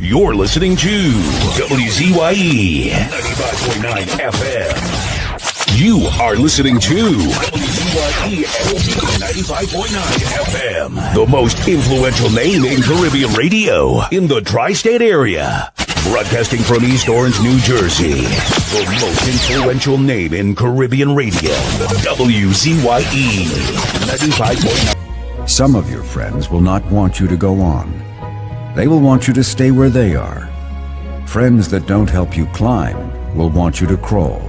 You're listening to WZYE 95.9 FM. You are listening to WZYE 95.9 FM, the most influential name in Caribbean radio in the tri-state area. Broadcasting from East Orange, New Jersey, the most influential name in Caribbean radio, WZYE 95.9. Some of your friends will not want you to go on. They will want you to stay where they are. Friends that don't help you climb will want you to crawl.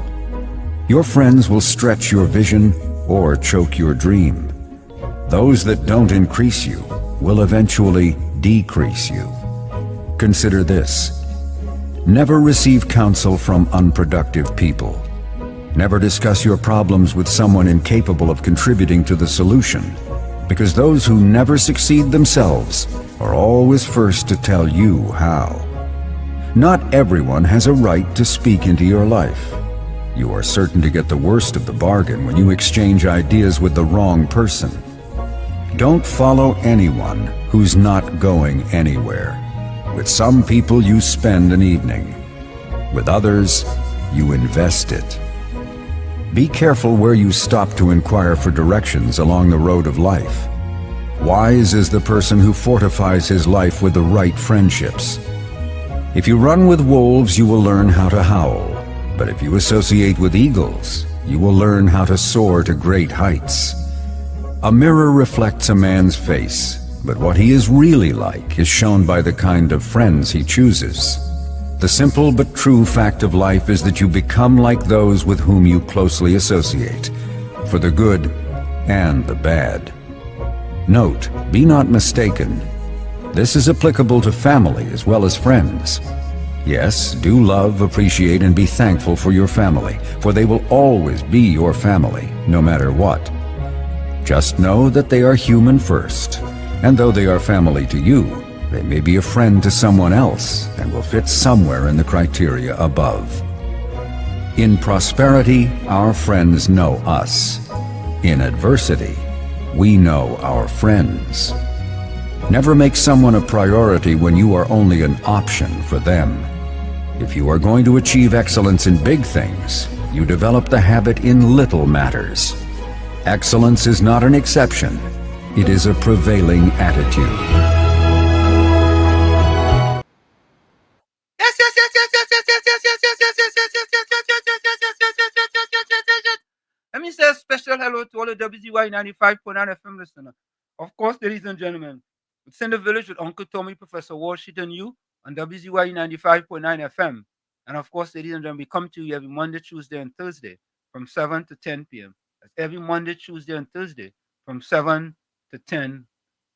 Your friends will stretch your vision or choke your dream. Those that don't increase you will eventually decrease you. Consider this. Never receive counsel from unproductive people. Never discuss your problems with someone incapable of contributing to the solution, because those who never succeed themselves are always first to tell you how. Not everyone has a right to speak into your life. You are certain to get the worst of the bargain when you exchange ideas with the wrong person. Don't follow anyone who's not going anywhere. With some people you spend an evening. With others, you invest it. Be careful where you stop to inquire for directions along the road of life. Wise is the person who fortifies his life with the right friendships. If you run with wolves, you will learn how to howl. But if you associate with eagles, you will learn how to soar to great heights. A mirror reflects a man's face, but what he is really like is shown by the kind of friends he chooses. The simple but true fact of life is that you become like those with whom you closely associate, for the good and the bad. Note, be not mistaken. This is applicable to family as well as friends. Yes, do love, appreciate, and be thankful for your family, for they will always be your family, no matter what. Just know that they are human first, and though they are family to you, they may be a friend to someone else and will fit somewhere in the criteria above. In prosperity, our friends know us. In adversity, we know our friends. Never make someone a priority when you are only an option for them. If you are going to achieve excellence in big things, you develop the habit in little matters. Excellence is not an exception. It is a prevailing attitude. Let me say a special hello to all the WZYE 95.9 FM listeners. Of course, ladies and gentlemen, it's in the village with Uncle Tommy, Professor Walshit, and you on WZYE 95.9 FM. And of course, ladies and gentlemen, we come to you every Monday, Tuesday, and Thursday from 7 to 10 p.m. That's every Monday, Tuesday, and Thursday from 7 to 10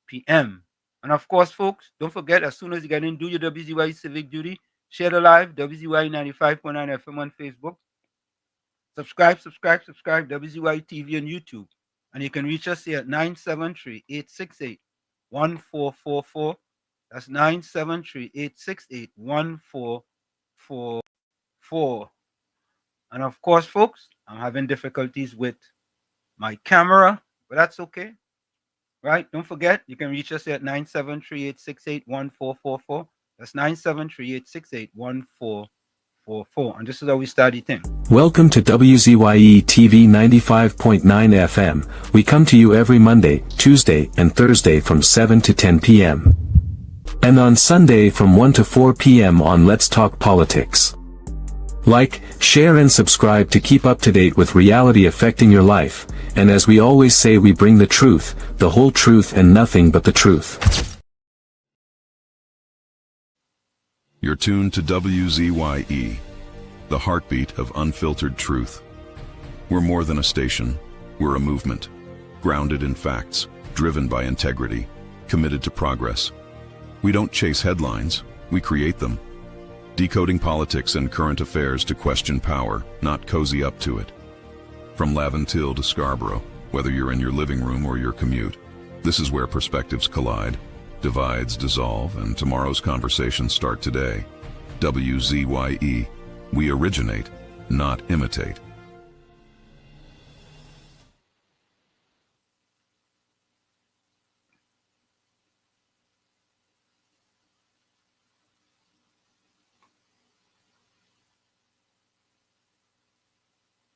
p.m. And of course, folks, don't forget, as soon as you get in, do your WZYE civic duty. Share the live, WZYE 95.9 FM on Facebook. Subscribe, WZYE TV on YouTube. And you can reach us here at 973-868-1444. That's 973-868-1444. And of course, folks, I'm having difficulties with my camera, but that's okay. Right? Don't forget, you can reach us here at 973-868-1444. That's 973-868-1444. And this is how we start the thing. Welcome to WZYE TV 95.9 FM. We come to you every Monday, Tuesday, and Thursday from 7 to 10 p.m. And on Sunday from 1 to 4 p.m. on Let's Talk Politics. Like, share and subscribe to keep up to date with reality affecting your life. And as we always say, we bring the truth, the whole truth, and nothing but the truth. You're tuned to WZYE, the heartbeat of unfiltered truth. We're more than a station, we're a movement, grounded in facts, driven by integrity, committed to progress. We don't chase headlines, we create them. Decoding politics and current affairs to question power, not cozy up to it. From Laventille to Scarborough, whether you're in your living room or your commute, this is where perspectives collide, divides dissolve, and tomorrow's conversations start today. WZYE, we originate, not imitate.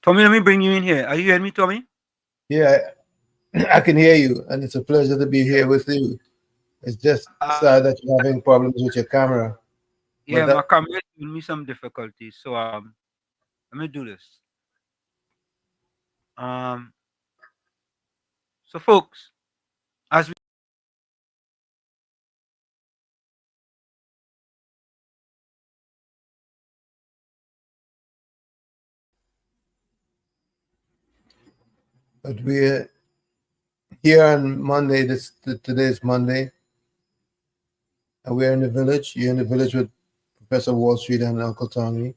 Tommy, let me bring you in here. Are you hearing me, Tommy? Yeah, I can hear you, and it's a pleasure to be here with you. It's just sad that you're having problems with your camera, but Yeah, my camera is giving me some difficulties. So let me do this. Um, so folks, as we we're here on Monday. Today is Monday, and we're in the village. You're in the village with Professor Wall Street and Uncle Tommy.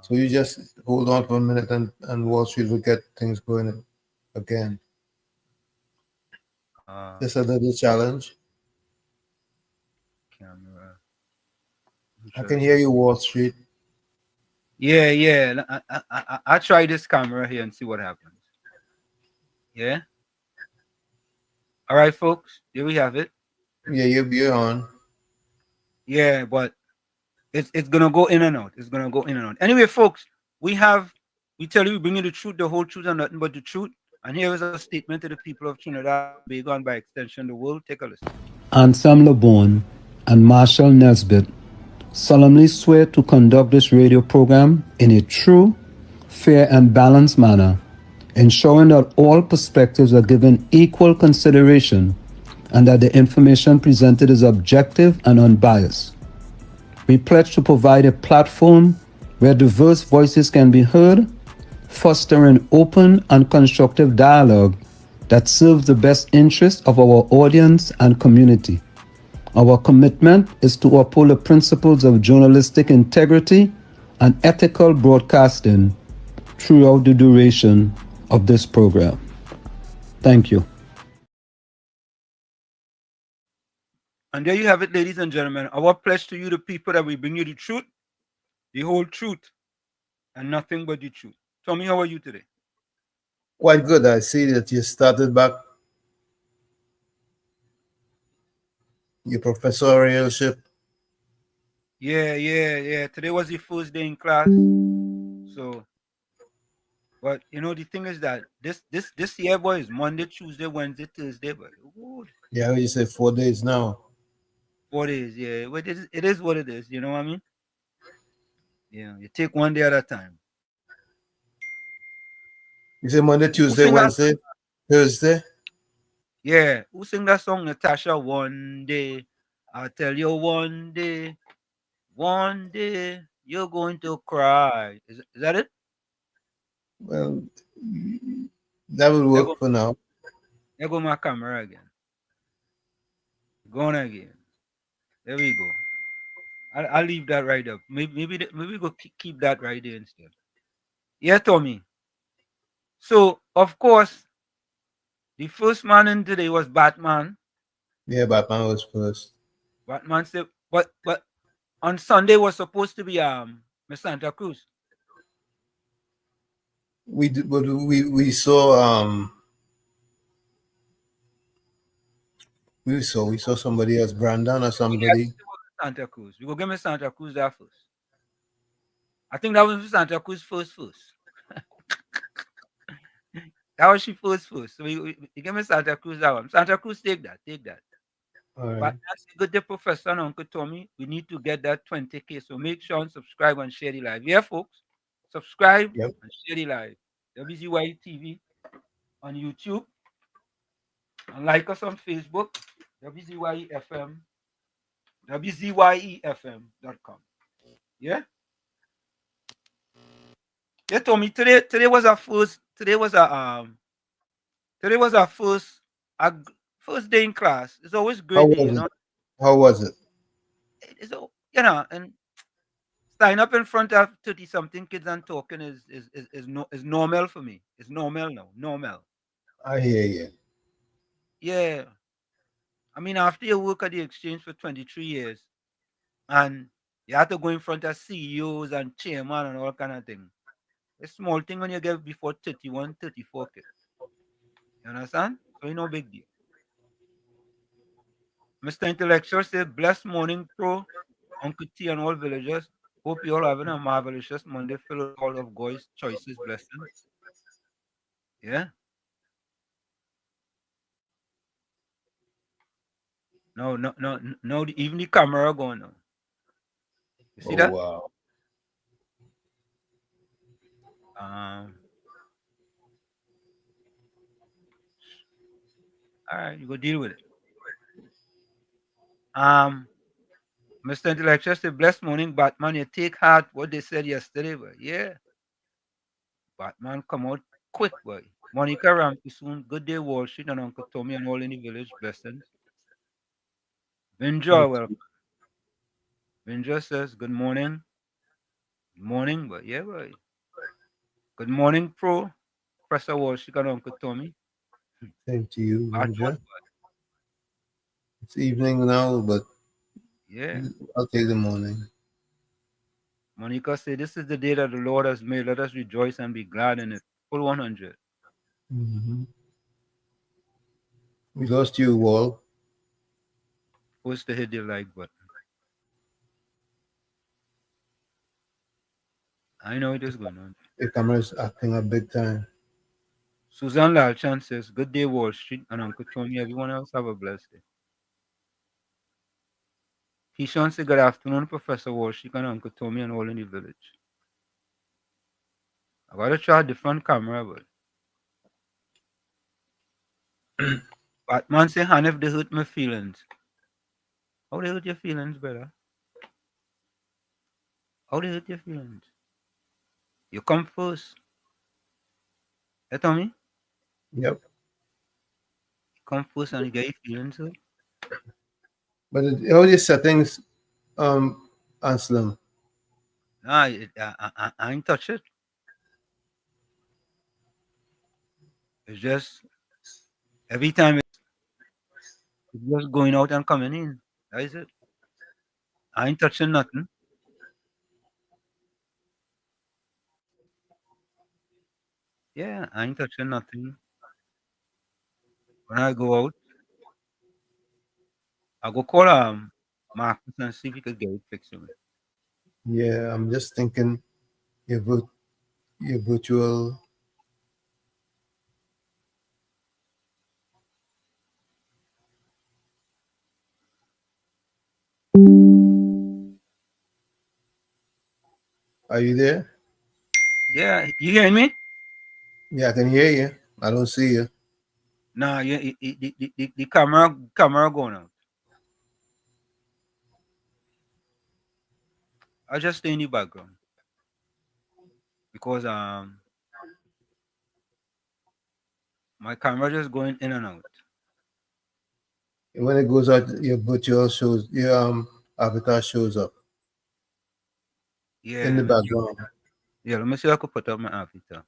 So you just hold on for a minute, and Wall Street will get things going again. Just a little challenge. camera. I can hear you, Wall Street. Yeah, yeah. I'll try this camera here and see what happens. Yeah. All right, folks. There we have it. Yeah, you're on. Yeah, but it's gonna go in and out. It's gonna go in and out. Anyway, folks, we tell you we bring you the truth, the whole truth, and nothing but the truth. And here is a statement to the people of Trinidad, Tobago, and by extension the world. Take a listen. Anselm LeBon and Marshall Nesbitt solemnly swear to conduct this radio program in a true, fair, and balanced manner, ensuring that all perspectives are given equal consideration and that the information presented is objective and unbiased. We pledge to provide a platform where diverse voices can be heard, fostering open and constructive dialogue that serves the best interests of our audience and community. Our commitment is to uphold the principles of journalistic integrity and ethical broadcasting throughout the duration of this program. Thank you. And there you have it, ladies and gentlemen. Our pledge to you, the people, that we bring you the truth, the whole truth, and nothing but the truth. Tommy, how are you today? Quite good. I see that you started back your professorship. Yeah. Today was the first day in class. So, but you know, the thing is that this year, boy, is Monday, Tuesday, Wednesday, Thursday, but Yeah, you say 4 days now. 4 days, yeah. But it is what it is, you know what I mean? Yeah, you take one day at a time. You say Monday, Tuesday, Wednesday, Thursday? Yeah. Who sing that song, Natasha? One day. I'll tell you one day you're going to cry. Is that it? Well, that will work for now. There go my camera again. Gone again. There we go. I'll leave that right up. Maybe we go keep that right there instead. Yeah, Tommy. So of course, the first man in today was Batman. Yeah, Batman was first. Batman said, but on Sunday was supposed to be Miss Santa Cruz. We saw we saw somebody else, Brandon or somebody. Yes, Santa Cruz. We go give Miss Santa Cruz that first. I think that was Santa Cruz first. That was she first. So we give me Santa Cruz that one. Santa Cruz, take that. All right. But that's a good day, Professor and Uncle Tommy. We need to get that 20K. So make sure and subscribe and share the live. Yeah, folks. Subscribe and share the live. WZYE TV on YouTube. And like us on Facebook. WZYE FM. WZYEFM.com. Yeah? Yeah, Tommy. Today was our first first day in class. It's always great day, you know. How was it? It's and standing up in front of 30-something kids and talking is normal for me. It's normal now. Normal. I hear you. Yeah. I mean, after you work at the exchange for 23 years and you have to go in front of CEOs and chairman and all kind of thing. It's small thing when you get before 31, 34 kids. You understand? So it's no big deal. Mr. Intellectual said, blessed morning, pro, Uncle T and all villagers. Hope you all having a marvelous Monday filled with all of God's choices, blessings. Yeah. No, even the camera going on. You see Oh, that? wow. All right, you go deal with it. Mr. Intellectual said, blessed morning, Batman. You take heart what they said yesterday, but yeah. Batman come out quick, boy. Monica Ramsey soon. Good day, Wall Street, and Uncle Tommy and all in the village. Blessings. Vinja, welcome. Vinja says, good morning. Good morning, but yeah, boy. Good morning, Pro. Professor Wall Street and Uncle Tommy. Same to you, Batman, Ninja. boy. It's evening now, but Yeah. I'll take the morning. Monica said, this is the day that the Lord has made. Let us rejoice and be glad in it. Full 100. Mm-hmm. We lost you, Wall. Push to hit the like button. I know it is going on. Your camera's acting up big time. Susan Lalchan says, good day, Wall Street, and Uncle Tony. Everyone else have a blessed day. Keyshawn said, good afternoon, Professor Wall Street, and Uncle Tommy, and all in the village. I got to try a different camera, but Batman say, Hanif, they hurt my feelings. How they hurt your feelings, brother? How they hurt your feelings? You come first. You tell me? Yep. Come first and you get your feelings hurt. But all your settings, Anselm. Nah, I ain't touch it. It's just every time it's just going out and coming in. That is it. I ain't touching nothing. Yeah, I ain't touching nothing. When I go out, I go call Marcus and see if he could get it fixed for me. Yeah, I'm just thinking your virtual. Are you there? Yeah, you hearing me? Yeah, I can hear you. I don't see you. Nah, yeah, the camera going out. I just stay in the background because my camera just going in and out. When it goes out, your virtual shows, your avatar shows up Yeah, in the background. let me see if I could put up my avatar.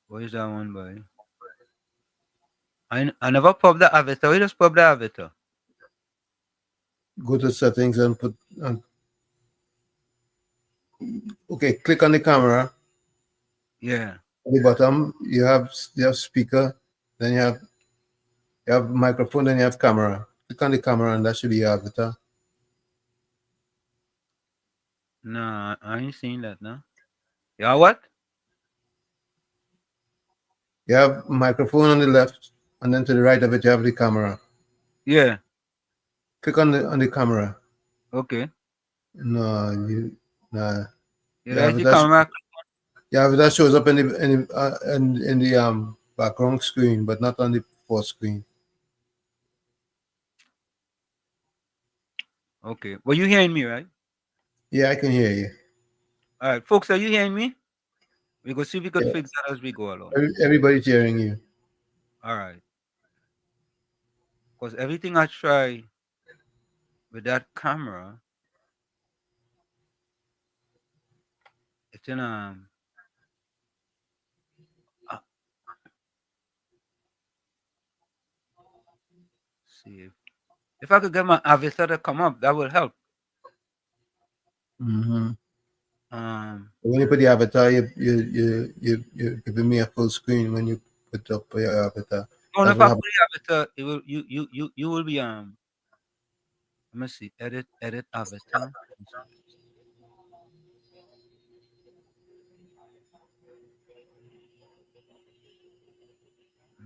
Where is that one, boy? I never pop the avatar. We just pop the avatar. Go to settings and put. Okay, click on the camera. Yeah. At the bottom, you have speaker. Then you have microphone. Then you have camera. Click on the camera, and that should be your avatar. Nah, I ain't seen that now. Yeah, what? You have microphone on the left, and then to the right of it, you have the camera. Yeah. Click on the camera. Okay. No, nah. Yeah, there's the camera. Yeah, but that shows up in the background screen, but not on the fourth screen. Okay. Well, you hearing me, right? Yeah, I can hear you. All right, folks, are you hearing me? We go see if we could Yeah. fix that as we go along. Everybody's hearing you. All right. Because everything I try with that camera, it's in see if I could get my avatar to come up, that would help. Mm-hmm. When you put the avatar, you're giving me a full screen when you put up your avatar. Oh, That's if what I put happened. the avatar, it will you will be let me see, edit avatar.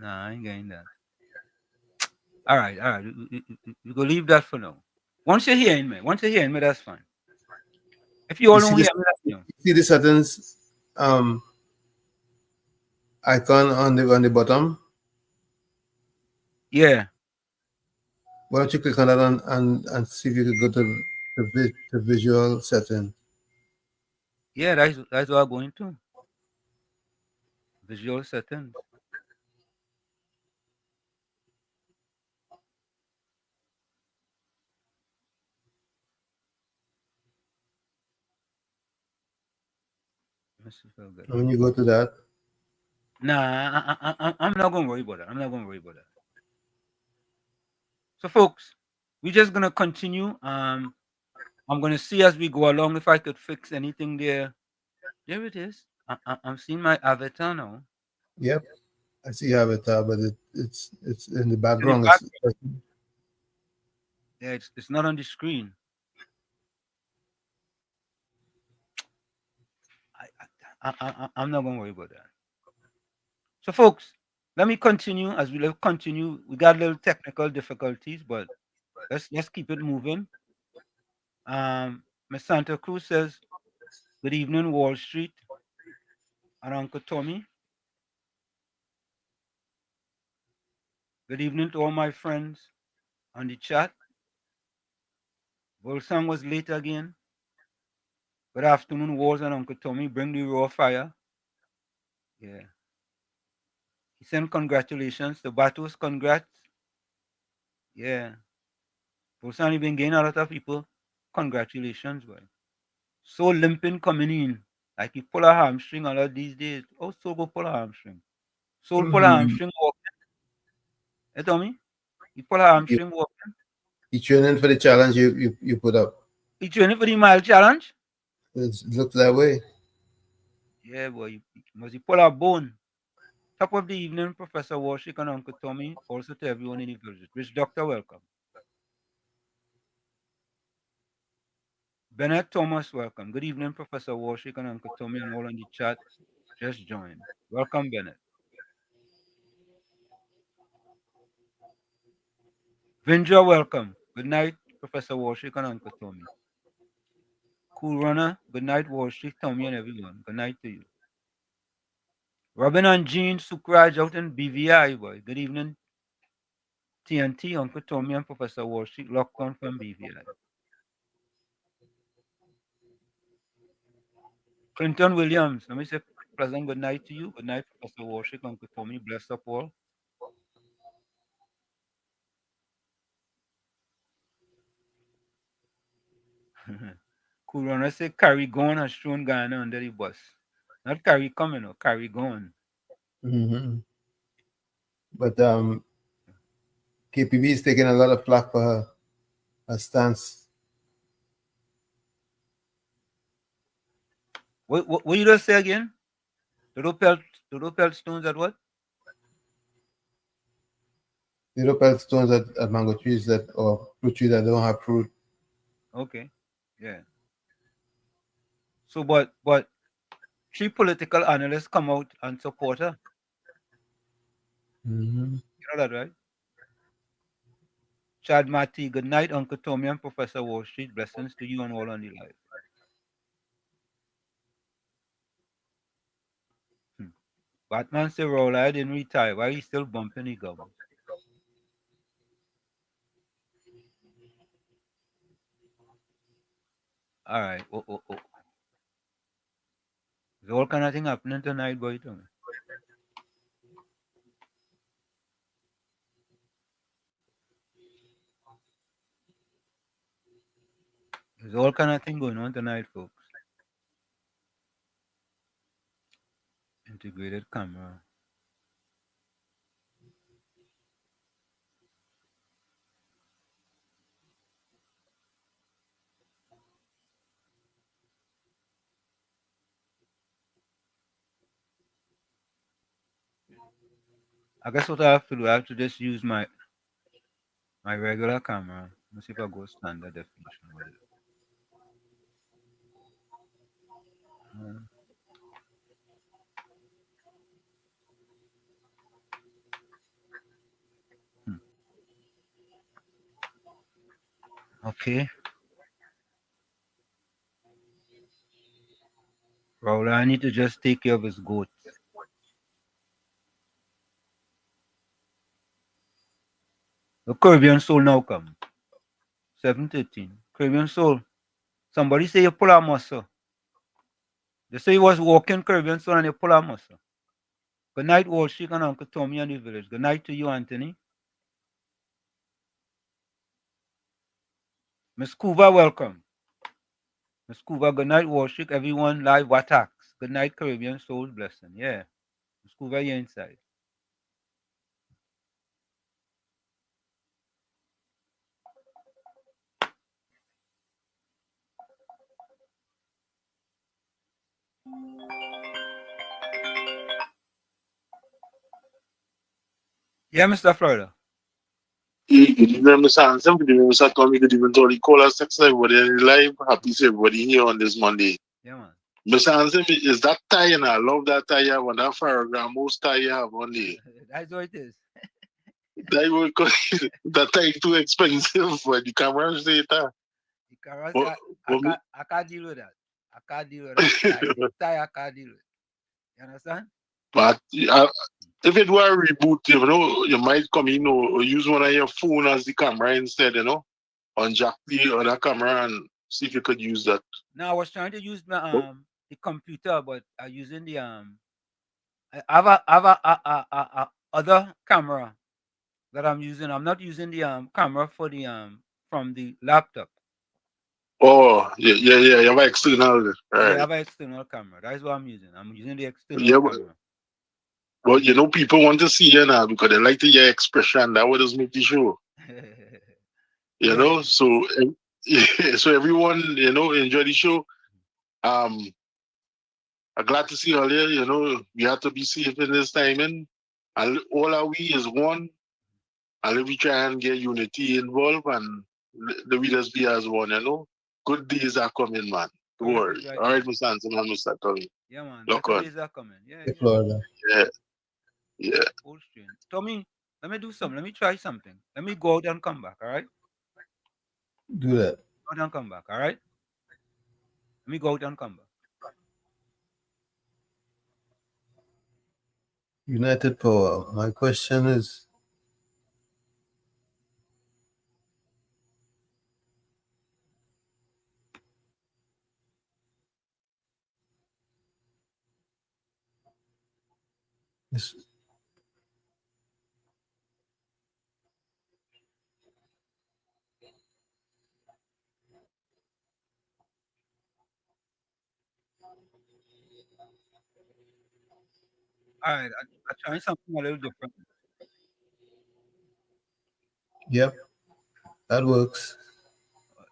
Nah, I ain't getting that. All right, all right. You go leave that for now. Once you're hearing me, that's fine. If you all You don't see hear this? me, that's You you. see the settings um, icon on the bottom? Yeah, Why don't you click on that and see if you could go to the visual setting? yeah. That's what I'm going to. Visual settings. Let me see if I'll get And that. when you go to that, Nah, I'm not gonna worry about that. I'm not gonna worry about that. So, folks, we're just gonna continue. I'm gonna see as we go along if I could fix anything there. There it is. I'm seeing my avatar now. yep, I see you have it, but it's in the It's in the background. back. It's Yeah, it's not on the screen. I'm not gonna worry about that. So, folks, let me continue. As we continue, we got a little technical difficulties, but let's keep it moving. Miss Santa Cruz says, "Good evening, Wall Street, and Uncle Tommy. Good evening to all my friends on the chat. Volsang was late again. Good afternoon, Walls and Uncle Tommy. Bring the raw fire. Yeah. He sent congratulations. The Batus, congrats. Yeah. Volsang, you been getting a lot of people. Congratulations, boy. So limping coming in. Like he pull a hamstring a lot these days. Oh, so go pull a hamstring. Soul pull a Mhm. hamstring walking. You Tommy? He pull a you, hamstring walking. you tune in for the challenge you put up. He training for the mile challenge. It looks that way. Yeah, boy. Must he pull a bone. Top of the evening, Professor Warshik and Uncle Tommy. Also to everyone in the village. Rich Doctor, welcome. Bennett Thomas, welcome. Good evening, Professor Warshik and Uncle Tommy and all in the chat. Just joined. Welcome, Bennett. Vindra, welcome. Good night, Professor Warshik and Uncle Tommy. Cool Runner, good night, Warshik, Tommy, and everyone. Good night to you. Robin and Jean Sukraj out in BVI, boy. Good evening, TNT, Uncle Tommy, and Professor Warshik, locked on from BVI. Clinton Williams, let me say pleasant good night to you. Good night, Professor Warshik, Uncle Tommy. Bless up all. Cool Runner say carry gone has thrown Ghana under the bus. Not carry coming or carry gone. Hmm. But KPB is taking a lot of flack for her stance. What you just say again? The Ropel stones at what? The local stones at mango trees that or fruit trees that don't have fruit. Okay. Yeah. So but three political analysts come out and support her. Hmm. You know that, right? Chad Matty, good night, Uncle Tommy and Professor Wall Street. Blessings to you and all on the live. Hmm. Batman say Rowley didn't retire. Why he still bumping the gums? All right. Oh. There's all kind of thing happening tonight, boy. To me. There's all kind of thing going on tonight, folks. Integrated camera. I guess what I have to do, I have to just use my regular camera. Let's see if I go standard definition with it. Okay. Raul, I need to just take care of his goats. The Caribbean soul now come. 7:13. Caribbean soul. Somebody say you pull a muscle. They say he was walking Caribbean soul and you pull a muscle. Good night, Wall Street and Uncle Tommy and the village. Good night to you, Anthony. Miss Cuba, welcome. Miss Cuba, good night, Wall Street. Everyone live attacks. Good night, Caribbean soul blessing. Yeah. Miss Cuba, you're inside. Yeah, Mr. Florida. Good evening, Mr. Hansen. Good evening, Mr. Tommy. Good evening to all the callers. Thanks everybody live. Happy to everybody here on this Monday. Yeah, man. Mr. Hansen, is that tie, and I love that tie you have on that Ferragamos tie you have on there. That's what it is. That tie too expensive for the camera say that. The camera say, I can't deal with that. I can't deal with that. Tie, I can't deal with it. You understand? But if it were a reboot, you might come in or use one of your phone as the camera instead, on jack the other camera and see if you could use that. No, I was trying to use my the computer, but I'm using the I have a other camera that I'm using. I'm not using the camera for the from the laptop. Oh, yeah, you have an external. Right. Yeah, I have an external camera. That's what I'm using. I'm using the external camera. But people want to see you now because they like to hear expression. That would just make the show. So everyone, enjoy the show. I'm glad to see all here. We have to be safe in this timing. And all our we is one. And we try and get unity involved and the we just be as one, Good days are coming, man. Don't worry. Right. All right, Mr. Hansen and Mr. Tommy. Yeah, man. Lock Better on. days are coming. Yeah. Florida. Yeah. Old strain. Tommy, let me do something. Let me try something. Let me go out and come back, all right? Do that. Go out and come back, all right? Let me go out and come back. United Power. My question is, All right, I try something a little different. Yep, that works.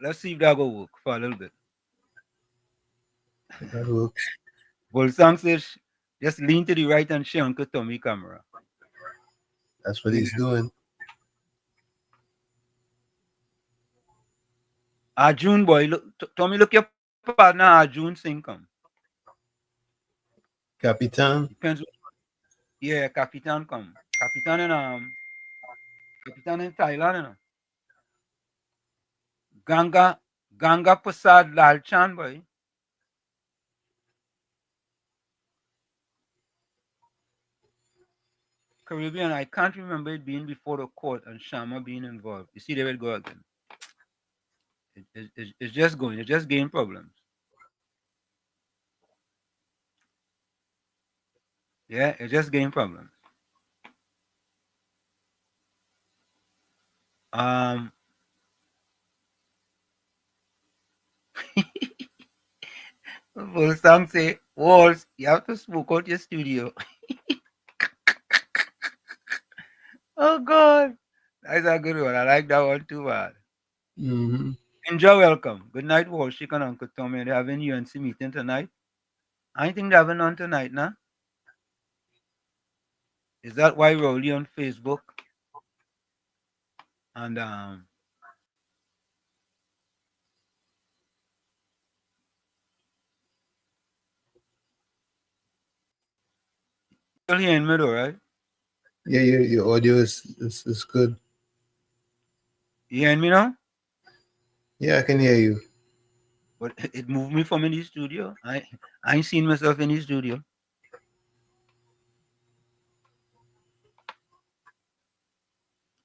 Let's see if that will work for a little bit. That works. Volsang says, just lean to the right and share Uncle Tommy camera. That's what he's doing. Arjun boy, Tommy, look your partner Arjun Singh come. Capitan. Depends. Yeah, Capitan come. Capitan in Thailand, Ganga Prasad Lalchan boy. Caribbean, I can't remember it being before the court and Shama being involved. You see, they will go again. It's just going. It's just getting problems. Yeah, it's just getting problems. Some say, Walls, you have to smoke out your studio. Oh, God. That's a good one. I like that one too bad. Mm-hmm. Enjoy, welcome. Good night, Wall Street and Uncle Tommy. They're having UNC meeting tonight. I think they're having on tonight, nah? Is that why we're only on Facebook? And still hearing me though, right? Yeah, your audio is good. You hearing me now? Yeah, I can hear you. But it moved me from in the studio. I ain't seen myself in the studio.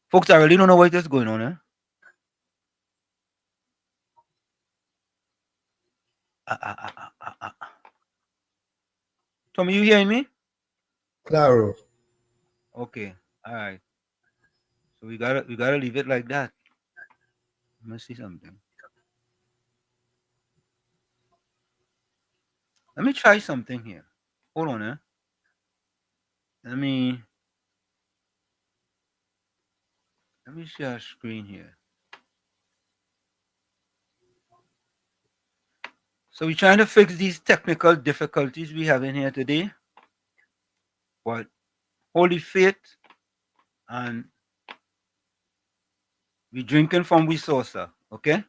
Folks, I really don't know what is going on, eh? Tommy, you hearing me? Claro. Okay, all right. So we gotta leave it like that. Let me see something. Let me try something here. Hold on, eh? Let me share a screen here. So we're trying to fix these technical difficulties we have in here today. But holy faith, and we drinking from we saucer, okay?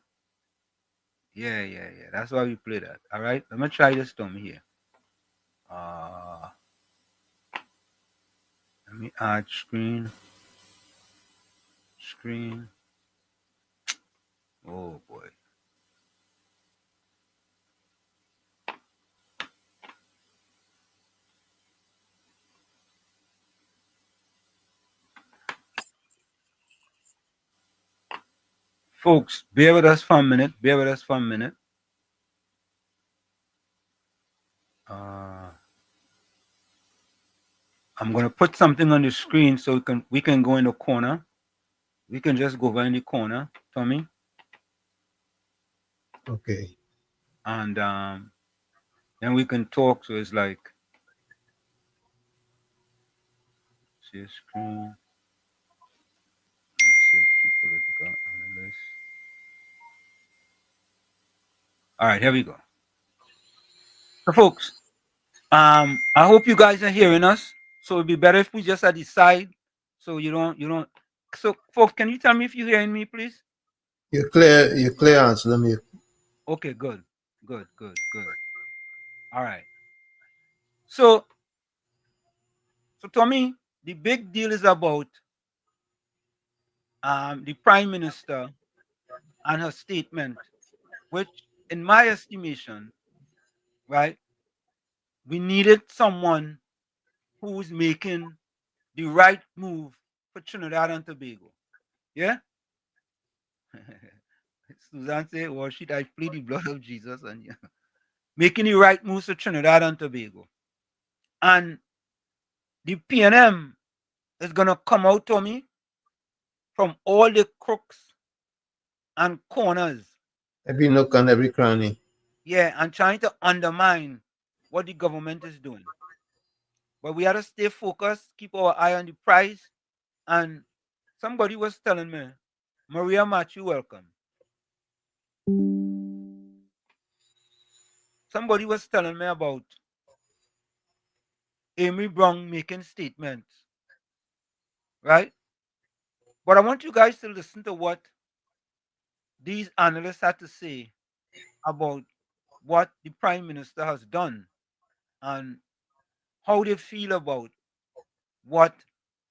Yeah. That's why we play that. All right. Let me try this Tommy here. Let me add screen. Oh boy. Folks, bear with us for a minute. I'm gonna put something on the screen so we can go in the corner. We can just go over in the corner, Tommy. Okay. And then we can talk. So it's like share screen. Message to political analyst. All right, here we go. So folks, I hope you guys are hearing us. So it'd be better if we just at the side, so you don't. So folks, can you tell me if you're hearing me, please? You're clear, answer them. Okay, good. All right. So Tommy, the big deal is about the Prime Minister and her statement, which, in my estimation, right, we needed someone who's making the right move for Trinidad and Tobago. Yeah? Susan said, well, should I plead the blood of Jesus on you? Making the right moves for Trinidad and Tobago. And the PNM is going to come out to me from all the crooks and corners. Every nook and every cranny. Yeah, and trying to undermine what the government is doing. But we have to stay focused, keep our eye on the prize. And somebody was telling me, Maria Matthew, welcome. Somebody was telling me about Amy Brown making statements, right? But I want you guys to listen to what these analysts had to say about what the Prime Minister has done and how they feel about what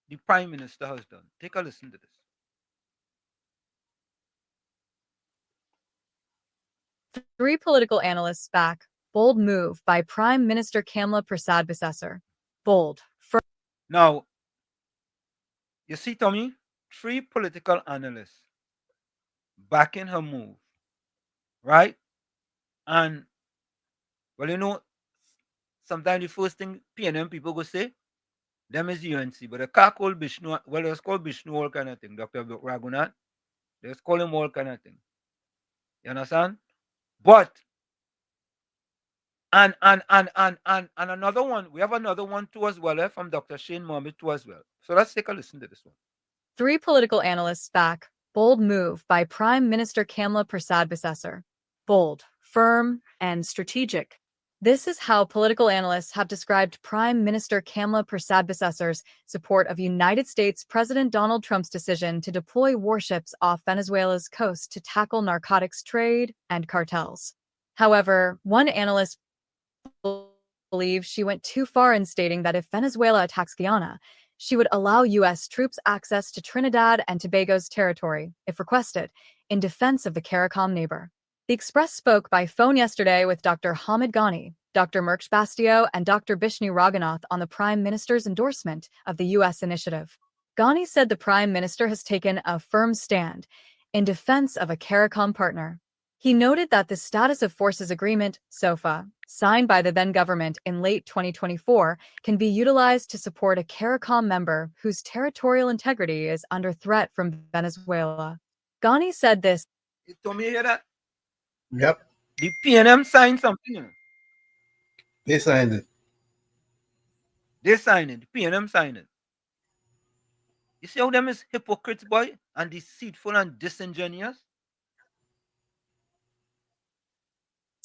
the Prime Minister has done. Take a listen to this. 3 political analysts back. Bold move by Prime Minister Kamla Prasad-Bissessar. Bold. Now, you see, Tommy, 3 political analysts backing her move, right? And, well, you know, sometimes the first thing PNM people go say, them is UNC, but the car called Bishnu, well, it's called Bishnu, all kind of thing. Dr. Raghunath, they call him all kind of thing. You understand? But and another one, we have another one too as well, from Dr. Shane Mohammed too as well. So let's take a listen to this one. 3 political analysts back. Bold move by Prime Minister Kamla Prasad-Bissessar. Bold, firm, and strategic. This is how political analysts have described Prime Minister Kamala Persad-Bissessor's support of United States President Donald Trump's decision to deploy warships off Venezuela's coast to tackle narcotics trade and cartels. However, one analyst believes she went too far in stating that if Venezuela attacks Guyana, she would allow U.S. troops access to Trinidad and Tobago's territory, if requested, in defense of the CARICOM neighbor. The Express spoke by phone yesterday with Dr. Hamid Ghani, Dr. Murch Bastio, and Dr. Bishnu Raghunath on the Prime Minister's endorsement of the U.S. initiative. Ghani said the Prime Minister has taken a firm stand in defense of a CARICOM partner. He noted that the Status of Forces Agreement, SOFA, signed by the then government in late 2024, can be utilized to support a CARICOM member whose territorial integrity is under threat from Venezuela. Ghani said this. You told me hear that? Yep, The PNM signed something. You know? they signed it. They signed it. The PNM signed it. You see how them is hypocrites, boy, and deceitful and disingenuous?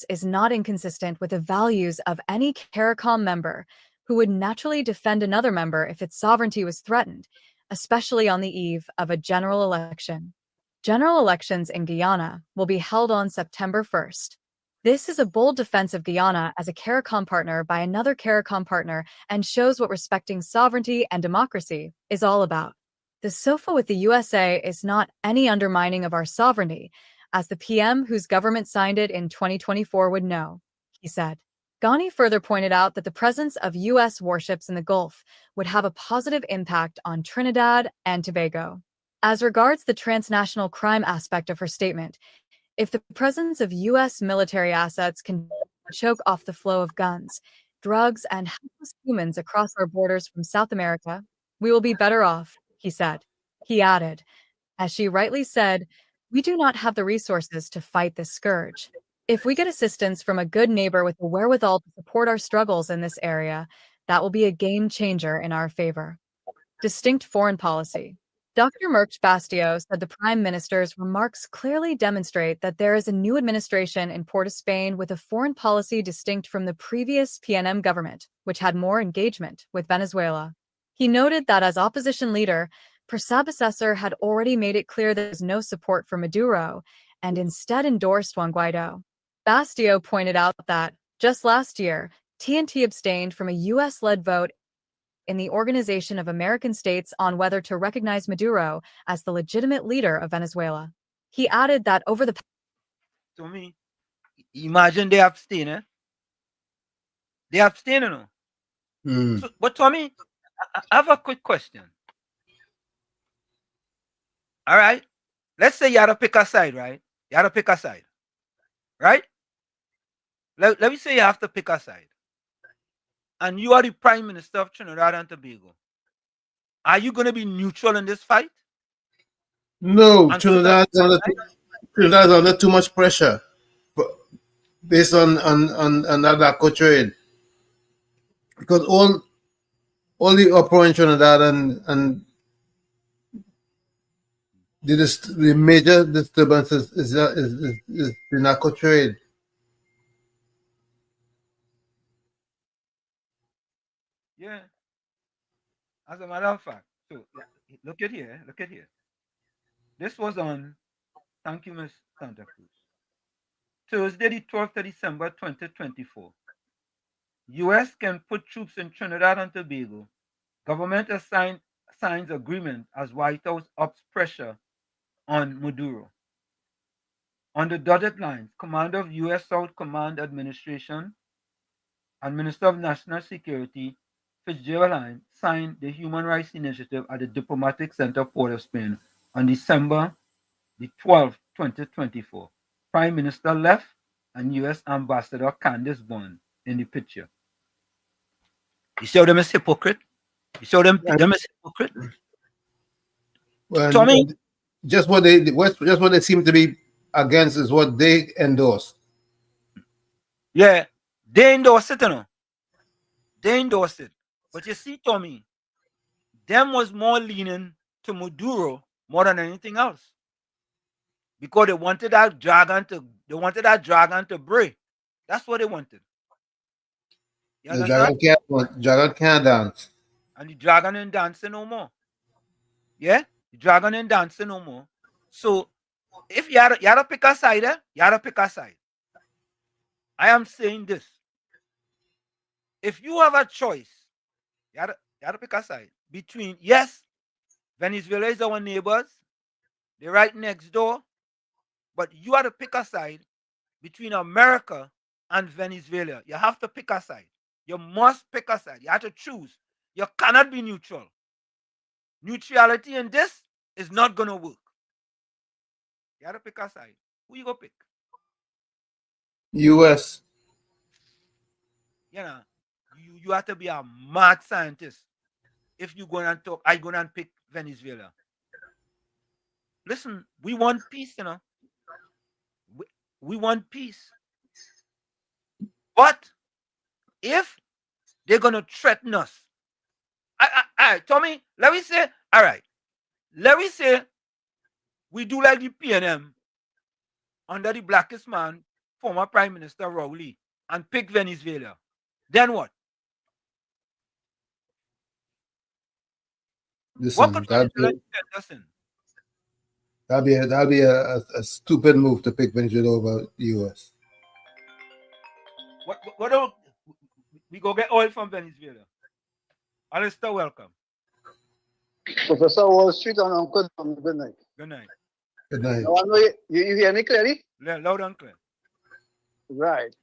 Is not inconsistent with the values of any CARICOM member who would naturally defend another member if its sovereignty was threatened, especially on the eve of a general election. General elections in Guyana will be held on September 1st. This is a bold defense of Guyana as a CARICOM partner by another CARICOM partner and shows what respecting sovereignty and democracy is all about. The SOFA with the USA is not any undermining of our sovereignty, as the PM whose government signed it in 2024 would know, he said. Ghani further pointed out that the presence of U.S. warships in the Gulf would have a positive impact on Trinidad and Tobago. As regards the transnational crime aspect of her statement, if the presence of U.S. military assets can choke off the flow of guns, drugs, and helpless humans across our borders from South America, we will be better off, he said. He added, as she rightly said, we do not have the resources to fight this scourge. If we get assistance from a good neighbor with the wherewithal to support our struggles in this area, that will be a game changer in our favor. Distinct foreign policy. Dr. Murch Bastio said the Prime Minister's remarks clearly demonstrate that there is a new administration in Port of Spain with a foreign policy distinct from the previous PNM government, which had more engagement with Venezuela. He noted that as opposition leader, Persad-Bissessor had already made it clear there was no support for Maduro and instead endorsed Juan Guaido. Bastio pointed out that, just last year, TNT abstained from a U.S.-led vote in the Organization of American States on whether to recognize Maduro as the legitimate leader of Venezuela. He added that over the To me, imagine they abstain, eh? They abstain, you know. So, but Tommy, I have a quick question. All right. Let's say you had to pick a side, right? You had to pick a side. Right? Let me say you have to pick a side. And you are the Prime Minister of Trinidad and Tobago. Are you going to be neutral in this fight? No, And Trinidad is under too much pressure based on that narco trade. Because all the uproar in Trinidad and the major disturbance is the narco trade. Yeah. As a matter of fact, so look at here. This was on, thank you, Ms. Santa Cruz. Thursday, the 12th of December, 2024. U.S. can put troops in Trinidad and Tobago. Government signs agreement as White House ups pressure on Maduro. On the dotted lines, Commander of U.S. South Command Administration and Minister of National Security Fitzgerald signed the Human Rights Initiative at the Diplomatic Center, Port of Spain on December the 12th, 2024. Prime Minister left and U.S. Ambassador Candace Bond in the picture. You see how them is hypocrite? You see how them is hypocrite? Well, Tommy? Just what they seem to be against is what they endorse. Yeah, they endorse it, you know. They endorse it. But you see, Tommy, them was more leaning to Maduro more than anything else. Because they wanted that dragon to break. That's what they wanted. You The understand? dragon can't dance. And the dragon ain't dancing no more. Yeah? The dragon ain't dancing no more. So if you had to pick a side, you had to pick a side. I am saying this. If you have a choice, you had to pick a side between, yes, Venezuela is our neighbors, they're right next door, but you have to pick a side between America and Venezuela. You have to pick a side. You must pick a side. You have to choose. You cannot be neutral. Neutrality in this is not going to work. You have to pick a side. Who you going to pick? U.S. You know, you have to be a mad scientist if you go and talk. I go and pick Venezuela. Listen, we want peace, you know. We want peace. But if they're going to threaten us, all right, Tommy, let me say, all right, let me say we do like the PNM under the blackest man, former Prime Minister Rowley, and pick Venezuela. Then what? Listen, What could that'd Venezuela defend us in? be a stupid move to pick Venezuela over the U.S. What do we go get oil from Venezuela? Alistair, welcome. Professor Wall Street and Uncle Tom, good night. Good night. Good night. Now, I know you hear me clearly? Loud and clear. Right.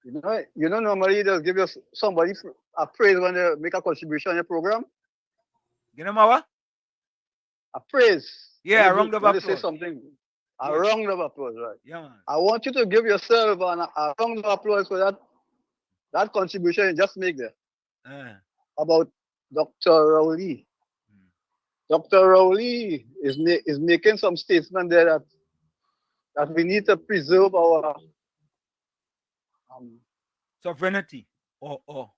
You know, normally they'll give you somebody a praise when they make a contribution in your program. Give them a praise. Yeah, a round of applause. applause. Say something. A round of applause, right? Yeah, man. I want you to give yourself a round of applause for that contribution you just make there about Dr. Rowley. Dr. Rowley is making some statement there that we need to preserve our sovereignty or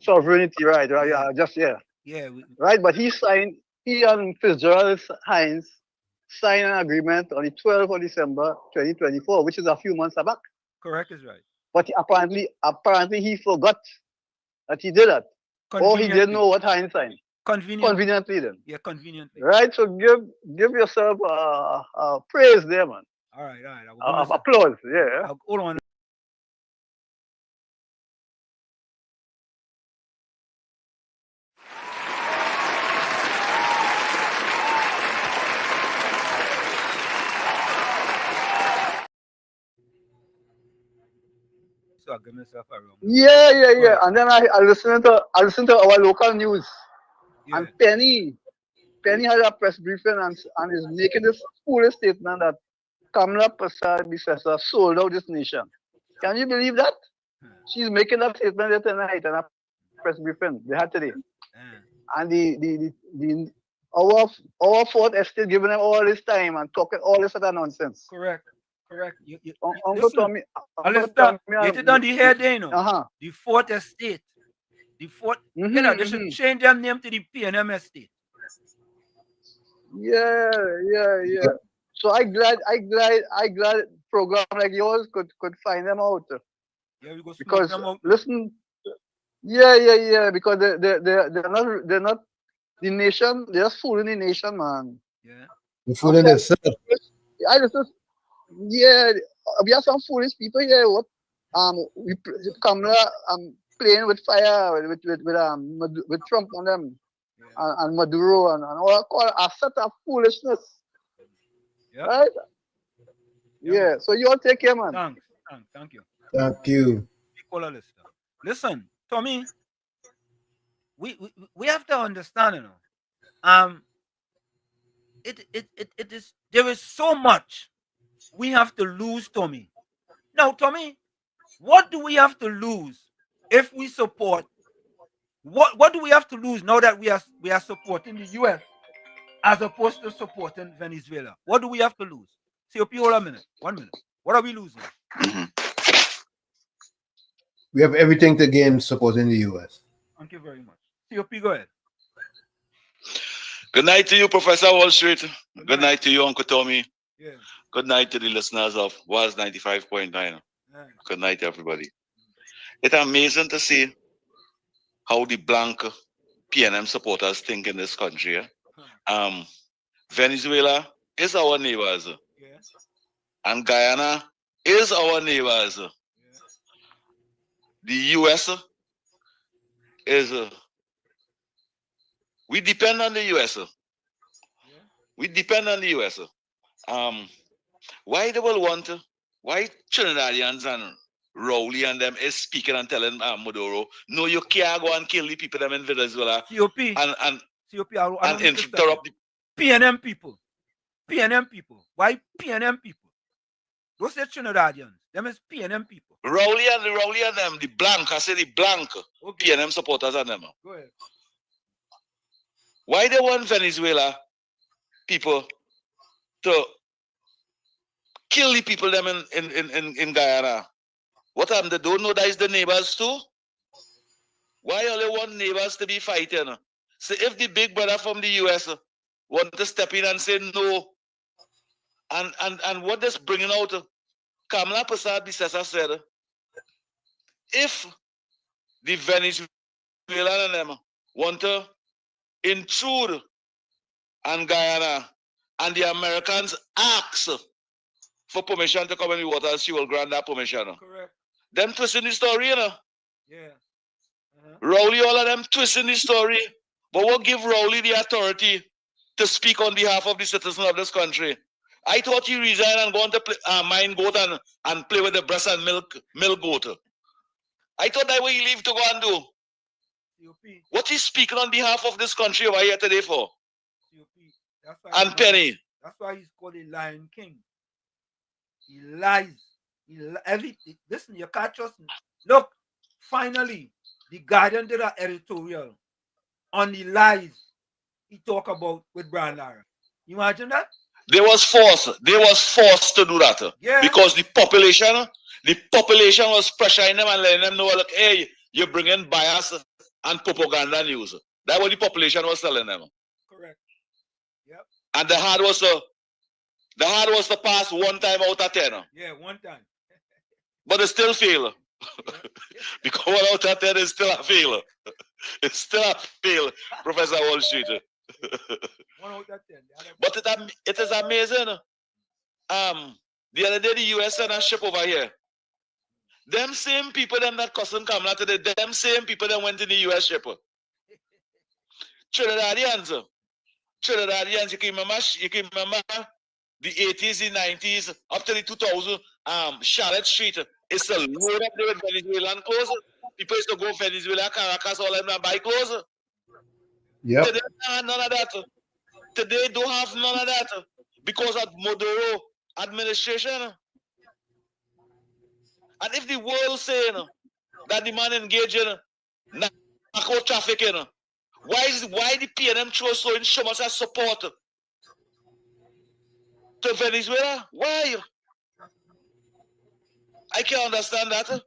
sovereignty, right? Yeah. Right, but he and Fitzgerald Hines signed an agreement on the 12th of December 2024, which is a few months back. Correct is right. But apparently he forgot that he did that. Or he didn't know what Hines signed. Conveniently then. Yeah, conveniently. Right, so give yourself a praise there, man. All right. Applause, yeah. Hold on. So I give myself a round. Yeah. And then I listen to our local news. Yeah. And Penny had a press briefing and is making this foolish statement that Kamala Persad sold out this nation. Can you believe that? She's making that statement tonight in a press briefing they had today. And our fourth estate giving them all this time and talking all this other nonsense. Correct. Uncle Tommy, you did on the head there, you know. The fourth estate. The fourth, you know, they should change their name to the PNM estate. Yeah. So I glad program like yours could find them out. Yeah, we go because them out. Listen, yeah, because they're not the nation. They're just fooling the nation, man. Yeah, they're fooling themselves. Yeah, we have some foolish people here. We Kamala playing with fire with Trump on them, and Maduro and all a set of foolishness. Yeah. Right? Yeah. So you all take care, man. Thank you. Thank you. Listen, Tommy, we have to understand, you know. It is there is so much we have to lose, Tommy. Now, Tommy, what do we have to lose if we support? What do we have to lose now that we are supporting the US as opposed to supporting Venezuela? What do we have to lose? COP, hold a minute. 1 minute. What are we losing? We have everything to gain supporting the US. Thank you very much. COP, go ahead. Good night to you, Professor Wall Street. Good night to you, Uncle Tommy. Yeah. Good night to the listeners of WZYE 95.9. Good night, everybody. It's amazing to see how the blank PNM supporters think in this country. Venezuela is our neighbors. And Guyana is our neighbors. The US is, we depend on the US. We depend on the US. Why they will want, why Trinidadians and Rowley and them is speaking and telling Maduro, no, you can't go and kill the people them in Venezuela COP. and interrupt the PNM people. PNM people. Why PNM people? Those are Trinidadians. Them is PNM people. Rowley and them, the blank, I say the blank PNM supporters and them. Go ahead. Why they want Venezuela people to kill the people them in Guyana? What happened? They don't know that is the neighbors too? Why only want neighbors to be fighting? So if the big brother from the US want to step in and say no, and what this bringing out, Kamala Prasad Bisesa said, if the Venezuelan and them want to intrude on Guyana and the Americans ask for permission to come in the waters, she will grant that permission. Correct. Them twisting the story, you know. Yeah. Rowley, all of them twisting the story. But what give Rowley the authority to speak on behalf of the citizens of this country? I thought he resigned and gone to play, mine goat and play with the breast and milk goat. I thought that what he leave to go and do. COP. What he's speaking on behalf of this country over here today for? COP. And Penny. That's why he's called a Lion King. He lies. Everything. Listen, you can't trust me. Look, finally, the Guardian did an editorial on the lies he talk about with Brian Lara. You imagine that? They was forced to do that. Yeah. Because the population was pressuring them and letting them know, like, hey, you're bringing bias and propaganda news. That's what the population was telling them. Correct. Yep. And the hard was to pass 1 time out of 10. Yeah, 1 time. But it still fail. Because 1 out of 10 is still a fail. It's still a fail, Professor Wall Street. 1 out of 10. But it is amazing. The other day the US sent a ship over here. Them same people them that cousin Kamala today, them same people that went in the US ship. Trinidadians, you can remember the 80s, the 90s, up to the 2000s, Charlotte Street. It's a load up there with Venezuelan clothes. People used to go Venezuela, Caracas, all them and buy clothes. Yep. Today, none of that. Today, don't have none of that because of Maduro administration. And if the world saying that the man engaged in narco trafficking, why the PNM showing so much support to Venezuela? Why? I can't understand that.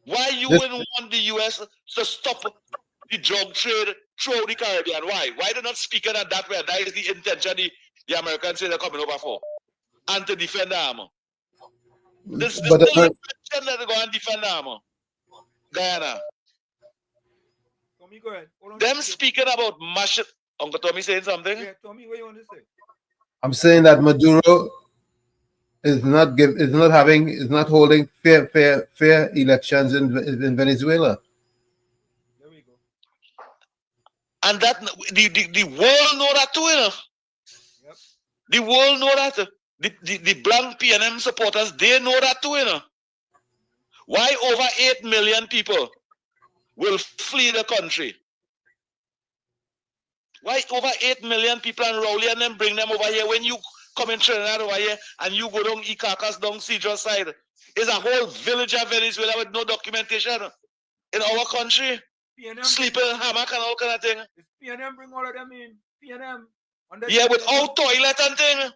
Why you wouldn't want the US to stop the drug trade through the Caribbean? Why? Why they're not speaking at that way? That is the intention the Americans say they're coming over for. And to defend them. This is the intention that they're going to defend them. Guyana. Tommy, go ahead. Them speaking about mashing. Uncle Tommy saying something? Yeah, Tommy, what you want to say? I'm saying that Maduro is not holding fair elections in Venezuela. There we go. And that the world know that too, you know. Yep. The world know that. The blank PNM supporters, they know that too, you know. Why over 8 million people will flee the country? Why over 8 million people and Rowley and them bring them over here when you come in Trinidad over here and you go down Icacas, down Cedar side? It's a whole village of Venezuela with no documentation in our country. PNM sleeping in hammock and all kind of thing. PNM bring all of them in. PNM. Yeah, without toilet and thing.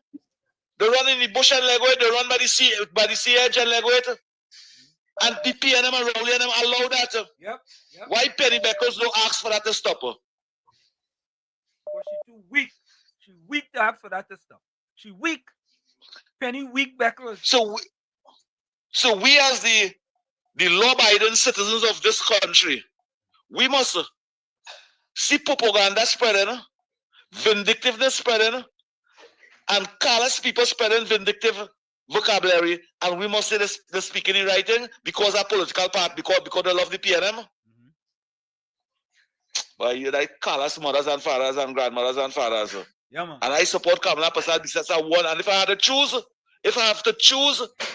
They run in the bush and leg it. They run by the sea edge and leg it. And the PNM and Rowley and them allow that. Yep. Why Penny Beckles don't ask for that to stop her? Because she's too weak. She's weak to ask for that to stop. She weak. Penny weak Beckles. So we as the law-abiding citizens of this country, we must see propaganda spreading, vindictiveness spreading, and callous people spreading vindictive vocabulary, and we must say this speaking and writing because our political part, because they love the PNM. But you like callous mothers and fathers and grandmothers and fathers. Yeah, man. And I support Kamala Prasad because I won. And if I have to choose,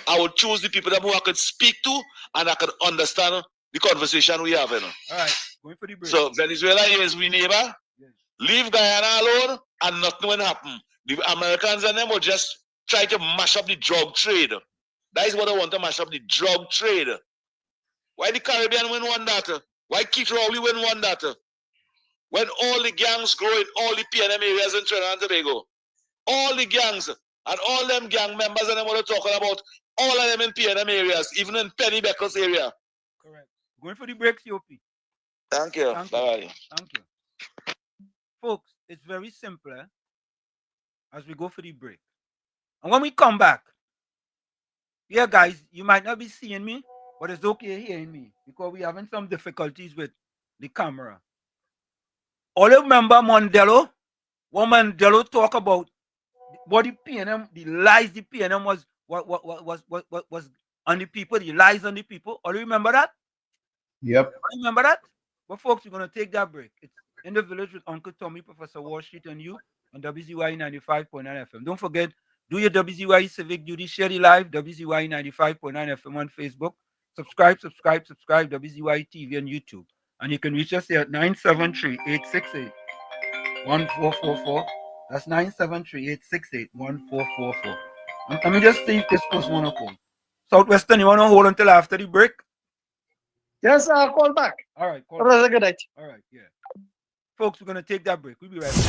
I would choose the people who I could speak to and I could understand the conversation we have. All right, going for the break. So Venezuela is we neighbor. Yes. Leave Guyana alone and nothing will happen. The Americans and them will just try to mash up the drug trade. That is what I want to mash up the drug trade. Why the Caribbean win that? Why Keith Rowley win that? When all the gangs grow in all the PNM areas in Trinidad and Tobago, all the gangs and all them gang members and them what they're talking about, all of them in PNM areas, even in Penny Beckles area. Correct. Going for the break, COP. Thank you. Bye. Thank you. Folks, it's very simple as we go for the break. And when we come back, yeah, guys, you might not be seeing me, but it's okay hearing me because we're having some difficulties with the camera. All you remember Mandela? When Mandela talk about what the PNM, the lies the PNM was on the people, the lies on the people. All you remember that? Yep. Remember that? But folks, we're gonna take that break. It's In the Village with Uncle Tommy, Professor Wall Street, and you on WZYE 95.9 FM. Don't forget, do your WZYE civic duty, share the live, WZYE 95.9 FM on Facebook. Subscribe, WZYE TV on YouTube. And you can reach us here at 973-868-1444. That's 973-868-1444. And let me just see if this goes one up. Southwestern, you want to hold until after the break? Yes, I'll call back. All right. Have a good night. All right, yeah. Folks, we're going to take that break. We'll be right back.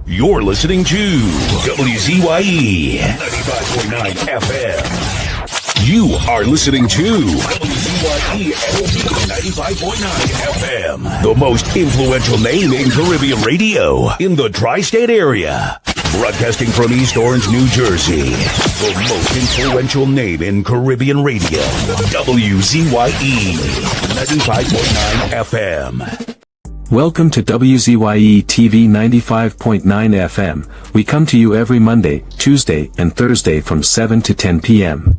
You're listening to WZYE 95.9 FM. You are listening to WZYE 95.9 FM, the most influential name in Caribbean radio in the tri-state area. Broadcasting from East Orange, New Jersey, the most influential name in Caribbean radio. WZYE 95.9 FM. Welcome to WZYE TV 95.9 FM. We come to you every Monday, Tuesday, and Thursday from 7 to 10 p.m.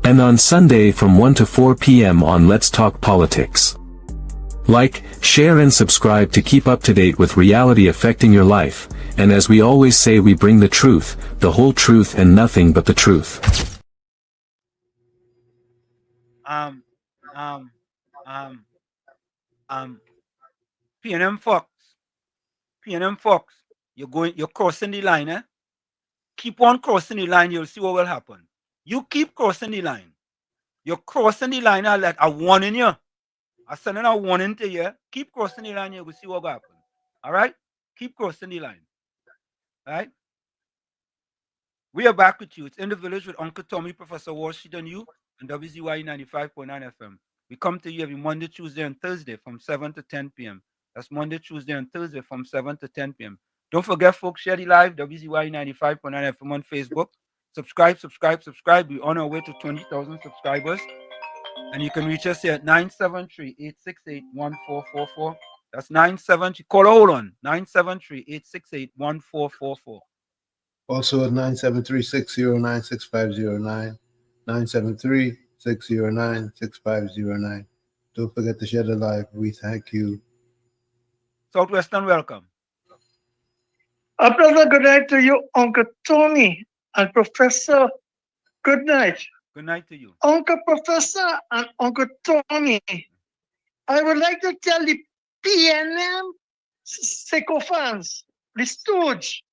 And on Sunday from 1 to 4 p.m. on Let's Talk Politics. Like, share and subscribe to keep up to date with reality affecting your life. And as we always say, we bring the truth, the whole truth, and nothing but the truth. PNM Fox, you're crossing the line, eh? Keep on crossing the line, you'll see what will happen. You keep crossing the line. You're crossing the line, I warning you. I'm sending a warning to you. Keep crossing the line, you'll see what will happen. All right? Keep crossing the line. All right? We are back with you. It's In the Village with Uncle Tommy, Professor Wall Street, and you, and WZYE 95.9 FM. We come to you every Monday, Tuesday, and Thursday from 7 to 10 p.m. That's Monday, Tuesday, and Thursday from 7 to 10 p.m. Don't forget, folks, share the live, WZYE 95.9 FM on Facebook. Subscribe. We're on our way to 20,000 subscribers. And you can reach us here at 973-868-1444. That's 973. Hold on. 973-868-1444. Also at 973-609-6509. 973-609-6509. Don't forget to share the live. We thank you. Southwestern, welcome. A pleasant good night to you, Uncle Tony and Professor. Good night. Good night to you. Uncle Professor and Uncle Tony. I would like to tell the PNM sycophants, the stooge,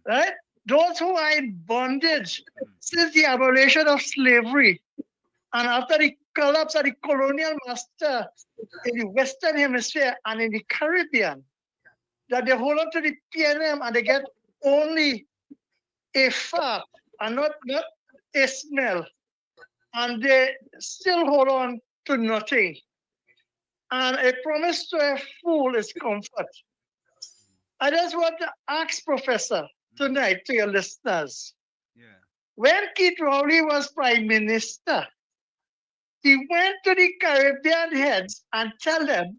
right? Those who are in bondage since the abolition of slavery and after the collapse of the colonial master in the Western Hemisphere and in the Caribbean, that they hold on to the PNM and they get only a fat and not a smell. And they still hold on to nothing. And a promise to a fool is comfort. I just want to ask, Professor, tonight to your listeners. Yeah. When Keith Rowley was Prime Minister, he went to the Caribbean heads and tell them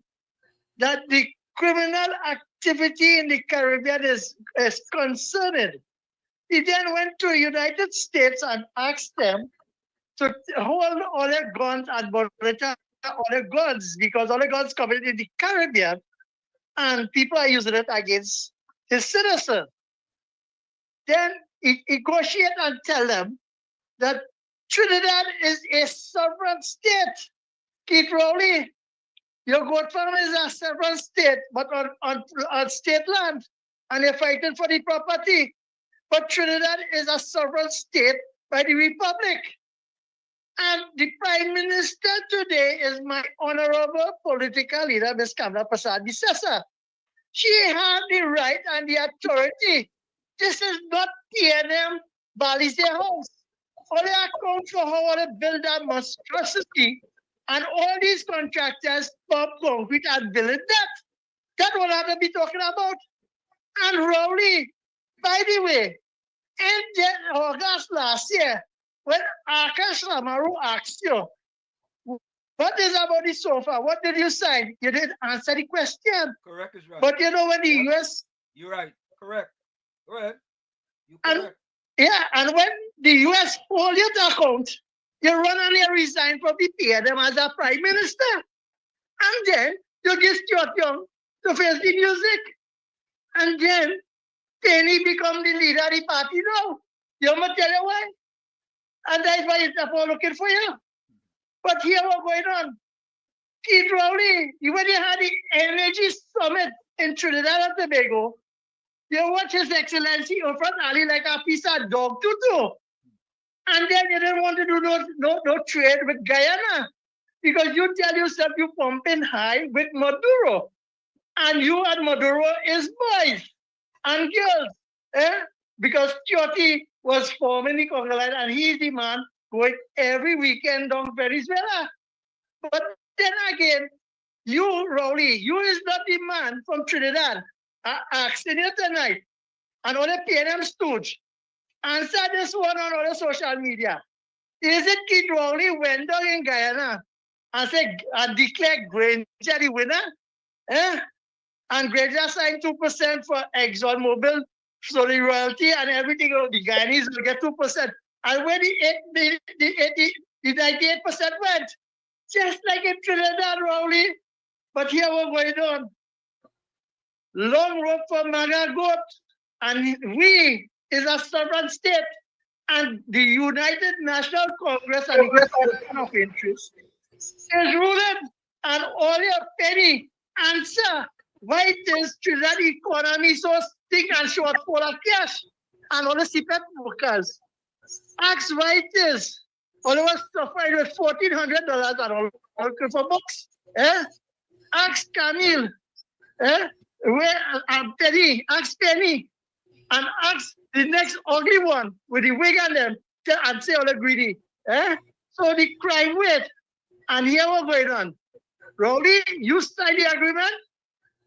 that the criminal activity in the Caribbean is concerning. He then went to the United States and asked them to hold all their guns and monitor all their guns, because all the guns coming in the Caribbean and people are using it against his citizens. Then he negotiate and tell them that Trinidad is a sovereign state. Keith Rowley, your goat farm is a sovereign state, but on state land, and they're fighting for the property. But Trinidad is a sovereign state by the Republic. And the Prime Minister today is my honorable political leader, Ms. Kamala Persad-Bissessar. She had the right and the authority. This is not PNM Bali's their house. All they account for how they build that monstrosity, and all these contractors pump concrete and build that. That's what I have to be talking about. And Rowley, by the way, in August last year, when Akash Ramaru asked you, what is about the sofa? What did you sign? You didn't answer the question. Correct is right. But you know when the US... You're right. Correct. Go ahead. And when the US hold you to account, you run and you resign from the PNM as a prime minister. And then you give Stuart Young to face the music. And then Penny become the leader of the party now. You must tell you why. And that's why it's all looking for you. But here what's going on. Keith Rowley, when you had the Energy Summit in Trinidad and Tobago, you watch His Excellency in front Ali like a piece of dog tutu. And then you didn't want to do no trade with Guyana, because you tell yourself you're pumping high with Maduro. And you and Maduro is boys and girls. Because Choti was forming the Congo line, and he's the man going every weekend down Venezuela. But then again, you, Rowley, you is not the man from Trinidad. I asking you tonight, and all the PNM stooge, answer this one on all the social media. Is it Keith Rowley went down in Guyana and declared Granger the winner? And Granger signed 2% for ExxonMobil, so the royalty and everything, the Guyanese will get 2%. And when the 98% went, just like in Trinidad, Rowley. But here we're going on. Long road for MAGA goat, and we is a sovereign state, and the United National Congress and the Confederation of Interest is ruled, and all your penny answer why it is Trinidad economy so thick and short full of cash, and all the CPEP workers. Ask why it is. All of us suffering with $1,400 and all for books. Ask Camille. Penny, ask Penny, and ask the next ugly one with the wig on them and say all the greedy. So the crime wait, and here we're going on. Rowley, you sign the agreement.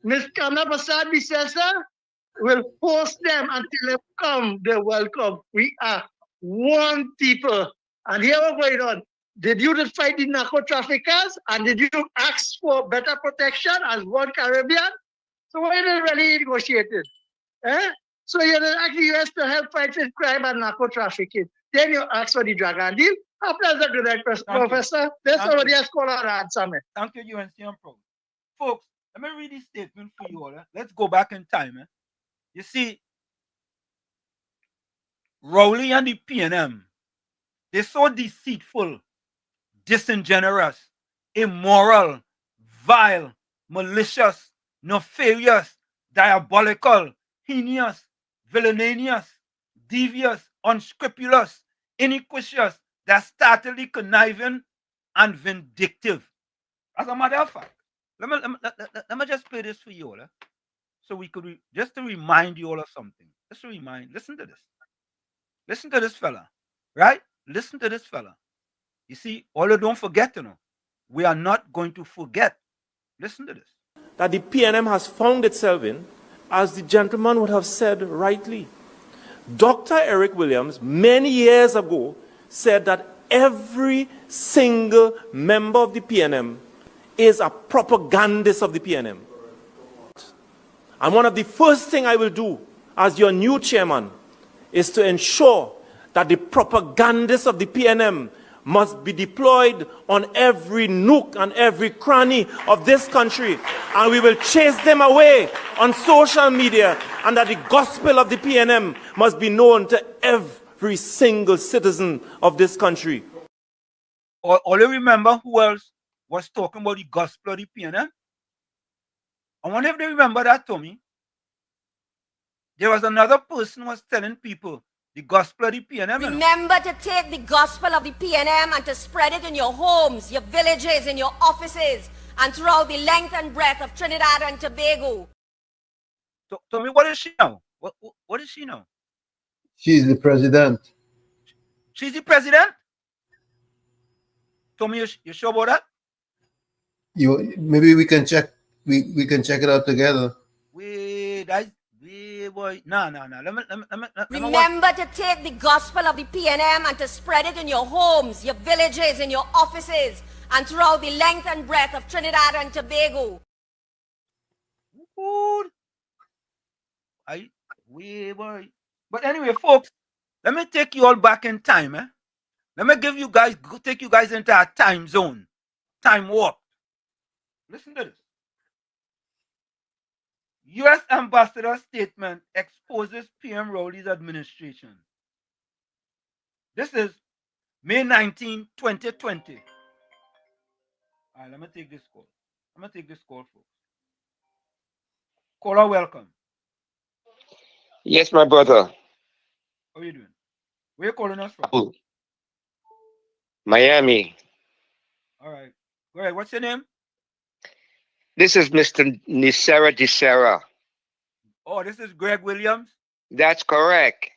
Ms. Kamala Persad-Bissessar will host them until they come. They're welcome. We are one people, and here we're going on. Did you just fight the narco traffickers, and did you ask for better protection as one Caribbean? So why is it really negotiated? So you ask the US to help fight with crime and narco trafficking. Then you ask for the dragon deal. How does that do that, Professor? That's already a scholar answer me. Thank you, UNC Pro. Folks, let me read this statement for you all. Let's go back in time. You see, Rowley and the PNM, they're so deceitful, disingenuous, immoral, vile, malicious, nefarious, diabolical, heinous, villainous, devious, unscrupulous, iniquitous, dastardly, conniving, and vindictive. As a matter of fact, let me just play this for you all, so we could just to remind you all of something. Just to remind. Listen to this. Listen to this fella, right? Listen to this fella. You see, although don't forget, we are not going to forget. Listen to this. That the PNM has found itself in, as the gentleman would have said rightly. Dr. Eric Williams, many years ago, said that every single member of the PNM is a propagandist of the PNM. And one of the first things I will do as your new chairman is to ensure that the propagandists of the PNM must be deployed on every nook and every cranny of this country, and we will chase them away on social media, and that the gospel of the PNM must be known to every single citizen of this country. Only remember who else was talking about the gospel of the PNM? I wonder if they remember that, Tommy. There was another person who was telling people the gospel of the PNM. Remember to take the gospel of the PNM and to spread it in your homes, your villages, in your offices, and throughout the length and breadth of Trinidad and Tobago. Tommy, what is she now? What is she now? She's the president. She's the president? Tommy, you sure about that? Maybe we can check. We can check it out together. Boy, no. Remember to take the gospel of the PNM and to spread it in your homes, your villages, in your offices, and throughout the length and breadth of Trinidad and Tobago. Boy. But anyway, folks, let me take you all back in time. Let me take you guys into a time zone, time warp. Listen to this. U.S. Ambassador statement exposes PM Rowley's administration. This is May 19, 2020. All right, let me take this call. Folks. Caller, welcome. Yes, my brother. How are you doing? Where are you calling us from? Miami. All right. Go ahead. What's your name? This is Mr. Nisera Disera. Oh, this is Greg Williams? That's correct.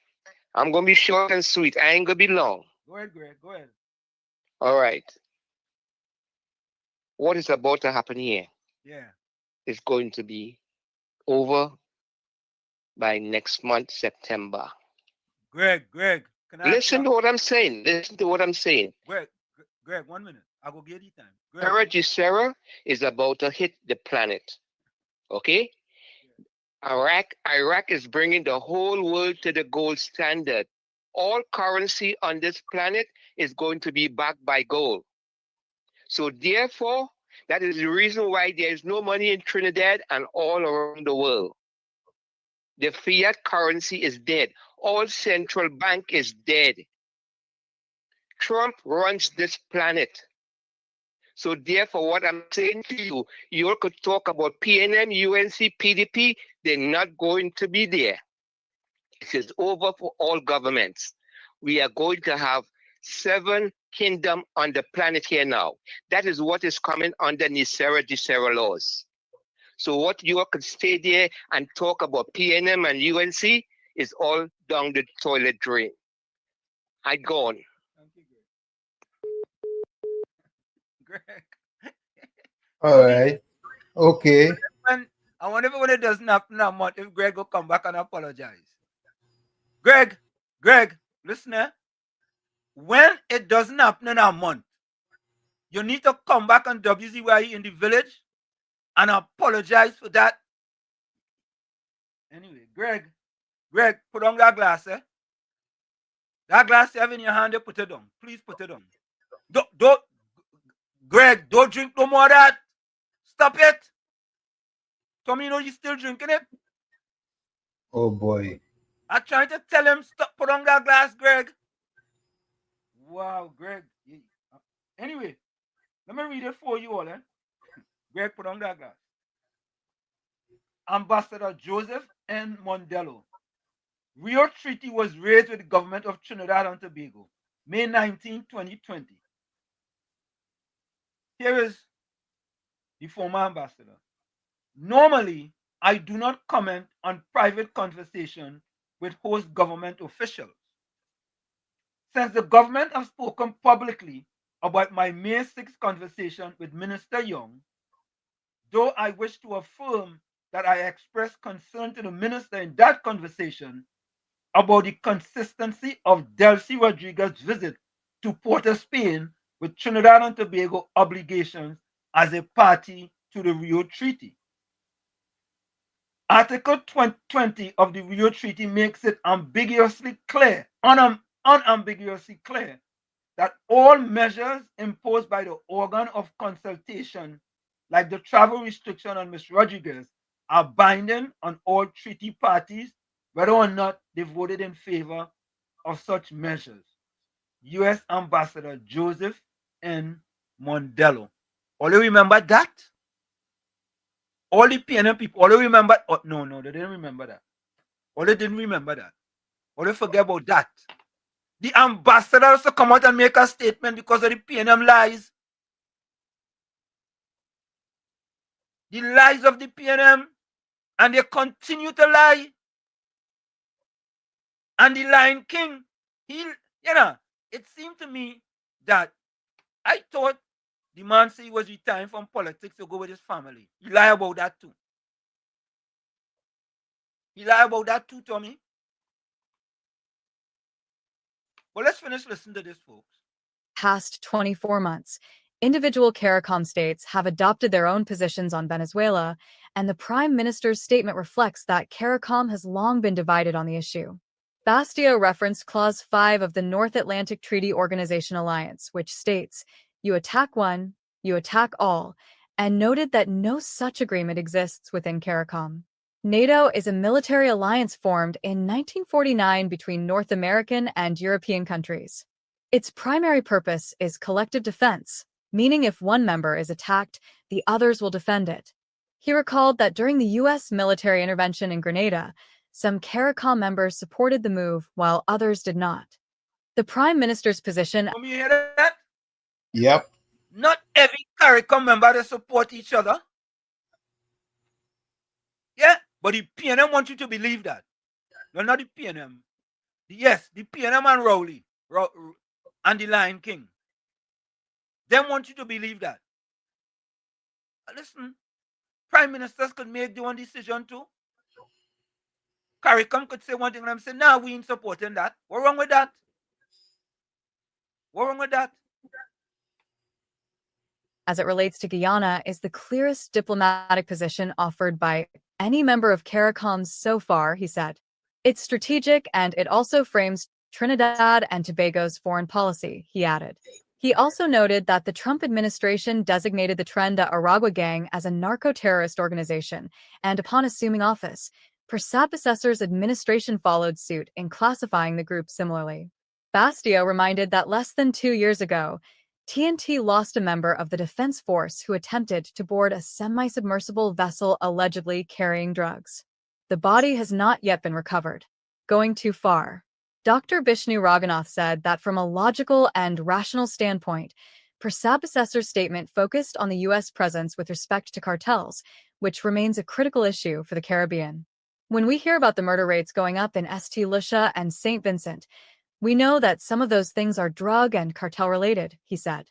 I'm going to be short and sweet. I ain't going to be long. Go ahead, Greg. Go ahead. All right. What is about to happen here? Yeah. Is going to be over by next month, September. Greg, listen to what I'm saying. Greg, 1 minute. I will give you time. Sarah is about to hit the planet. Okay? Iraq is bringing the whole world to the gold standard. All currency on this planet is going to be backed by gold. So therefore, that is the reason why there is no money in Trinidad and all around the world. The fiat currency is dead. All central bank is dead. Trump runs this planet. So therefore, what I'm saying to you, you all could talk about PNM, UNC, PDP, they're not going to be there. It is over for all governments. We are going to have 7 kingdoms on the planet here now. That is what is coming under Nisera Disera laws. So what you all could stay there and talk about PNM and UNC is all down the toilet drain. I gone. Greg. All right. Okay. I wonder when it doesn't happen that much, if Greg will come back and apologize. Greg, listen here. When it doesn't happen in a month, you need to come back on WZYE in the village and apologize for that. Anyway, Greg, put on that glass, eh? That glass you have in your hand, you put it down. Please put it down. Greg, don't drink no more of that. Stop it. Tommy, you know you're still drinking it? Oh boy. I tried to tell him, stop, put on that glass, Greg. Wow, Greg. Anyway, let me read it for you all, eh? Greg, put on that glass. Ambassador Joseph N. Mondello. Rio Treaty was raised with the government of Trinidad and Tobago, May 19, 2020. Here is the former ambassador. Normally, I do not comment on private conversation with host government officials. Since the government has spoken publicly about my May 6th conversation with Minister Young, though I wish to affirm that I expressed concern to the minister in that conversation about the consistency of Delcy Rodriguez's visit to Port of Spain with Trinidad and Tobago obligations as a party to the Rio Treaty. Article 20 of the Rio Treaty makes it ambiguously clear, unambiguously clear, that all measures imposed by the organ of consultation, like the travel restriction on Ms. Rodriguez, are binding on all treaty parties, whether or not they voted in favor of such measures. U.S. Ambassador Joseph N. Mondello. All you remember that? All the PNM people, all you remember, oh, no, they didn't remember that. All they didn't remember that. All they forget about that. The ambassador also come out and make a statement because of the PNM lies. The lies of the PNM, and they continue to lie. And the Lion King, it seemed to me that I thought the man said he was retiring from politics to go with his family. He lied about that too. Tommy. Well, let's finish listening to this, folks. Past 24 months, individual CARICOM states have adopted their own positions on Venezuela, and the Prime Minister's statement reflects that CARICOM has long been divided on the issue. Bastio referenced Clause 5 of the North Atlantic Treaty Organization Alliance, which states, "You attack one, you attack all," and noted that no such agreement exists within CARICOM. NATO is a military alliance formed in 1949 between North American and European countries. Its primary purpose is collective defense, meaning if one member is attacked, the others will defend it. He recalled that during the U.S. military intervention in Grenada, some CARICOM members supported the move while others did not. The Prime Minister's position... You hear that? Yep. Not every CARICOM member they support each other. Yeah, but the PNM want you to believe that. No, not the PNM. Yes, the PNM and Rowley and the Lion King. They want you to believe that. Listen, prime ministers could make their own decision too. CARICOM could say one thing and I'm saying, nah, we ain't supporting that. What wrong with that? What wrong with that? As it relates to Guyana, is the clearest diplomatic position offered by any member of CARICOM so far, he said. It's strategic and it also frames Trinidad and Tobago's foreign policy, he added. He also noted that the Trump administration designated the Trenda Aragua gang as a narco-terrorist organization, and upon assuming office, Prasad Pasesar's administration followed suit in classifying the group similarly. Bastio reminded that less than 2 years ago, TNT lost a member of the defense force who attempted to board a semi-submersible vessel allegedly carrying drugs. The body has not yet been recovered. Going too far. Dr. Bishnu Raghunath said that from a logical and rational standpoint, Prasad Pasesar's statement focused on the U.S. presence with respect to cartels, which remains a critical issue for the Caribbean. When we hear about the murder rates going up in St. Lucia and St. Vincent, we know that some of those things are drug and cartel-related, he said.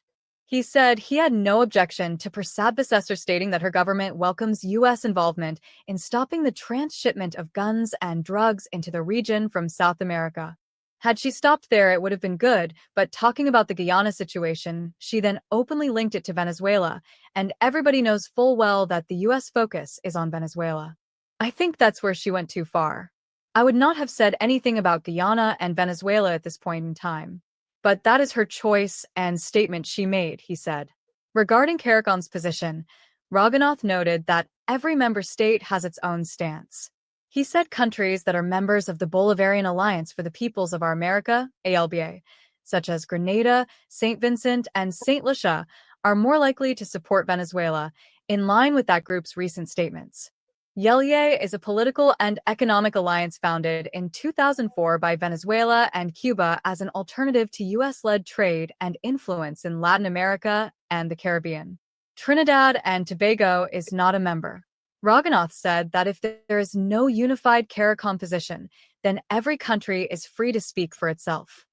He said he had no objection to Prasad Pasesar stating that her government welcomes U.S. involvement in stopping the transshipment of guns and drugs into the region from South America. Had she stopped there, it would have been good, but talking about the Guyana situation, she then openly linked it to Venezuela, and everybody knows full well that the U.S. focus is on Venezuela. I think that's where she went too far. I would not have said anything about Guyana and Venezuela at this point in time. But that is her choice and statement she made, he said. Regarding CARICOM's position, Raghunath noted that every member state has its own stance. He said countries that are members of the Bolivarian Alliance for the Peoples of Our America, ALBA, such as Grenada, St. Vincent, and St. Lucia, are more likely to support Venezuela, in line with that group's recent statements. WZYE is a political and economic alliance founded in 2004 by Venezuela and Cuba as an alternative to U.S.-led trade and influence in Latin America and the Caribbean. Trinidad and Tobago is not a member. Raghunath said that if there is no unified CARICOM position, then every country is free to speak for itself.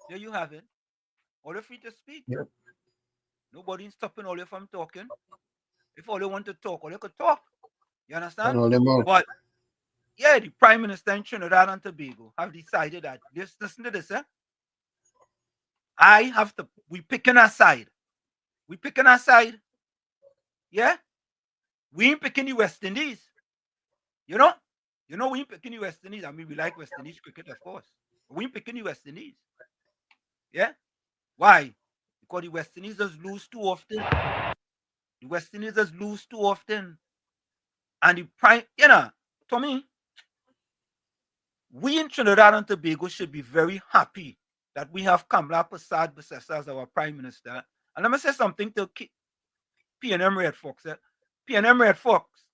There you have it. All are free to speak. Yep. Nobody's stopping all from talking. If all they want to talk, all they could talk. You understand? But yeah, the Prime Minister in Trinidad and Tobago have decided that listen to this, we picking a side. We picking a side. Yeah? We ain't picking the West Indies. You know? We ain't picking the West Indies. I mean, we like West Indies cricket, of course. But we ain't picking the West Indies. Yeah? Why? Because the West Indies just lose too often. The West Indies just lose too often. And the prime, to me, we in Trinidad and Tobago should be very happy that we have Kamala Persad-Bissessar as our prime minister. And let me say something to PNM Red Fox. PNM Red Fox,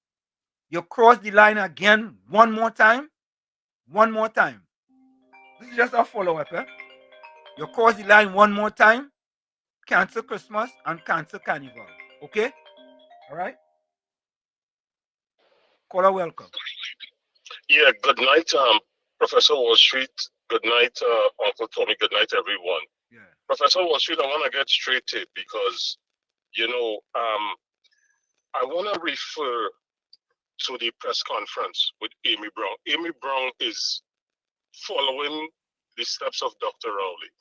you cross the line again one more time. One more time. This is just a follow-up. You cross the line one more time. Cancel Christmas and cancel Carnival. Okay? All right? Caller, welcome. Yeah, good night, Professor Wall Street. Good night, Uncle Tommy. Good night, everyone. Yeah. Professor Wall Street, I want to get straight to it because, I want to refer to the press conference with Amy Brown. Amy Brown is following the steps of Dr. Rowley,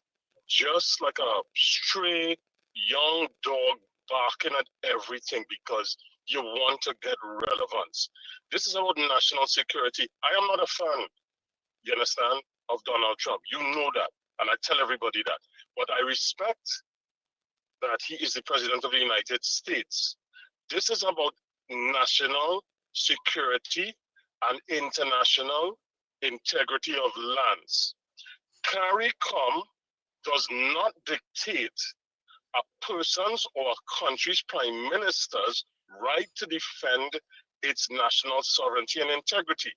just like a stray young dog barking at everything because you want to get relevance. This is about national security. I am not a fan, you understand, of Donald Trump. You know that, and I tell everybody that. But I respect that he is the president of the United States. This is about national security and international integrity of lands. CARICOM does not dictate a person's or a country's prime minister's right to defend its national sovereignty and integrity.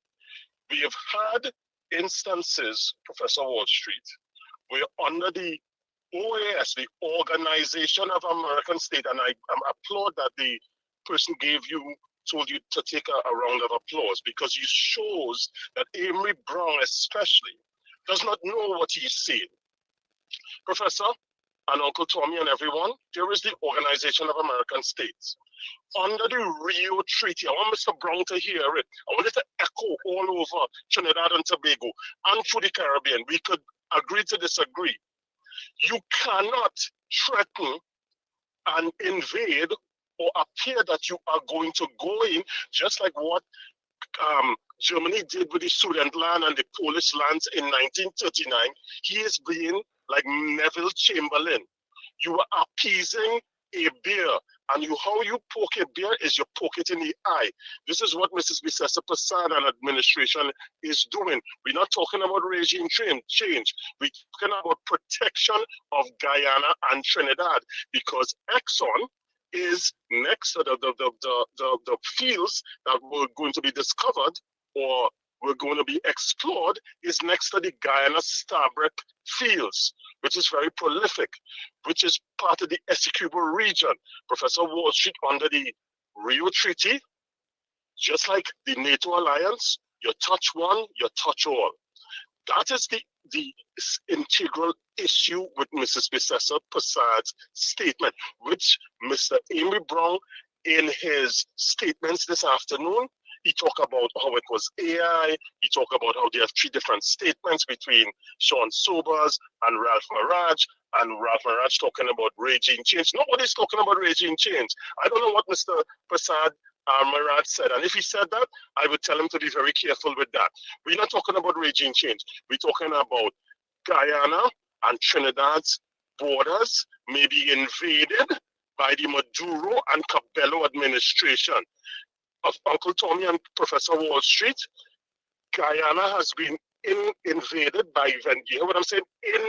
We have had instances, Professor Wall Street, where under the OAS, the Organization of American States, and I applaud that the person told you to take a round of applause because he shows that Amy Brown especially does not know what he's saying. Professor and Uncle Tommy and everyone, there is the Organization of American States. Under the Rio Treaty, I want Mr. Brown to hear it. I want it to echo all over Trinidad and Tobago and through the Caribbean. We could agree to disagree. You cannot threaten and invade or appear that you are going to go in, just like what Germany did with the Sudetenland and the Polish lands in 1939. He is being like Neville Chamberlain. You are appeasing a bear, and how you poke a bear is you poke it in the eye. This is what Mrs. Bissessar and administration is doing. We're not talking about regime change. We're talking about protection of Guyana and Trinidad, because Exxon is next to the fields that were going to be discovered or were going to be explored is next to the Guyana Starbrick fields, which is very prolific, which is part of the Essequibo region. Professor Wall Street, under the Rio Treaty, just like the NATO alliance, you touch one, you touch all. That is the integral issue with Mrs. Bissessar-Persad's statement, which Mr. Amy Brown, in his statements this afternoon, he talked about how it was AI. He talked about how there are three different statements between Sean Sobers and Ralph Maraj, and Ralph Maraj talking about regime change. Nobody's talking about regime change. I don't know what Mr. Persad Maraj said, and if he said that, I would tell him to be very careful with that. We're not talking about regime change. We're talking about Guyana and Trinidad's borders may be invaded by the Maduro and Cabello administration. Of Uncle Tommy and Professor Wall Street, Guyana has been invaded by Venezuela. You hear what I'm saying?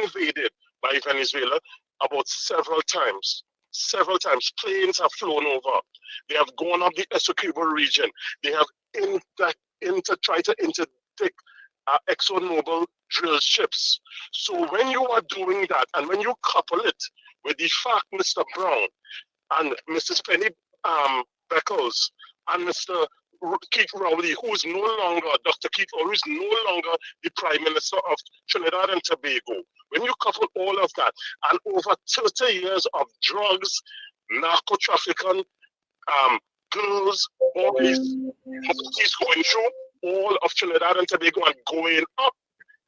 Invaded by Venezuela about several times. Several times. Planes have flown over. They have gone up the Essequibo region. They have tried to interdict ExxonMobil drill ships. So when you are doing that, and when you couple it with the fact, Mr. Brown and Mrs. Penny Beckles and Mr. Keith Rowley, who is no longer, Dr. Keith Rowley is no longer the Prime Minister of Trinidad and Tobago. When you couple all of that, and over 30 years of drugs, narco-trafficking, girls, boys, he's going through all of Trinidad and Tobago and going up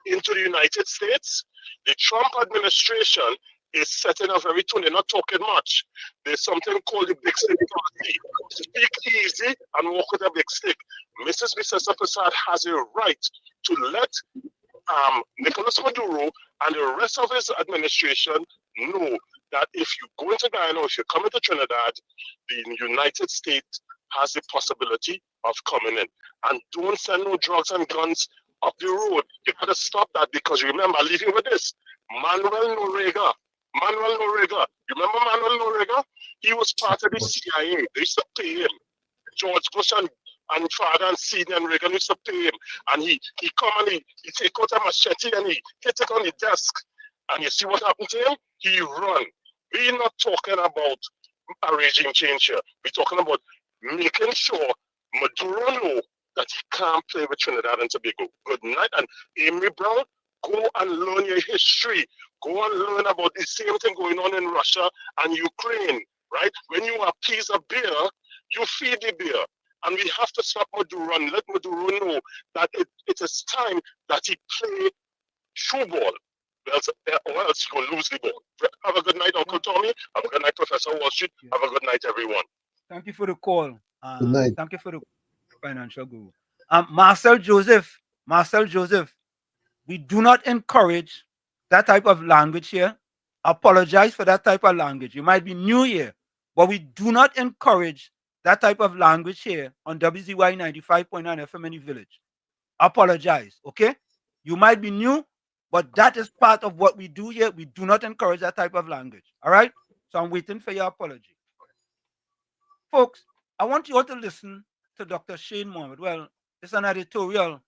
into the United States, the Trump administration is setting a very tone. They're not talking much. There's something called the big stick policy. Speak easy and walk with a big stick. Mrs. Visesa Prasad has a right to let Nicolas Maduro and the rest of his administration know that if you go into Guyana, if you come into Trinidad, the United States has the possibility of coming in. And don't send no drugs and guns up the road. You gotta stop that, because remember, leaving with this, Manuel Noriega. You remember Manuel Noriega? He was part of the CIA. They used to pay him. George Bush and father and senior and Reagan used to pay him. And he come and he take out a machete and he hit it on the desk. And you see what happened to him? He run. We're not talking about a regime change here. We're talking about making sure Maduro know that he can't play with Trinidad and Tobago. Good night. And Amy Brown, go and learn your history. Go and learn about the same thing going on in Russia and Ukraine, right? When you appease a bear, you feed the bear. And we have to stop Maduro and let Maduro know that it is time that he play shoe ball. Or else he will lose the ball. Have a good night, Uncle Tommy. Have a good night, Professor Wall Street. Have a good night, everyone. Thank you for the call. Good night. Thank you for the financial guru. Marcel Joseph, we do not encourage that type of language here. Apologize for that type of language. You might be new here, but we do not encourage that type of language here on WZYE 95.9 FM in the village. Apologize, okay? You might be new, but that is part of what we do here. We do not encourage that type of language, all right? So I'm waiting for your apology. Folks, I want you all to listen to Dr. Shane Mohammed. Well, it's an editorial,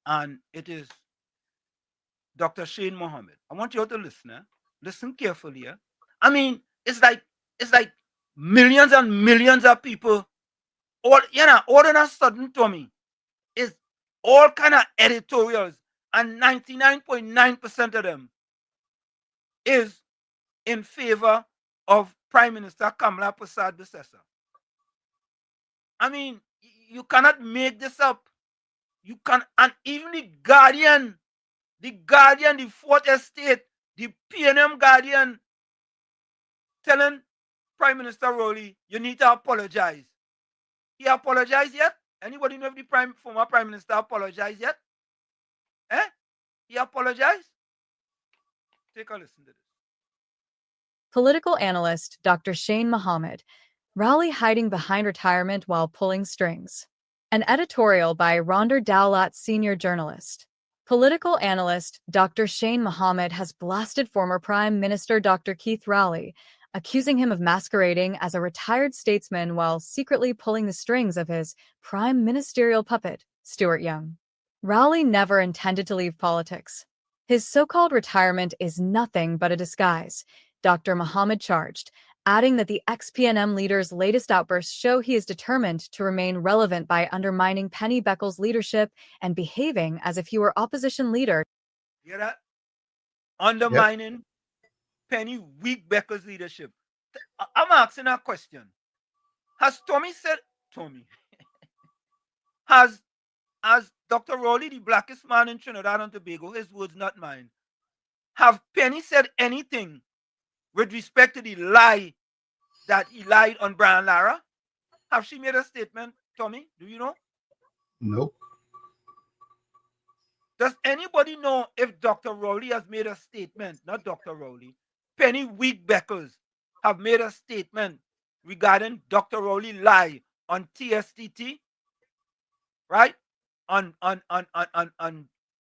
and it is Dr. Shane Mohammed. I want you all to listen. Listen carefully. I mean, it's like millions and millions of people, all in a sudden, Tommy, is all kind of editorials, and 99.9% of them is in favor of Prime Minister Kamala Prasad Visesa. I mean, you cannot make this up. You can, and even the Guardian, the Fourth Estate, the PNM Guardian, telling Prime Minister Rowley, you need to apologize. He apologized yet? Anybody know if the former Prime Minister apologized yet? He apologized? Take a listen to this. Political analyst Dr. Shane Mohammed, Rowley hiding behind retirement while pulling strings. An editorial by Rhonda Dowlett, senior journalist. Political analyst Dr. Shane Mohammed has blasted former Prime Minister Dr. Keith Rowley, accusing him of masquerading as a retired statesman while secretly pulling the strings of his prime ministerial puppet, Stuart Young. Rowley never intended to leave politics. His so-called retirement is nothing but a disguise, Dr. Mohammed charged, adding that the ex-PNM leader's latest outbursts show he is determined to remain relevant by undermining Penny Beckle's leadership and behaving as if he were opposition leader. Hear that? Undermining Penny weak Beckle's leadership. I'm asking a question. Has Tommy said, has Dr. Rowley, the blackest man in Trinidad and Tobago, his words not mine, have Penny said anything with respect to the lie that he lied on Brian Lara? Have she made a statement, Tommy? Do you know? Nope. Does anybody know if Dr. Rowley has made a statement? Not Dr. Rowley. Penny Week Beckles have made a statement regarding Dr. Rowley lie on TSTT, right? On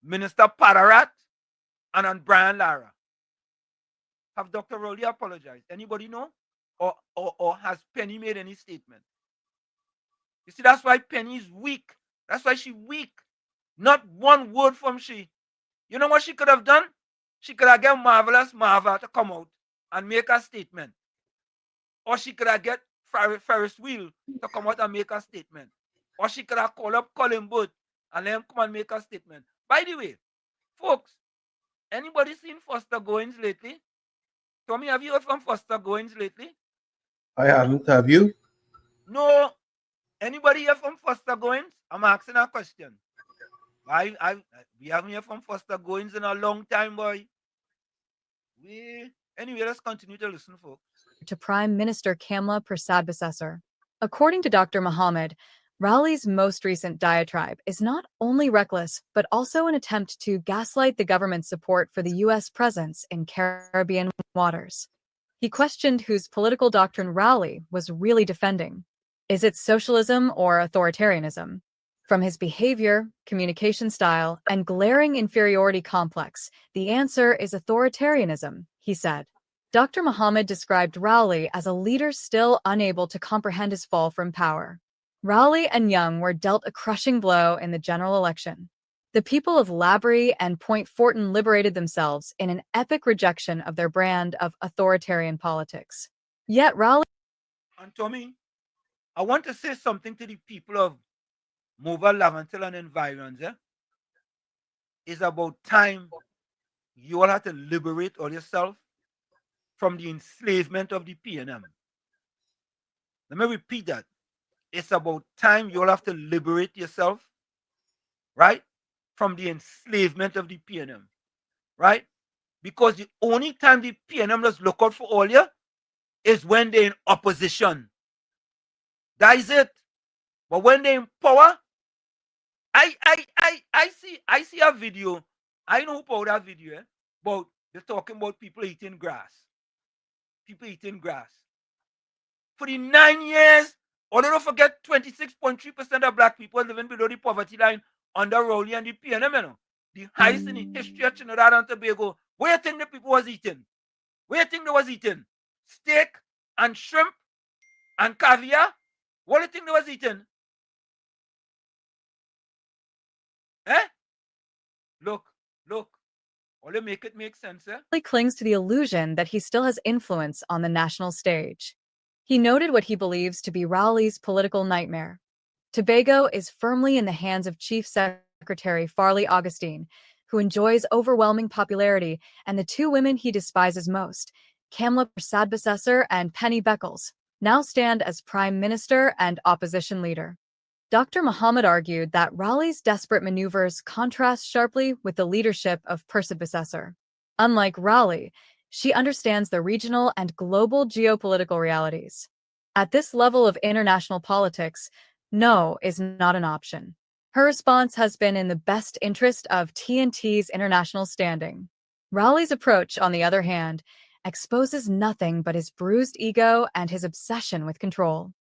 Minister Padarat and on Brian Lara. Have Dr. Rowley apologized? Anybody know? Or has Penny made any statement? You see, that's why Penny is weak. That's why she's weak. Not one word from she. You know what she could have done? She could have got Marvelous Marva to come out and make a statement. Or she could have got Ferris Wheel to come out and make a statement. Or she could have called up Colin Booth and let him come and make a statement. By the way, folks, anybody seen Foster Goins lately? Tommy, have you heard from Foster Goins lately? I haven't. Have you? No. Anybody here from Foster Goins? I'm asking a question. We haven't heard from Foster Goins in a long time, boy. Anyway, let's continue to listen, folks. To Prime Minister Kamla Persad-Bissessar. According to Dr. Muhammad, Rowley's most recent diatribe is not only reckless, but also an attempt to gaslight the government's support for the U.S. presence in Caribbean waters. He questioned whose political doctrine Rowley was really defending. Is it socialism or authoritarianism? From his behavior, communication style, and glaring inferiority complex, the answer is authoritarianism, he said. Dr. Muhammad described Rowley as a leader still unable to comprehend his fall from power. Rowley and Young were dealt a crushing blow in the general election. The people of Labrie and Point Fortin liberated themselves in an epic rejection of their brand of authoritarian politics. Yet Rowley... And Tommy, I want to say something to the people of Mobile, Lavantil, and environs. It's about time you all have to liberate all yourself from the enslavement of the PNM. Let me repeat that. It's about time you all have to liberate yourself, right, from the enslavement of the PNM, right? Because the only time the PNM does look out for all you is when they're in opposition. That is it. But when they're in power, I see a video. I know about that video, but they're talking about people eating grass. People eating grass. For the 9 years, although don't forget 26.3% of black people living below the poverty line under Rowley and the PNM, you know, the highest in the history of Trinidad and Tobago. What do you think the people was eating? What do you think they was eating? Steak and shrimp and caviar? What do you think they was eating? Look. Only make it make sense, He clings to the illusion that he still has influence on the national stage. He noted what he believes to be Rowley's political nightmare. Tobago is firmly in the hands of Chief Secretary Farley Augustine, who enjoys overwhelming popularity, and the two women he despises most, Kamla Persad-Bissessar and Penny Beckles, now stand as Prime Minister and opposition leader. Dr. Muhammad argued that Rowley's desperate maneuvers contrast sharply with the leadership of Persad-Bissessar. Unlike Rowley, she understands the regional and global geopolitical realities. At this level of international politics, no is not an option. Her response has been in the best interest of TNT's international standing. Rowley's approach, on the other hand, exposes nothing but his bruised ego and his obsession with control.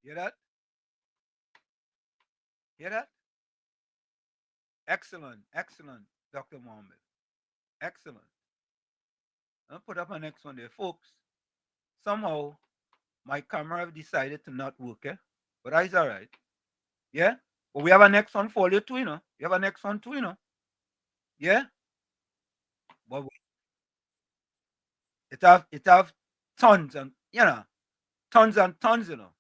Hear that? Hear that? Excellent, Dr. Mohammed. Excellent. I'll put up my next one there. Folks, somehow my camera have decided to not work, but that's all right. Yeah? But we have a next one for you too, you know. You have a next one too, you know. Yeah? But it have tons and, you know, tons and tons, you know.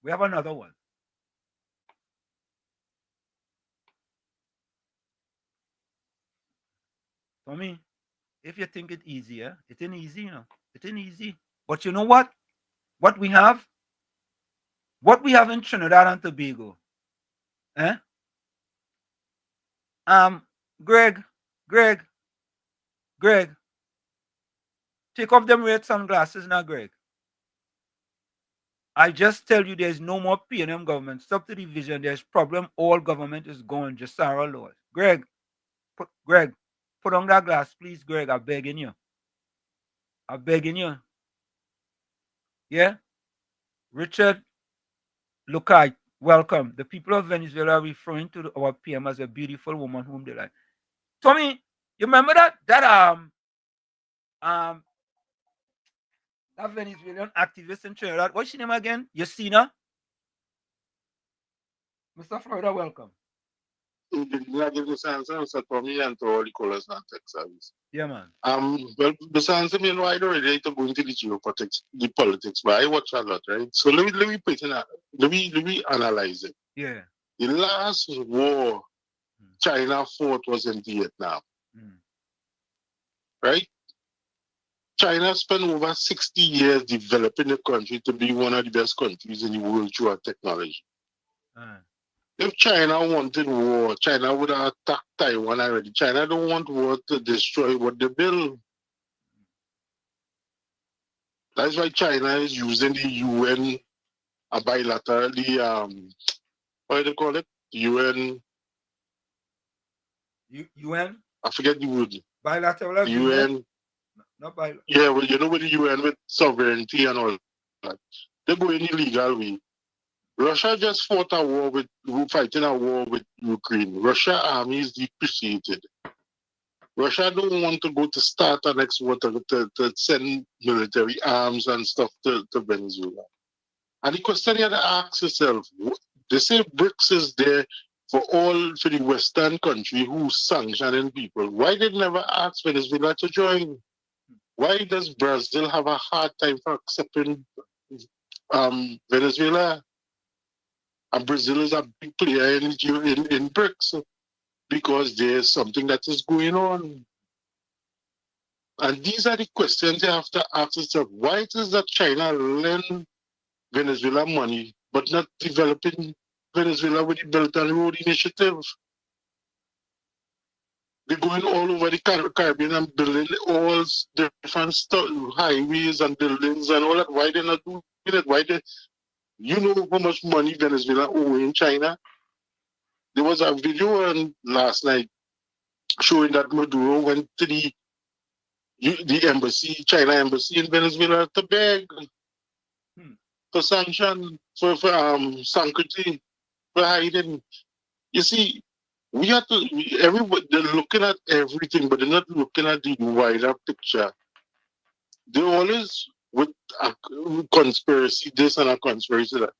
We have another one. For me, if you think it easier, it ain't easy, you know. It ain't easy. But you know what? What we have in Trinidad and Tobago. Greg, take off them red sunglasses now, Greg. I just tell you there's no more PNM government. Stop the division. There's problem. All government is gone. Just Sarah Lord. Greg, put on that glass, please, Greg. I'm begging you. Yeah? Richard, Lukai, welcome. The people of Venezuela are referring to our PM as a beautiful woman whom they like. Tommy, you remember that Venezuelan activist in Trinidad? What's your name again? Yasina? Mr. Florida, welcome. I give this answer for me and to all the callers and tech service. Yeah, man. Well, the answer mean why don't relate to going to the geopolitics, the politics, but I watch a lot, right? So let me put in let me analyze it. Yeah. The last war China fought was in Vietnam. Right? China spent over 60 years developing the country to be one of the best countries in the world through our technology. If China wanted war, China would have attacked Taiwan already. China don't want war to destroy what they build. That's why China is using the UN bilaterally, what do they call it? UN. UN? I forget the word. Bilateral agreement? UN? Not bilateral. Yeah, well, you know with the UN with sovereignty and all that. They go in illegal way. Russia just fought a war with, fighting a war with Ukraine. Russia army is depreciated. Russia don't want to go to start an next war to send military arms and stuff to Venezuela. And the question you have to ask yourself, they say BRICS is there for the Western country who's sanctioning people. Why did they never ask Venezuela to join? Why does Brazil have a hard time for accepting Venezuela? And Brazil is a big player in BRICS because there's something that is going on. And these are the questions you have to ask yourself. Why it is that China lend Venezuela money, but not developing Venezuela with the Belt and Road Initiative? They're going all over the Caribbean and building all different highways and buildings and all that. Why they're not doing it? Why they? You know how much money Venezuela owe in China? There was a video last night showing that Maduro went to the embassy, China embassy in Venezuela to beg for sanction, for sanctity, for hiding. You see, we have to, everybody, they're looking at everything, but they're not looking at the wider picture. They're always with a conspiracy, this and a conspiracy that.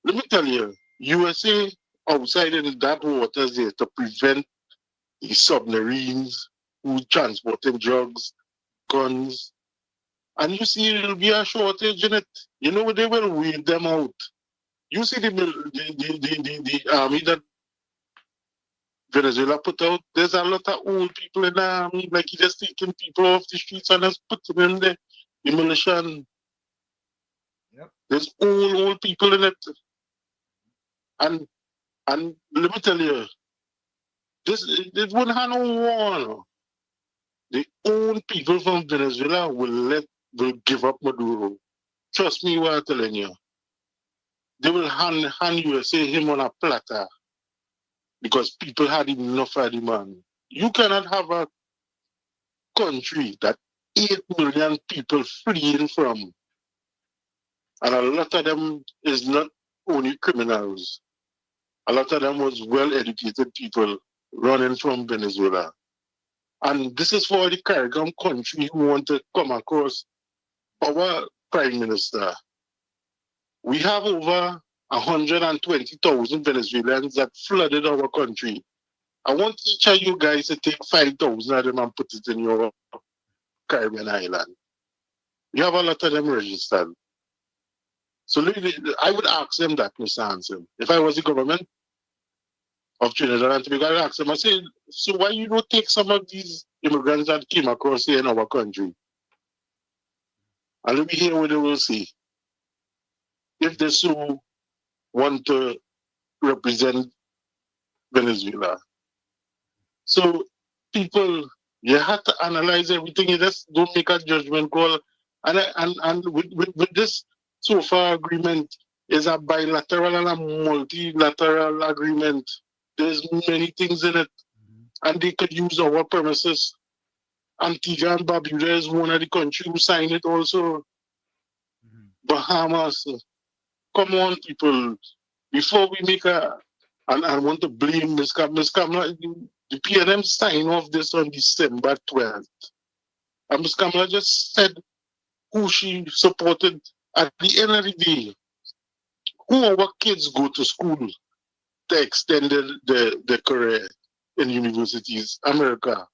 Let me tell you, USA outside in that waters there to prevent the submarines who transporting drugs, guns, and you see it'll be a shortage in it. You know they will weed them out. You see the army that Venezuela put out. There's a lot of old people in the army, like he just taking people off the streets and just put them in the militia. Yep. There's old people in it, and let me tell you, this wouldn't have no war. The own people from Venezuela will give up Maduro. Trust me what I'm telling you. They will hand USA him on a platter because people had enough of the man. You cannot have a country that 8 million people fleeing from, and a lot of them is not only criminals. A lot of them was well-educated people running from Venezuela. And this is for the Caribbean country who want to come across our prime minister. We have over 120,000 Venezuelans that flooded our country. I want each of you guys to take 5,000 of them and put it in your Caribbean island. We have a lot of them registered. So I would ask them that, Mr. Hansen. If I was the government of Trinidad and Tobago, I'd ask them, I say, so why you don't take some of these immigrants that came across here in our country? And let me hear what they will say. If they so want to represent Venezuela. So people, you have to analyze everything. You just don't make a judgment call. And with this so far agreement is a bilateral and a multilateral agreement. There's many things in it. And they could use our premises. Antigua and Barbuda is one of the countries who signed it also. Bahamas. Come on, people. Before we make and I want to blame Ms. Kamala, the PNM signed off this on December 12th. And Ms. Kamala just said who she supported. At the end of the day, who our kids go to school to extend their career in universities? America.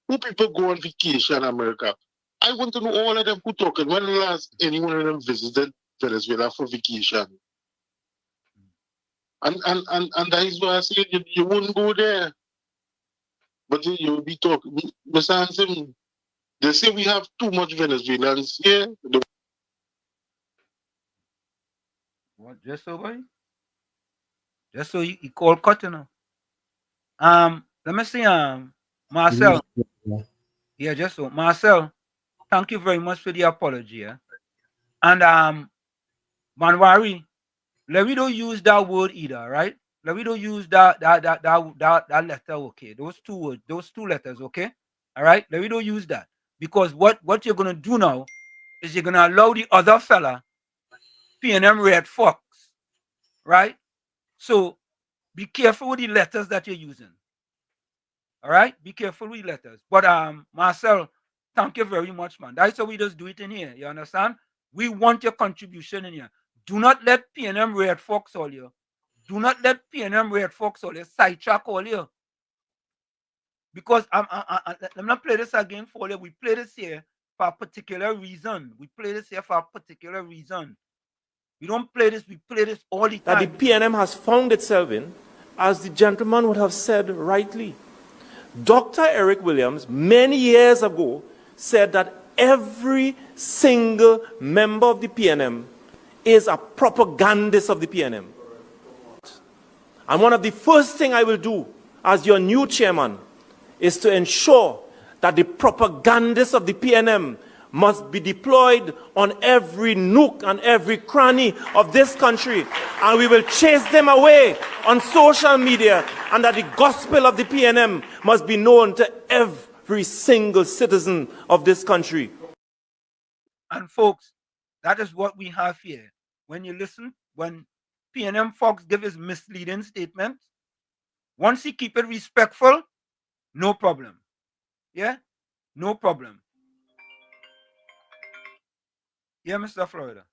Who people go on vacation in America? I want to know all of them who talking. When last anyone of them visited Venezuela for vacation? And that is why I said you wouldn't go there. But you'll be talking. Mr. Hansen, they say we have too much Venezuelans here. What, just over? Just so he called cut, you know. Let me see, Marcel. Yeah, just so Marcel. Thank you very much for the apology. Yeah? And Manwari, let me don't use that word either, right? Let me don't use that letter, okay? Those two words, those two letters, okay? All right, let me don't use that. Because what you're gonna do now is you're gonna allow the other fella, P&M Red Fox, right? So be careful with the letters that you're using. All right, be careful with letters. But Marcel, thank you very much, man. That's how we just do it in here. You understand? We want your contribution in here. Do not let P&M Red Fox all you. Do not let P&M Red Fox all you sidetrack all you. Because I'm not play this again for you. We play this here for a particular reason. We play this here for a particular reason. We don't play this, we play this all the time. That the PNM has found itself in, as the gentleman would have said rightly. Dr. Eric Williams, many years ago, said that every single member of the PNM is a propagandist of the PNM. And one of the first things I will do as your new chairman is to ensure that the propagandists of the PNM must be deployed on every nook and every cranny of this country, and we will chase them away on social media, and that the gospel of the PNM must be known to every single citizen of this country. And folks, that is what we have here. When you listen, when P&M Fox give his misleading statement, once he keep it respectful, no problem. Yeah, no problem. Yeah, Mr. Florida.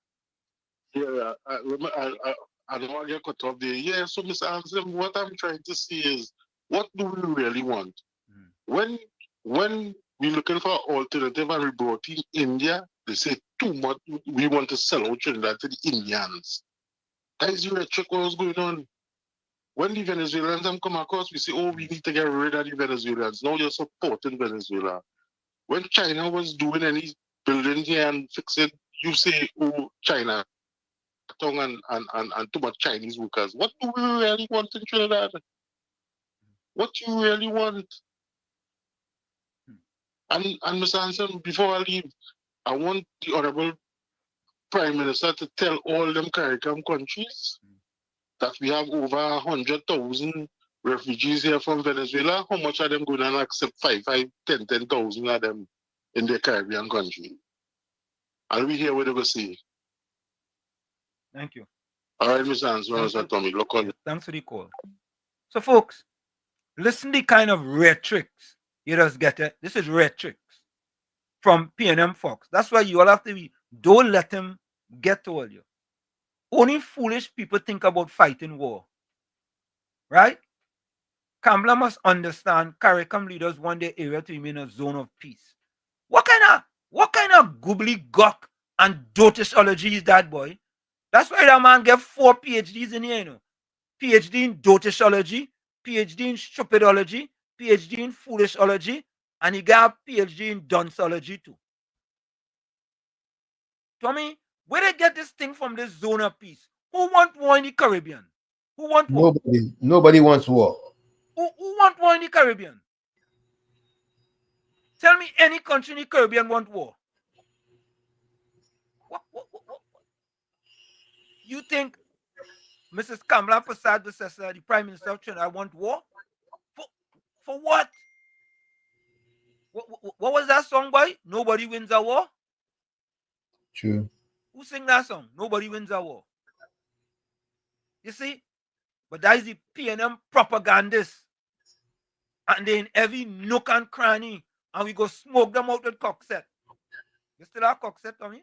Yeah, I don't want to get cut off there. Yeah, so Mr. Anselm, what I'm trying to say is, what do we really want? When we're looking for an alternative and we brought in India, they say too much, we want to sell out Trinidad to the Indians. That is the rhetoric what was going on. When the Venezuelans come across, we say, oh, we need to get rid of the Venezuelans. Now you're supporting Venezuela. When China was doing any building here and fixing, you say, oh, China, and too much Chinese workers. What do we really want in Trinidad? What do you really want? And Mr. Anson, before I leave, I want the Honorable Prime Minister to tell all them CARICOM countries that we have over 100,000 refugees here from Venezuela. How much of them going to accept 10,000 of them in the Caribbean country? And we hear what they will say. Thank you. All right, Mr. Anson, Tommy, look on. Thanks for the call. So, folks, listen the kind of rhetorics you just get it. This is rhetorics from P&M Fox. That's why you all have to be, don't let him get to all you. Only foolish people think about fighting war. Right? Kamala must understand CARICOM leaders want their area to remain a zone of peace. What kind of gobbledygook and dotishology is that, boy? That's why that man get 4 PhDs in here, you know. PhD in dotishology, PhD in stupidology, PhD in foolishology, and he got a PhD in dunceology too. Tommy, where they get this thing from, this zone of peace? Who want war in the Caribbean? Who want war? Nobody wants war. Who want war in the Caribbean? Tell me any country in the Caribbean want war. What? You think Mrs. Kamala Prasad, the Prime Minister of Trinidad, want war? For what? What was that song, boy? Nobody wins a war? True. Who sing that song? Nobody wins a war. You see? But that is the P&M propagandists. And they in every nook and cranny. And we go smoke them out with cockset. You still have cockset, Tommy?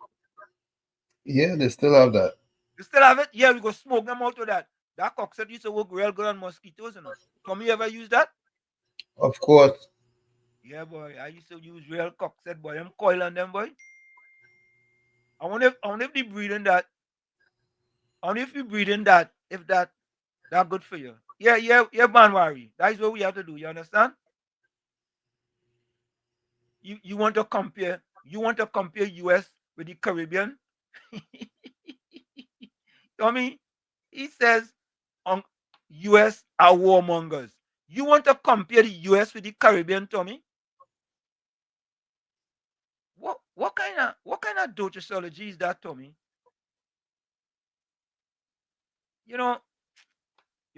Yeah, they still have that. You still have it? Yeah, we go smoke them out with that. That cockset used to work real good on mosquitoes, you know. Tommy ever use that? Of course. Yeah, boy. I used to use real cockset, boy. I'm coil on them, boy. I wonder if they breathing that. I wonder if you breathing that, if that good for you. Yeah, Banwari. That is what we have to do. You understand? You want to compare US with the Caribbean? Tommy, he says US are warmongers. You want to compare the US with the Caribbean, Tommy? What kind of docilology is that, Tommy? You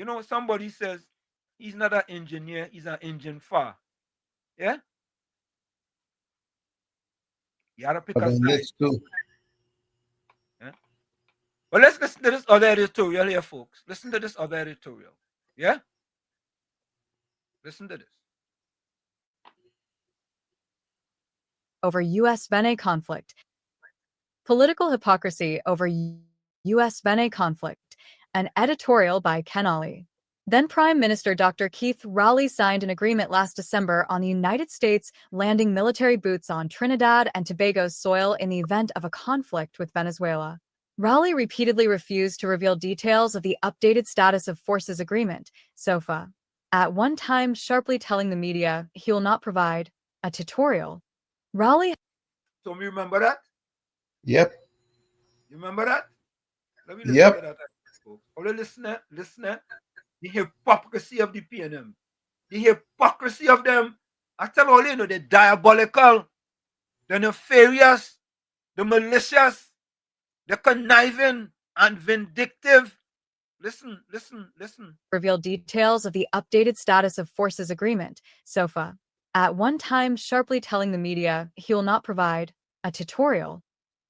know, somebody says he's not an engineer, he's an engine far. Yeah? You gotta pick a side. Let's do. Yeah? But let's listen to this other editorial here, folks. Listen to this other editorial. Yeah? Listen to this. Over US-Benin conflict. Political hypocrisy over US-Benin conflict. An editorial by Ken Ollie. Then Prime Minister Dr. Keith Rowley signed an agreement last December on the United States landing military boots on Trinidad and Tobago's soil in the event of a conflict with Venezuela. Rowley repeatedly refused to reveal details of the updated status of forces agreement, SOFA, at one time sharply telling the media he will not provide a tutorial. Rowley. So you remember that? Yep. You remember that? Let me listen Yep. to that. Hold on, listen. The hypocrisy of the PNM. The hypocrisy of them. I tell all you know, they're diabolical, they're nefarious, the malicious, the conniving and vindictive. Listen. Reveal details of the updated status of forces agreement, SOFA, at one time sharply telling the media he will not provide a tutorial.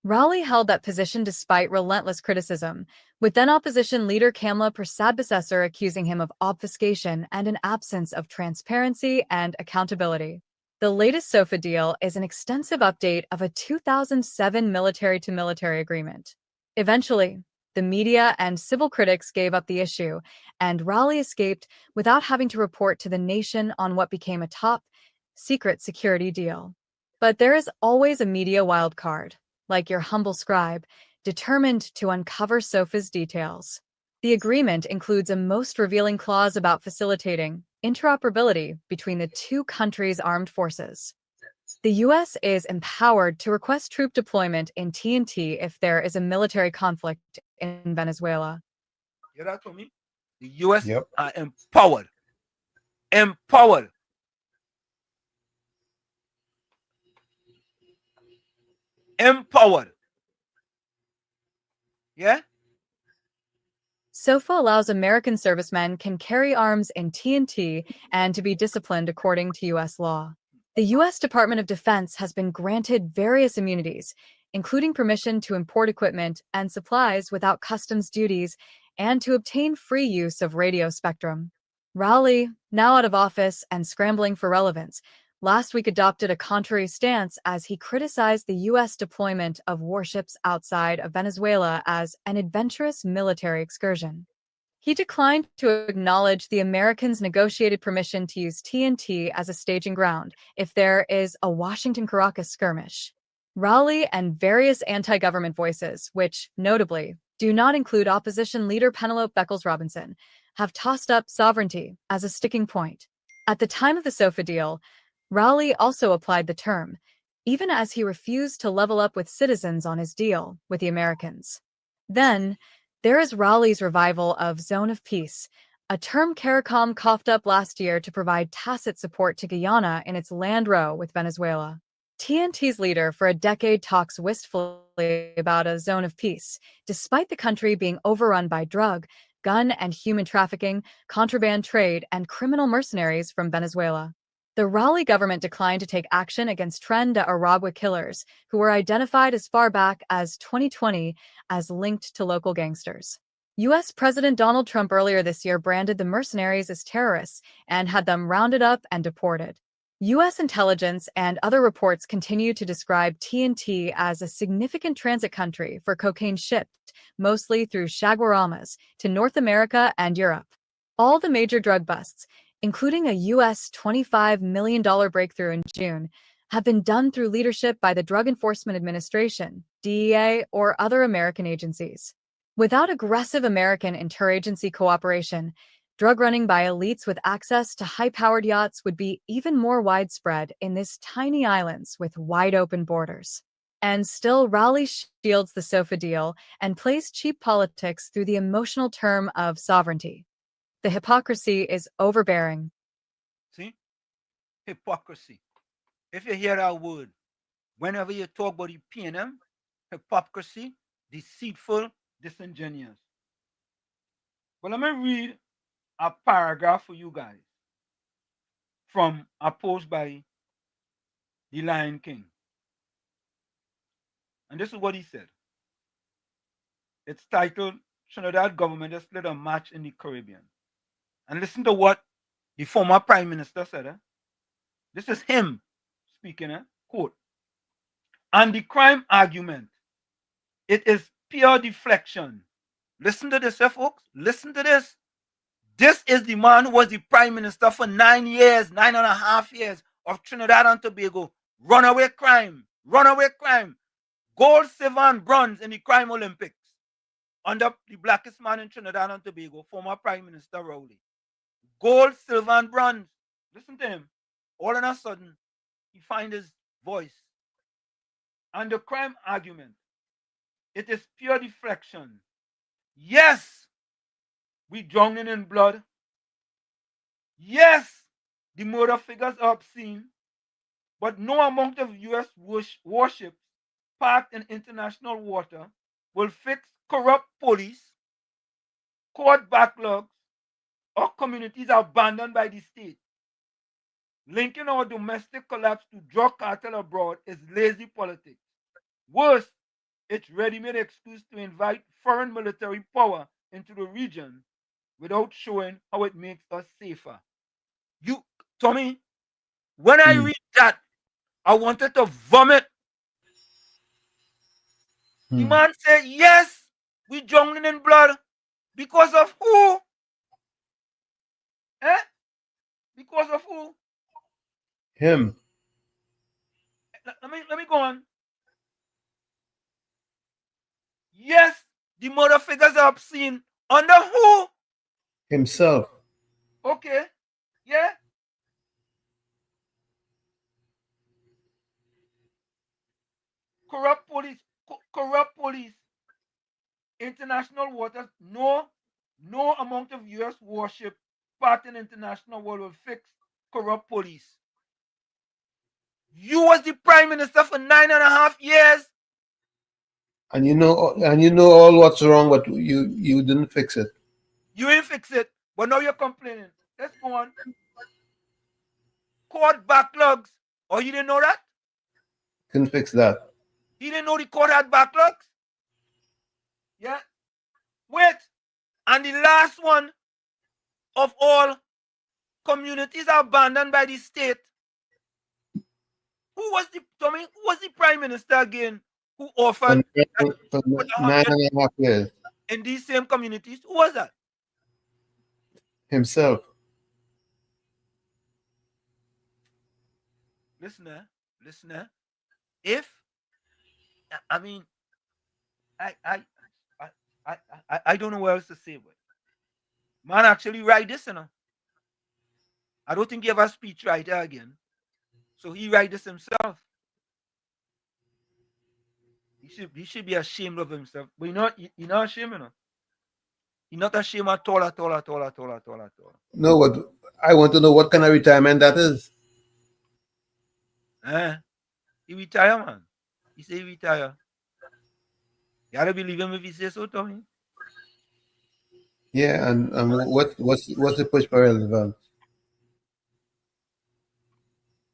Rowley held that position despite relentless criticism, with then-opposition leader Kamla Persad-Bissessar accusing him of obfuscation and an absence of transparency and accountability. The latest SOFA deal is an extensive update of a 2007 military-to-military agreement. Eventually, the media and civil critics gave up the issue, and Rowley escaped without having to report to the nation on what became a top-secret security deal. But there is always a media wildcard, like your humble scribe, determined to uncover SOFA's details. The agreement includes a most revealing clause about facilitating interoperability between the two countries' armed forces. The U.S. is empowered to request troop deployment in TNT if there is a military conflict in Venezuela. You hear that from me? The U.S. are empowered. Empowered. Yeah? SOFA allows American servicemen can carry arms in TNT and to be disciplined according to U.S. law. The U.S. Department of Defense has been granted various immunities, including permission to import equipment and supplies without customs duties and to obtain free use of radio spectrum. Rowley, now out of office and scrambling for relevance, last week adopted a contrary stance as he criticized the U.S. deployment of warships outside of Venezuela as an adventurous military excursion. He declined to acknowledge the Americans' negotiated permission to use TNT as a staging ground if there is a Washington-Caracas skirmish. Rowley and various anti-government voices, which, notably, do not include opposition leader Penelope Beckles-Robinson, have tossed up sovereignty as a sticking point. At the time of the SOFA deal, Rowley also applied the term, even as he refused to level up with citizens on his deal with the Americans. Then, there is Rowley's revival of Zone of Peace, a term CARICOM coughed up last year to provide tacit support to Guyana in its land row with Venezuela. TNT's leader for a decade talks wistfully about a zone of peace, despite the country being overrun by drug, gun and human trafficking, contraband trade, and criminal mercenaries from Venezuela. The Rowley government declined to take action against Tren de Aragua killers, who were identified as far back as 2020 as linked to local gangsters. U.S. President Donald Trump earlier this year branded the mercenaries as terrorists and had them rounded up and deported. U.S. intelligence and other reports continue to describe TNT as a significant transit country for cocaine shipped, mostly through shaguaramas, to North America and Europe. All the major drug busts, including a U.S. $25 million breakthrough in June, have been done through leadership by the Drug Enforcement Administration, DEA, or other American agencies. Without aggressive American interagency cooperation, drug running by elites with access to high-powered yachts would be even more widespread in these tiny islands with wide-open borders. And still, Rowley shields the SOFA deal and plays cheap politics through the emotional term of sovereignty. The hypocrisy is overbearing. See? Hypocrisy. If you hear that word, whenever you talk about the PNM, hypocrisy, deceitful, disingenuous. But let me read a paragraph for you guys from a post by the Lion King. And this is what he said. It's titled, Trinidad Government Has Played a Match in the Caribbean. And listen to what the former Prime Minister said. This is him speaking, quote, "And the crime argument, it is pure deflection." Listen to this, folks. Listen to this. This is the man who was the Prime Minister for 9 years, 9.5 years of Trinidad and Tobago. Runaway crime. Gold, silver, and bronze in the crime Olympics. Under the blackest man in Trinidad and Tobago, former Prime Minister Rowley. Gold, silver, and bronze. Listen to him. All of a sudden, he finds his voice. And the crime argument, it is pure deflection. Yes, we drowning in blood. Yes, the murder figures are obscene. But no amount of U.S. warships parked in international water will fix corrupt police, court backlogs, or communities abandoned by the state. Linking our domestic collapse to drug cartel abroad is lazy politics. Worse, it's ready-made excuse to invite foreign military power into the region without showing how it makes us safer. You, Tommy, when I read that, I wanted to vomit. The man said, yes, we drowning in blood. Because of who? Because of who? Him. Let me go on. Yes, the murder figures are obscene. Under who? Himself. Okay. Yeah. Corrupt police. International waters. No amount of U.S. warship part in international water will fix corrupt police. You was the Prime Minister for 9.5 years. And you know all what's wrong, but you didn't fix it. You didn't fix it, but now you're complaining. Let's go on. Court backlogs. Oh, you didn't know that? Couldn't fix that. He didn't know the court had backlogs? Yeah. Wait. And the last one of all, communities are abandoned by the state. Who was the Prime Minister again who offered for 9.5 years? In these same communities? Who was that? Himself. Listener. If I mean, I don't know what else to say, but man actually write this, I don't think he ever speech writer again. So he write this himself. He should be ashamed of himself. But you're not ashamed, You're not ashamed at all. No, but I want to know what kind of retirement that is. He retire, man. He say he retire. You gotta believe him if he says so, Tommy. Yeah, and what's the push for relevance?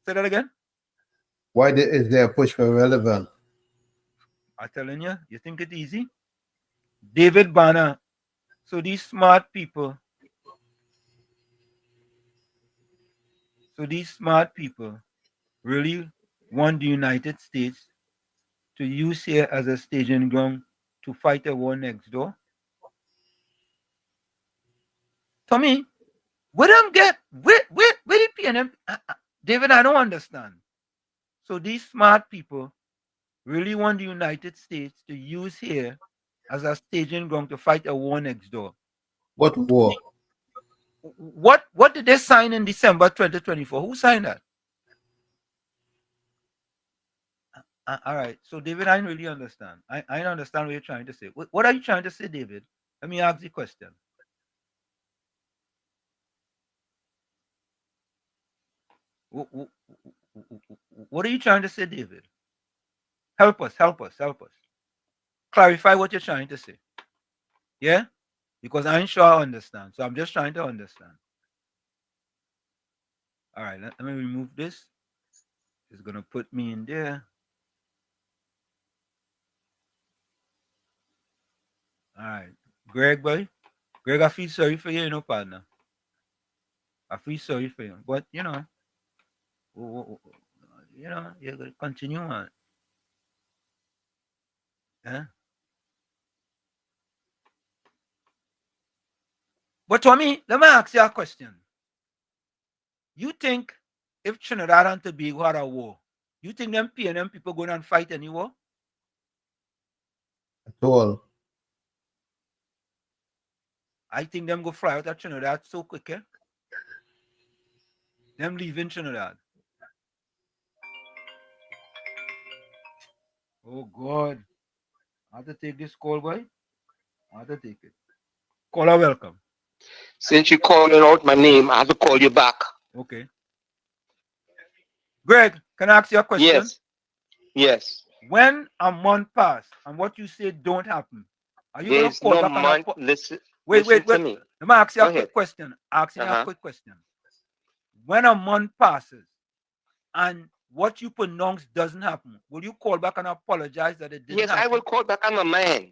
Say that again. Why is there a push for relevance? I'm telling you, you think it's easy? David Banner. So these smart people really want the United States to use here as a staging ground to fight a war next door? Tommy, we don't get where the PNM, David, I don't understand. So these smart people really want the United States to use here as a staging ground to fight a war next door. What war? What did they sign in December 2024? Who signed that? All right. So, David, I don't really understand. I don't understand what you're trying to say. What are you trying to say, David? Let me ask the question. What are you trying to say, David? Help us. Clarify what you're trying to say. Yeah? Because I ain't sure I understand. So I'm just trying to understand. All right, let me remove this. It's going to put me in there. All right. Greg, boy. Greg, I feel sorry for you, partner. I feel sorry for you. But, you got to continue on. Yeah? But to me, let me ask you a question. You think if Trinidad and Tobago had a war, you think them PNM people going and fight any war? At all. I think them go fly out of Trinidad so quick, eh? Them leaving Trinidad. Oh, God. I have to take this call, boy. I have to take it. Caller, welcome. Since you calling out my name, I have to call you back. Okay. Greg, can I ask you a question? Yes. Yes. When a month pass and what you say don't happen, are you going to call back month, on a... Listen Wait. to me. Let me ask you Go a quick ahead. question. When a month passes and what you pronounce doesn't happen, will you call back and apologize that it didn't happen? Yes, I will call back. I'm a man.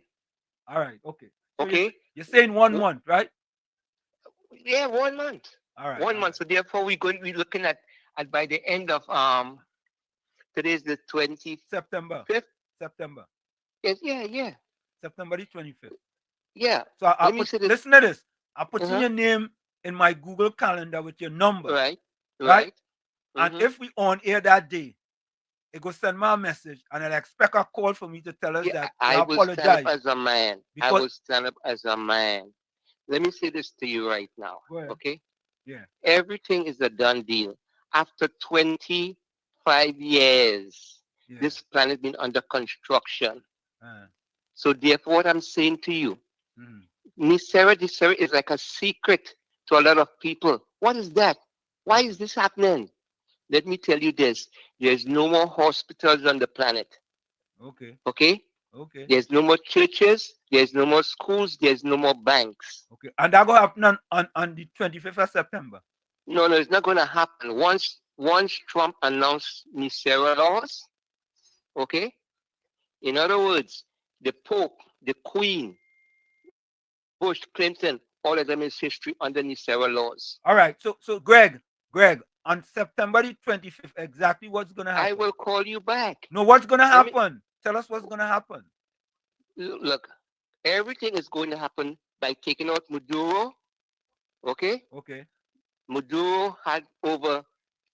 All right, okay. So okay. You're saying 1 month, right? Yeah, 1 month. All right. 1 month. So therefore, we're going to be looking at by the end of today's the 25th. September. Yes, yeah. September the 25th. Yeah. So listen to this. I put in your name in my Google Calendar with your number. Right. And if we on air that day, it go send me a message and I'll expect a call from you to tell us that I will apologize. stand up as a man. I will stand up as a man. Let me say this to you right now. Okay? Yeah. Everything is a done deal. After 25 years, this planet been under construction. So therefore, what I'm saying to you, Nisera is like a secret to a lot of people. What is that? Why is this happening? Let me tell you this. There's no more hospitals on the planet. Okay? There's no more churches. There's no more schools. There's no more banks. Okay. And that going to happen on the 25th of September? No, it's not going to happen. Once Trump announced Nisera laws, okay? In other words, the Pope, the Queen, Bush, Clinton, all of them is history under Nisera laws. All right. So Greg, on September the 25th, exactly what's going to happen? I will call you back. No, what's going to happen? Tell us what's going to happen. Look, everything is going to happen by taking out Maduro. Okay? Okay. Maduro had over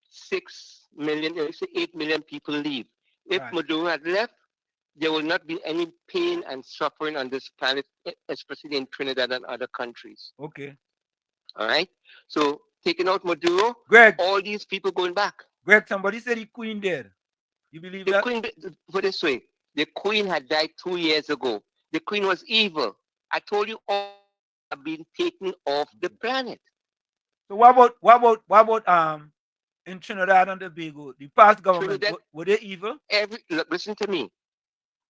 6 million, 8 million people leave. If Maduro had left, there will not be any pain and suffering on this planet, especially in Trinidad and other countries. Okay. All right? So, taking out Maduro, Greg, all these people going back. Greg, somebody said the Queen dead. You believe the that? Queen, put it this way, the Queen had died 2 years ago. The Queen was evil. I told you all have been taken off the planet. So what about in Trinidad and Tobago, the past government, were they evil? Look, listen to me.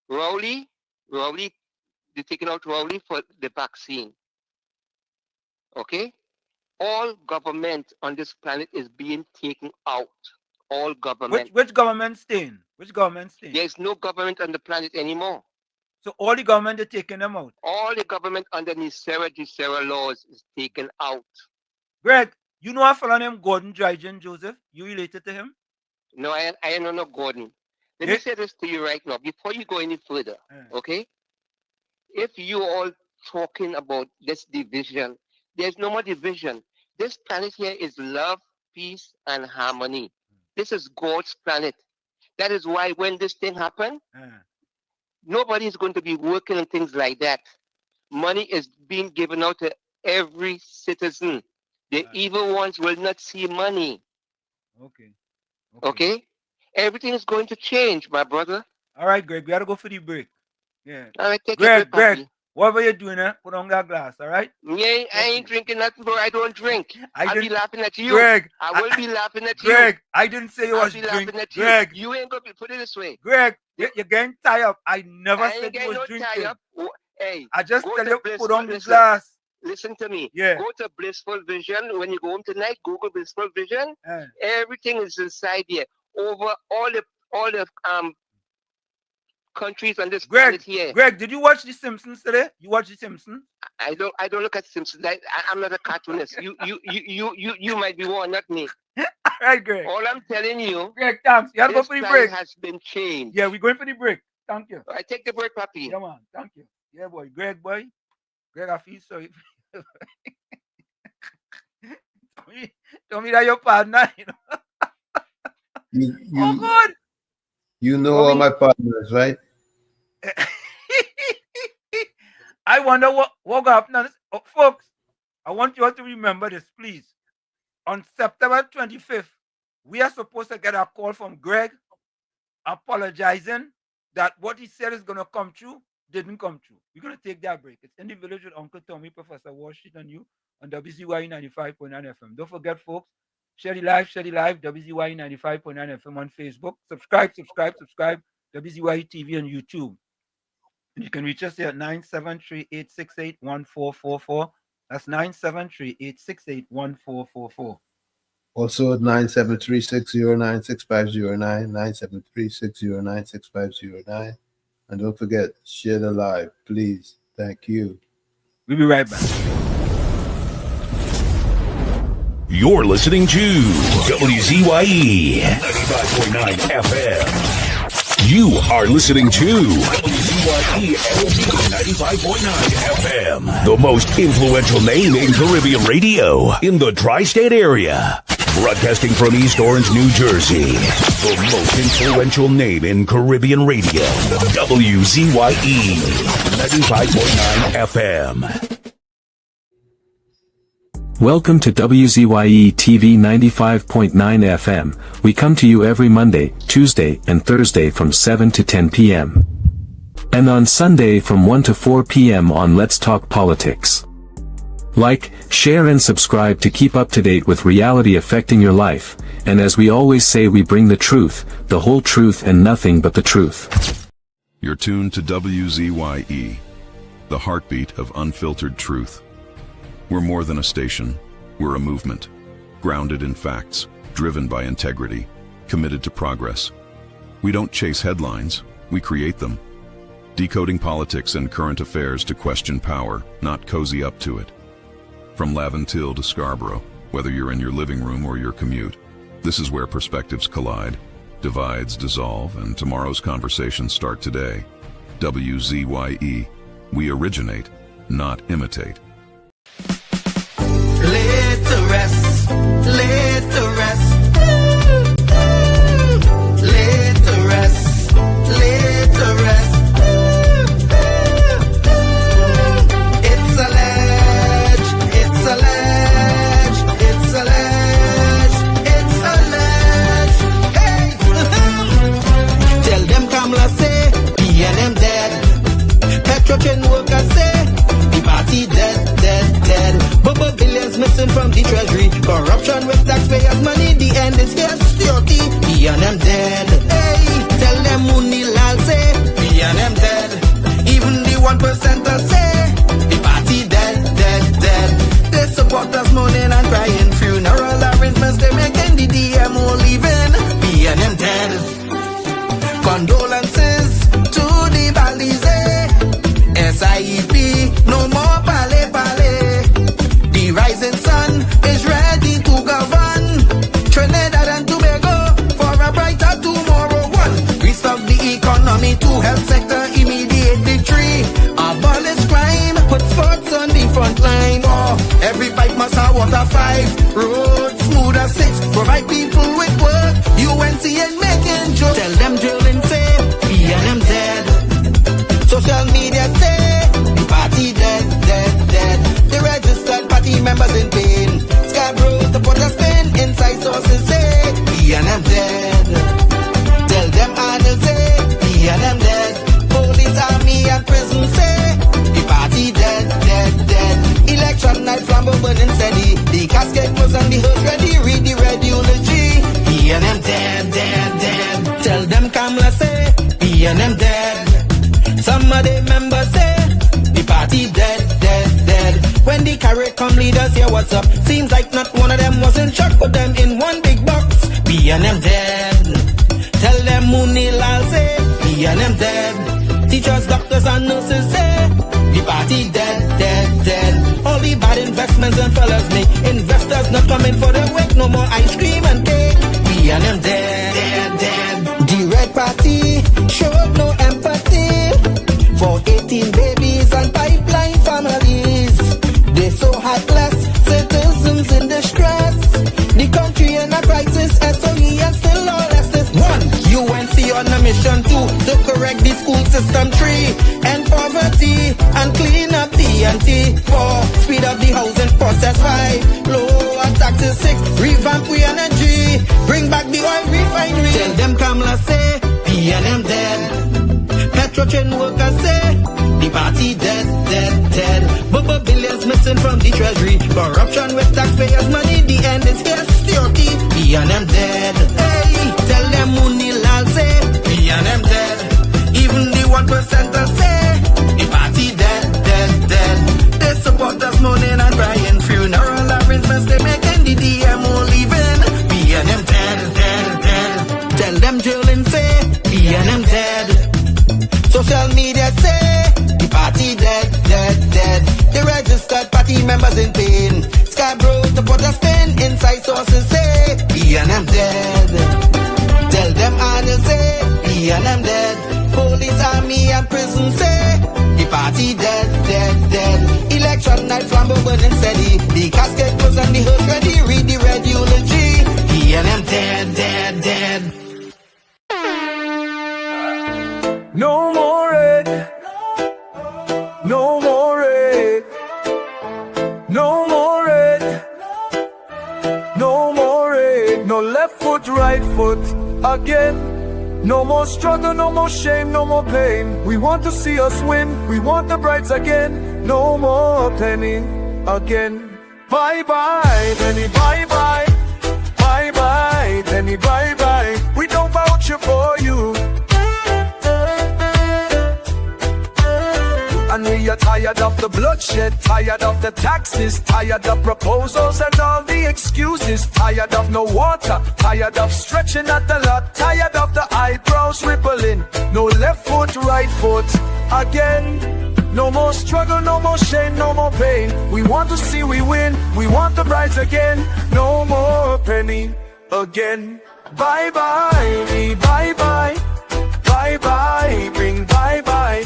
Rowley, they're taking out Rowley for the vaccine. Okay? All government on this planet is being taken out. All government. Which government staying? Which government staying? There's no government on the planet anymore. So all the government are taking them out? All the government under Nisera laws is taken out. Greg, you know a fellow named Gordon Dryden Joseph? You related to him? No, I don't know Gordon. Let me say this to you right now, before you go any further, okay? If you all talking about this division, there's no more division. This planet here is love, peace, and harmony. This is God's planet. That is why when this thing happens, nobody is going to be working on things like that. Money is being given out to every citizen. The evil ones will not see money. Okay? Everything is going to change, my brother. All right, Greg, we got to go for the break. Yeah. All right, take Greg, a break. Whatever you're doing, put on that glass, all right? Yeah, I ain't drinking nothing, bro. I don't drink. I'll be laughing at you. Greg, I will be laughing at you. Greg, I didn't say you I'll was be drinking. laughing at you. Greg, You ain't gonna be, put it this way. Greg, you're getting tired up. I never I said ain't you getting was no drinking. tie up. Hey, I just go tell to you, Blissful, put on the listen, glass. Listen to me. Yeah. Go to Blissful Vision. When you go home tonight, Google Blissful Vision. Everything is inside here. Over all the countries on this planet here. Greg, did you watch The Simpsons today? You watch The Simpsons? I don't look at Simpsons. I'm not a cartoonist. You might be one, not me. All right, Greg. All I'm telling you, Greg, thanks. You have to go for the break. has been changed. Yeah, we're going for the break. Thank you. I take the break, Papi. Come on, thank you. Yeah, boy. Greg, I feel sorry. Tell me that your partner, you know. Oh, good. You know all my partners, right? I wonder what happened. Oh, folks, I want you all to remember this, please. On September 25th, we are supposed to get a call from Greg apologizing that what he said is going to come true didn't come true. We're going to take that break. It's in the village with Uncle Tommy, Professor Washington, and you on WZYE 95.9 FM. Don't forget, folks, share the live, WZYE 95.9 FM on Facebook. Subscribe, WZYE TV on YouTube. And you can reach us here at 973-868-1444. That's 973-868-1444. Also at 973-609-6509, 973-609-6509. And don't forget, share the live, please. Thank you. We'll be right back. You're listening to WZYE 95.9 FM. You are listening to WZYE 95.9 FM, the most influential name in Caribbean radio in the tri-state area. Broadcasting from East Orange, New Jersey, the most influential name in Caribbean radio. WZYE 95.9 FM. Welcome to WZYE TV 95.9 FM. We come to you every Monday, Tuesday, and Thursday from 7 to 10 p.m. And on Sunday from 1 to 4 p.m. on Let's Talk Politics. Like, share and subscribe to keep up to date with reality affecting your life, and as we always say, we bring the truth, the whole truth and nothing but the truth. You're tuned to WZYE, the heartbeat of unfiltered truth. We're more than a station, we're a movement, grounded in facts, driven by integrity, committed to progress. We don't chase headlines, we create them. Decoding politics and current affairs to question power, not cozy up to it. From Laventille to Scarborough, whether you're in your living room or your commute, this is where perspectives collide, divides dissolve, and tomorrow's conversations start today. WZYE, we originate, not imitate. Laid to rest, laid to rest, laid to rest, laid to rest. It's alleged, it's alleged, it's alleged, it's alleged. Hey, tell them Kamala say, PNM dead. Petrochem workers say, the party dead, dead, dead. Bubble billions missing from the treasury. Corruption with taxpayers' money. The end is here. Security. PNM dead. Hey, tell them Munilal say PNM dead. Even the 1%ers say the party dead, dead, dead. They support us moaning and crying. Funeral arrangements they making. The DMO leaving. PNM dead. Condolences to the Balize. SIEP. No more pale pale. The rising sun is ready to govern Trinidad and Tobago for a brighter tomorrow. One, restock the economy. Two, health sector, immediate victory. Abolish crime, put sports on the front line. Four, every pipe must have water. Five, roads smooth as. Six, provide people with work. UNC and making jokes. Tell them drilling say, PNM dead. Social media say, the party dead, dead, dead. The registered party members in pain. Scarborough, the put a spin. Inside sources say, PNM dead. Tell them Arnold say, PNM dead. Police, army, and prison say, the party burning steady. The casket was on the hearse ready. Read the red eulogy. P&M dead, dead, dead. Tell them Kamala say P&M dead. Some of the members say the party dead, dead, dead. When the carrot come leaders hear what's up. Seems like not one of them was in shock. Put them in one big box. P&M dead. Tell them Mooney Lal say P&M dead. Teachers, doctors and nurses say the party dead, dead, dead. All the bad investments and fellas make. Investors not coming for the wake. No more ice cream and cake. P&M dead, dead, dead. The red party showed no empathy for 18 babies and pipeline families. They so heartless, citizens in distress. The country in a crisis, SOE and still lawless. 1. UNC on a mission 2 to correct the school system. 3. End poverty and clean up TNT. 4. Speed up the housing process. 5. Lower taxes. 6. Revamp we energy. Bring back the oil refinery. Tell them Kamala say P&M dead. Petrotrain workers say the party dead, dead, dead. But billions missing from the treasury. Corruption with taxpayers' money. The end is here. Security. P&M dead. Hey, tell them Mooney Lal say P&M dead. Even the 1%ers say the party dead, dead, dead. They support us mourning and crying. Funeral arrangements they making. The DMO leaving. P&M dead, dead, dead. Tell them drilling say P&M dead. Social media say the party dead, dead, dead. The registered party members in pain. Scarborough to put a spin. Inside sources say P&M dead. Tell them Arnold say P&M dead. Police, army and prison say the party dead, dead, dead. Election night flambeau burning steady. The casket was on the hearse ready. Read the red eulogy. P&M dead, dead, dead. No more red. No more red. No more red. No more red. No left foot, right foot again. No more struggle, no more shame, no more pain. We want to see us win. We want the brides again. No more penny again. Bye bye, penny, bye bye. Bye bye, penny, bye bye. We don't vouch for you. And we are tired of the bloodshed, tired of the taxes, tired of proposals and all the excuses, tired of no water, tired of stretching at the lot, tired of the eyebrows rippling. No left foot, right foot again. No more struggle, no more shame, no more pain. We want to see we win, we want the brides again. No more penny again. Bye bye, me bye bye. Bye bye, bring bye bye.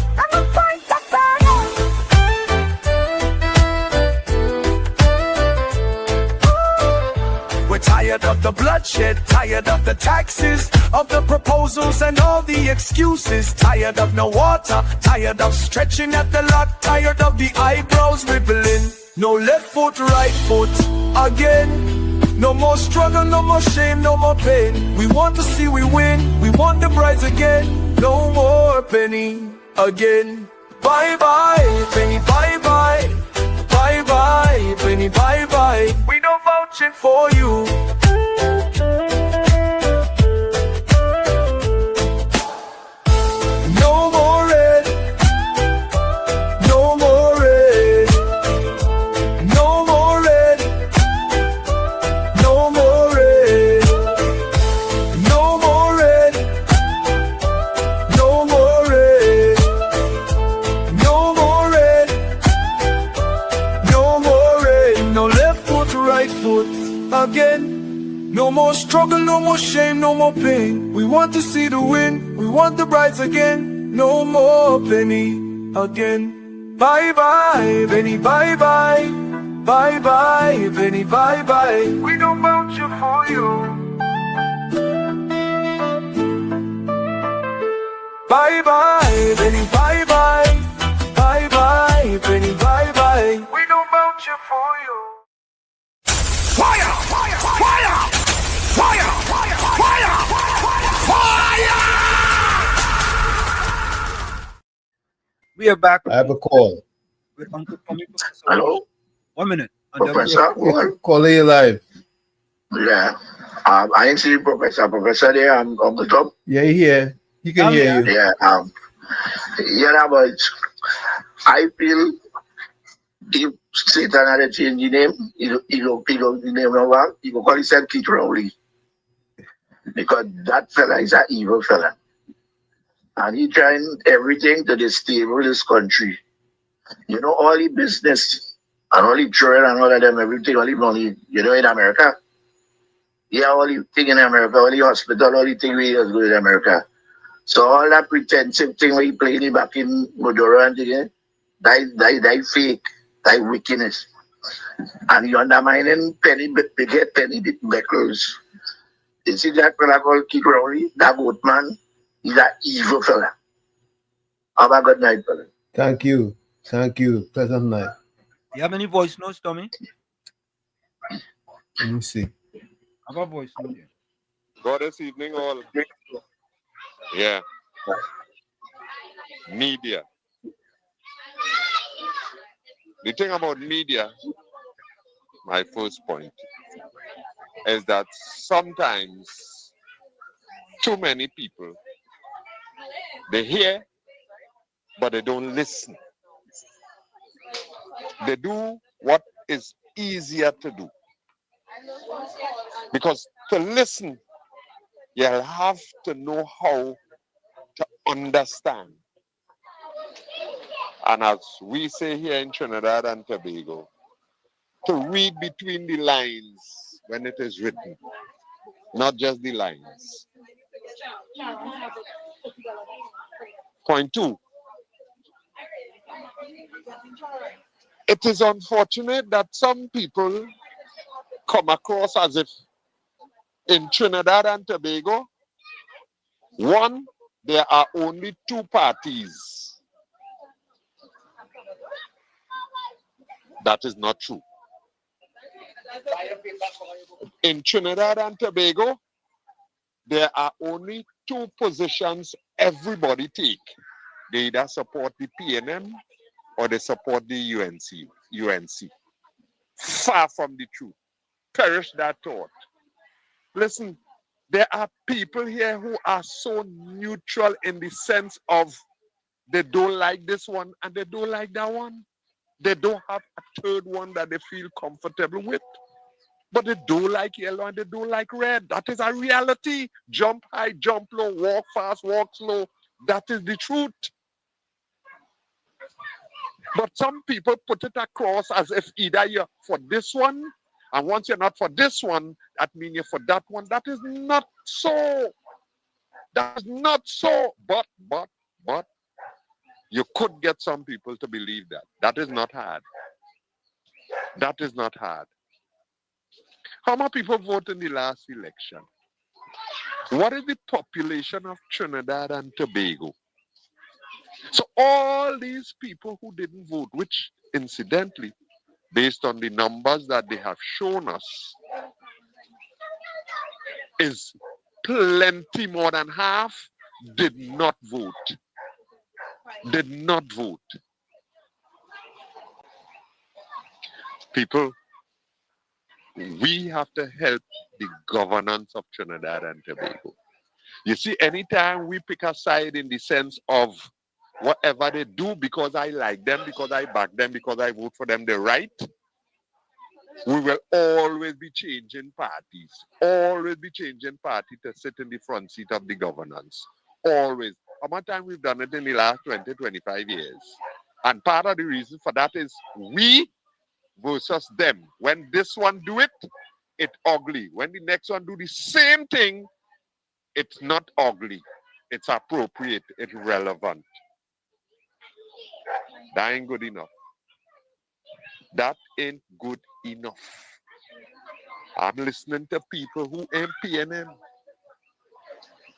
We're tired of the bloodshed, tired of the taxes, of the proposals and all the excuses, tired of no water, tired of stretching at the lot, tired of the eyebrows rippling. No left foot, right foot again. No more struggle, no more shame, no more pain. We want to see we win, we want the brides again. No more penny again. Bye bye, penny, bye bye. Bye bye, penny, bye bye. We don't vouch it for you. No more red. No more red. No more red. No more red. No more red. No more red. No more red. No more red. No left foot, right foot again. No more struggle, no more shame, no more pain. We want to see the win, we want the brides again. No more penny again. Bye bye, penny, bye bye. Bye bye, penny, bye bye. We don't vouch for you. Bye bye, penny, bye bye. Bye bye, penny, bye bye. We don't vouch for you. Fire! Fire! Fire! Fire! Fire! Fire! Fire! We are back. I have a call. With Uncle Tommy. Hello? 1 minute. Professor, call you live. Yeah. I ain't see Professor. Professor there on the top. Yeah, here. He can hear you. Yeah. Yeah, but I feel if Satan had a change the name, he don't the name over, he will call himself Keith Rowley. Because that fella is an evil fella. And he trying everything to destabilize this country. You know, all the business and all the trade and all of them, everything, all the money, you know, in America. Yeah, all the thing in America, all the hospital, all the thing we just go in America. So all that pretensive thing we playing back in Modoro and thing, that fake, that wickedness. And you undermining penny bit beckles. You see that fella called Keith Rowley, that boat man, he's an evil fella. Have a good night, fella. Thank you. Thank you. Pleasant night. You have any voice notes, Tommy? Let me see. Have a voice note here. Good this evening, all. Yeah. Media. The thing about media, my first point, is that sometimes too many people, they hear, but they don't listen. They do what is easier to do. Because to listen, you'll have to know how to understand. And as we say here in Trinidad and Tobago, to read between the lines when it is written, not just the lines. Point 2. It is unfortunate that some people come across as if in Trinidad and Tobago, one, there are only 2 parties. That is not true. In Trinidad and Tobago, there are only 2 positions everybody take. They either support the PNM or they support the UNC. Far from the truth. Perish that thought. Listen, there are people here who are so neutral in the sense of they don't like this one and they don't like that one. They don't have a third one that they feel comfortable with. But they don't like yellow and they don't like red. That is a reality. Jump high, jump low, walk fast, walk slow. That is the truth. But some people put it across as if either you're for this one, and once you're not for this one, that means you're for that one. That is not so. That is not so. But, you could get some people to believe that. That is not hard. That is not hard. How many people voted in the last election? What is the population of Trinidad and Tobago? So all these people who didn't vote, which incidentally, based on the numbers that they have shown us, is plenty more than half, did not vote. Did not vote. People, we have to help the governance of Trinidad and Tobago. You see, anytime we pick a side in the sense of whatever they do because I like them, because I back them, because I vote for them, they're right, we will always be changing parties. Always be changing party to sit in the front seat of the governance. Always. How much time we've done it in the last 20, 25 years? And part of the reason for that is we versus them. When this one do it, it's ugly. When the next one do the same thing, it's not ugly. It's appropriate. It's relevant. That ain't good enough. That ain't good enough. I'm listening to people who ain't PNM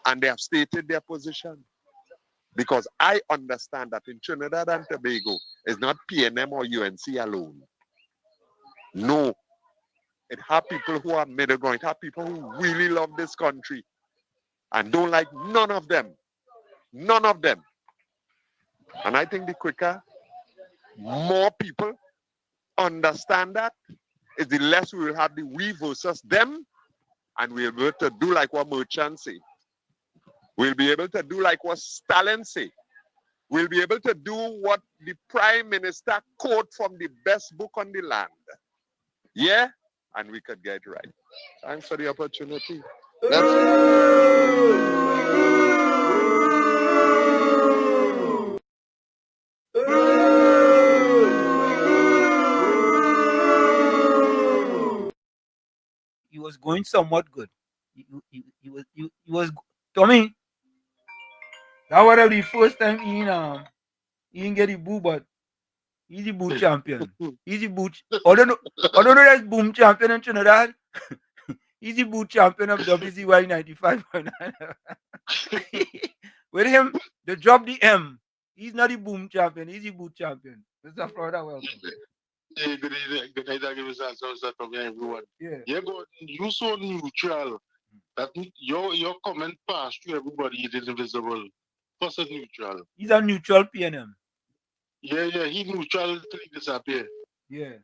and they have stated their position. Because I understand that in Trinidad and Tobago, it's not PNM or UNC alone. No. It have people who are middle ground. It have people who really love this country and don't like none of them. None of them. And I think the quicker more people understand that, is the less we will have the we versus them, and we'll be able to do like what merchants say. We'll be able to do like what Stalin say. We'll be able to do what the Prime Minister quote from the best book on the land. Yeah? And we could get it right. Thanks for the opportunity. He was going somewhat good. He was Tommy. That was the first time he didn't get the boo, but he's the boo champion. He's the boo. I don't know there's boom champion in Trinidad. He's the boo champion of WZYE 95.9. With him, they drop the M. He's not the boom champion. He's the boo champion. Mr. Florida, welcome. Hey, good night, everyone. Yeah. You so neutral that your comment passed to everybody. It is invisible. What's a neutral? He's a neutral PNM. Yeah, he neutral till he disappear. Yeah.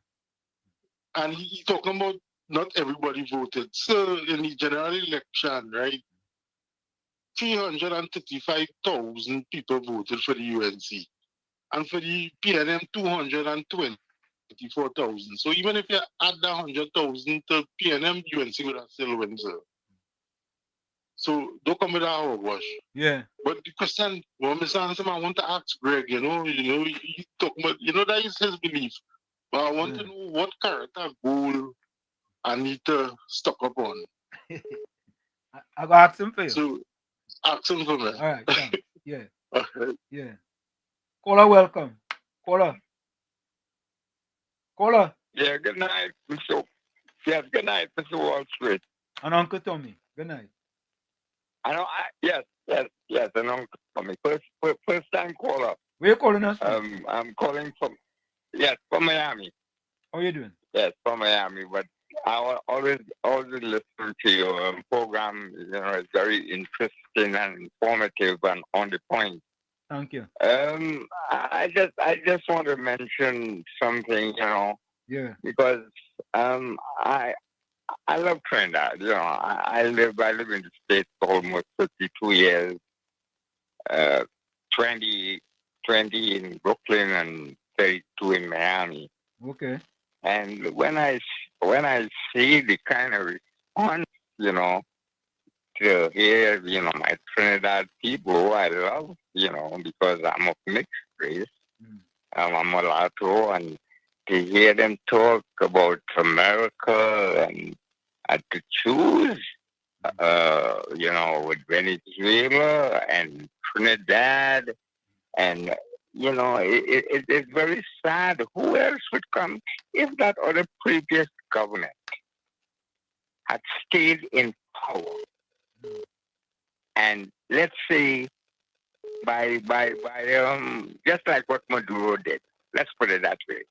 And he talking about not everybody voted. So in the general election, right? 335,000 people voted for the UNC. And for the PNM, 224,000. So even if you add that 100,000 to PNM, UNC would have still win, sir. So don't come with that hogwash. Yeah. But the question, Mr. Hanson, I want to ask Greg, he talk about, that is his belief. But I want to know what character goal I need to stock up on. I go ask him for you. So ask him for me. All right, thanks. Yeah. Okay. Yeah. Caller, welcome. Caller. Yeah, good night, Mr. Yes, good night, Mr. Wall Street. And Uncle Tommy. Good night. Yes, and Uncle Tommy. First time caller. Where you calling us from? I'm calling from Miami. How you doing? Yes, from Miami. But I always listen to your program. It's very interesting and informative and on the point. Thank you. I just want to mention something, Yeah. because I love Trinidad. I live in the States for almost 52 years. 20 in Brooklyn and 32 in Miami. Okay. And when I see the kind of response, to hear, my Trinidad people, I love, because I'm of mixed race. I'm a mulatto, and to hear them talk about America and to choose, with Venezuela and Trinidad, and it's very sad. Who else would come if that other previous government had stayed in power? And let's say by just like what Maduro did, let's put it that way.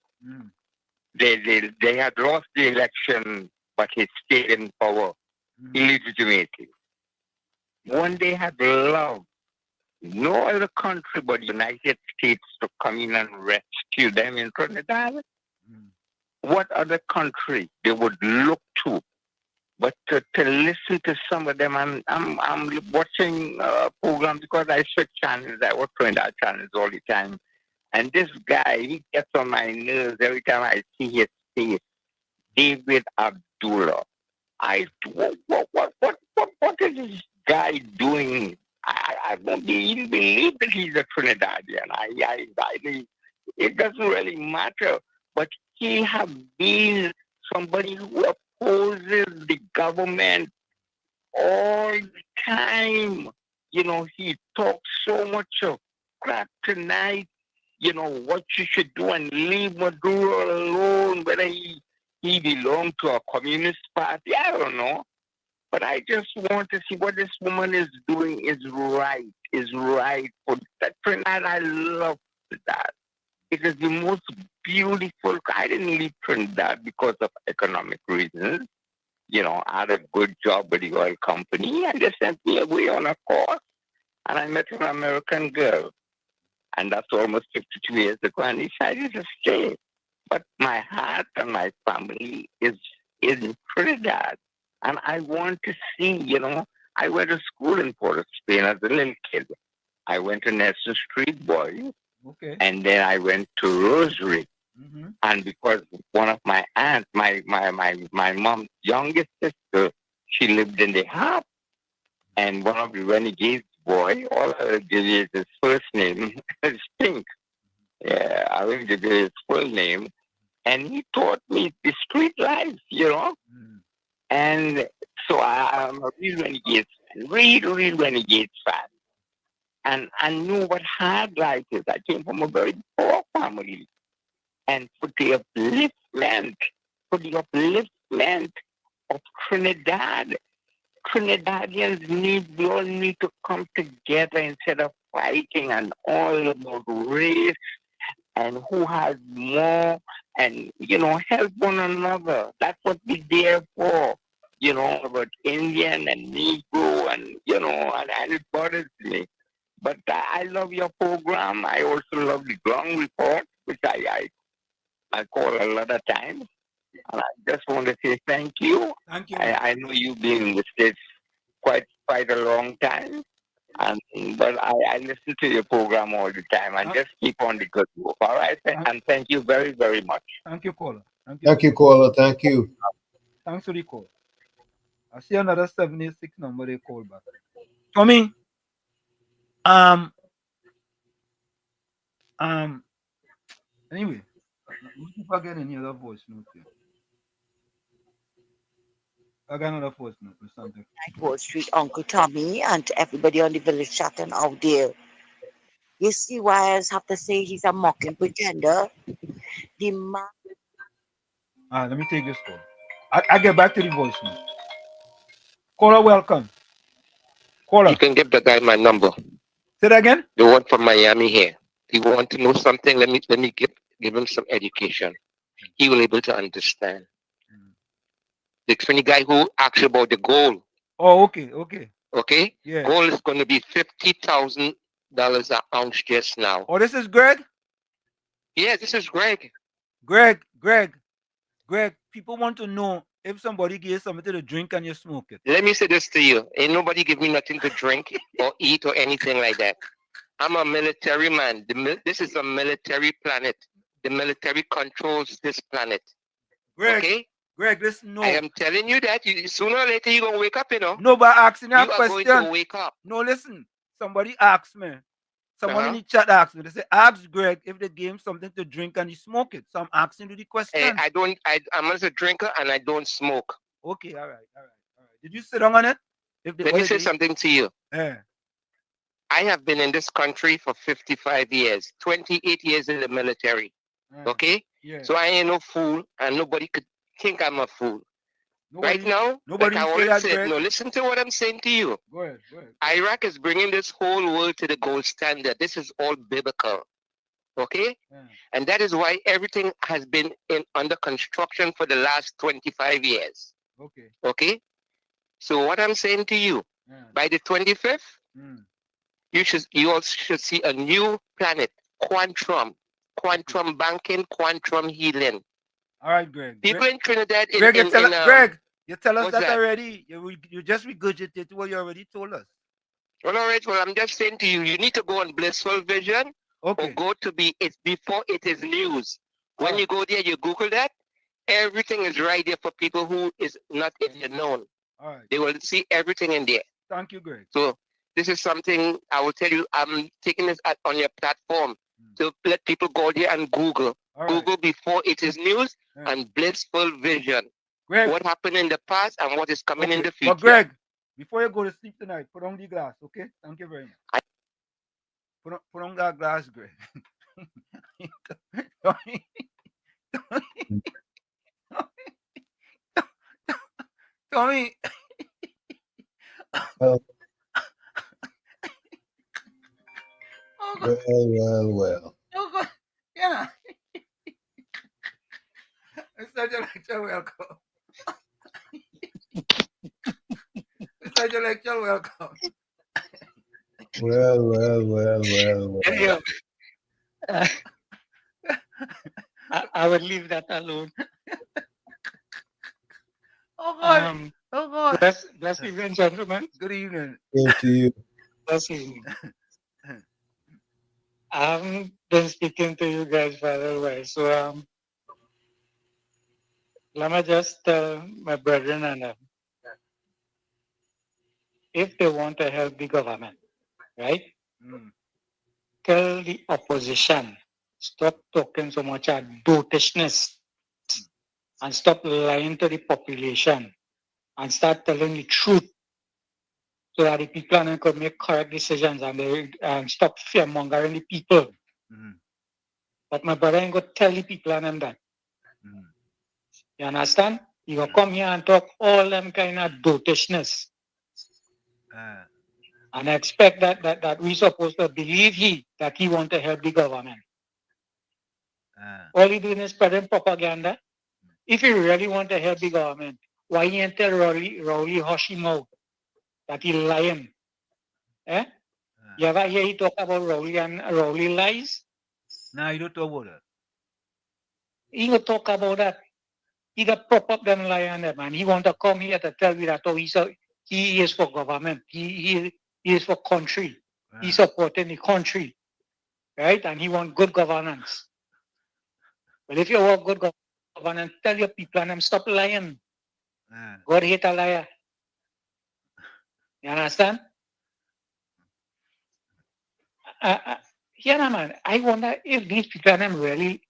They had lost the election, but he stayed in power illegitimately. One day had loved no other country but the United States to come in and rescue them in Trinidad. What other country they would look to? But to listen to some of them, I'm watching a program because I switch channels. I watch Trinidad channels all the time. And this guy, he gets on my nerves every time I see his face. David Abdullah. What is this guy doing? I don't even believe that he's a Trinidadian. It doesn't really matter. But he has been somebody who opposes the government all the time. He talks so much of crap tonight, what you should do and leave Maduro alone, whether he belongs to a communist party, I don't know. But I just want to see what this woman is doing is right. For that Trinidad, I love that. It is the most beautiful. I didn't leave Trinidad because of economic reasons. I had a good job with the oil company, and they sent me away on a course. And I met an American girl. And that's almost 52 years ago, and decided to stay. but my heart and my family is in Trinidad. And I want to see, I went to school in Port of Spain as a little kid. I went to Nestor Street Boys. Okay. And then I went to Rosary. Mm-hmm. And because one of my aunts, my mom's youngest sister, she lived in the Hub. And one of the renegades boy, all I give you is his first name, is Pink. Yeah, I will give you his full name. And he taught me the street life, And so I'm a real renegade fan, real renegade fan. And I knew what hard life is. I came from a very poor family. And for the upliftment of Trinidad, Trinidadians we all need to come together instead of fighting and all about race and who has more and, help one another. That's what we're there for, about Indian and Negro and, and it bothers me. But I love your program. I also love the ground report, which I call a lot of times. And I just want to say thank you. Thank you. I know you've been in the States quite a long time. But I listen to your program all the time and just keep on the good work. All right? And thank you very, very much. Thank you, caller. Thank you, caller. Thank you. Thanks for the call. I see another 786 number they call back. Tommy, anyway, if I get any other voice note here. I got another voice note or something. Wall Street, Uncle Tommy, and to everybody on the village chatting out there. You see why I have to say he's a mocking pretender? The man. Let me take this call. I get back to the voice note. Caller, welcome. Caller. You can give the guy my number. Say that again? The one from Miami here. He want to know something. Let me give him some education. He will able to understand. The funny guy who asked about the gold. Oh, okay. Okay? Yeah. Gold is going to be $50,000 an ounce just now. Oh, this is Greg? Yeah, this is Greg. Greg, people want to know if somebody gives something to drink and you smoke it. Let me say this to you. Ain't nobody give me nothing to drink or eat or anything like that. I'm a military man. This is a military planet. The military controls this planet. Greg, okay? Greg, listen, no. I am telling you that sooner or later you're going to wake up, No, but asking that question. You are going to wake up. No, listen. Somebody asked me. Someone in the chat asked me. They say, ask Greg if they gave him something to drink and he smoke it. So I'm asking you the question. I'm not a drinker and I don't smoke. Okay, all right. Did you sit down on it? Let me say something to you. Yeah. I have been in this country for 55 years, 28 years in the military. Okay? Yeah. So I ain't no fool and nobody could think I'm a fool. Right now, nobody like I always said, no, listen to what I'm saying to you. Go ahead. Iraq is bringing this whole world to the gold standard. This is all biblical. Okay? Yeah. And that is why everything has been under construction for the last 25 years. Okay? So what I'm saying to you, by the 25th, you also should see a new planet, quantum banking, quantum healing. All right, Greg. People in Trinidad... Greg, you tell us that that already. You just regurgitated what you already told us. Well, all right. Well, I'm just saying to you, you need to go on Blissful Vision or go to it's before it is news. When you go there, you Google that. Everything is right there for people who is not in the known. All right. They will see everything in there. Thank you, Greg. So this is something I will tell you. I'm taking this on your platform to let people go there and Google. Google before it is news and Blissful Vision. Greg, what happened in the past and what is coming in the future. But Greg, before you go to sleep tonight, put on the glass, okay? Thank you very much. Put on that glass, Greg. Tommy. Well. Well. Oh, God. Yeah. It's such a lecture, welcome. It's such a lecture, welcome. Well. I would leave that alone. Oh God. Oh God. Bless evening, gentlemen. Good evening. Same to you. Bless evening. I haven't been speaking to you guys for a little while, so let me just tell my brethren and them, if they want to help the government, right? Tell the opposition, stop talking so much about dotishness and stop lying to the population and start telling the truth so that the people could make correct decisions and stop fear mongering the people. But my brother ain't going to tell the people and them that. You understand? You go come here and talk all them kind of dotishness. And expect that we supposed to believe that he want to help the government. All he doing is spreading propaganda. If he really want to help the government, why he ain't tell Rowley hush him out that he lying? Eh? You ever hear he talk about Rowley and Rowley lies? No, you don't talk about that. He will talk about that. He got prop up them lie on them, and he want to come here to tell me that he is for government. He is for country. He's supporting the country, right? And he want good governance. But if you want good governance, tell your people and them stop lying. God hate a liar. You understand? Yeah, man. I wonder if these people and them really,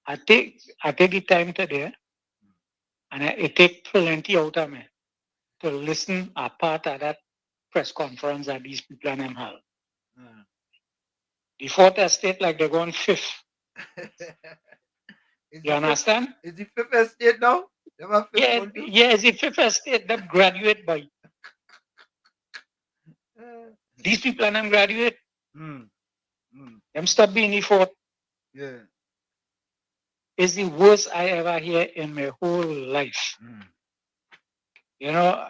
I take the time today, and it take plenty out of me to listen a part of that press conference that these people and them have. The fourth estate, like they're going fifth. You understand? Is the fifth estate now? Yeah, it's the fifth estate that graduate by. These people and them graduate. Them stop being the fourth. Yeah. It's the worst I ever hear in my whole life. You know,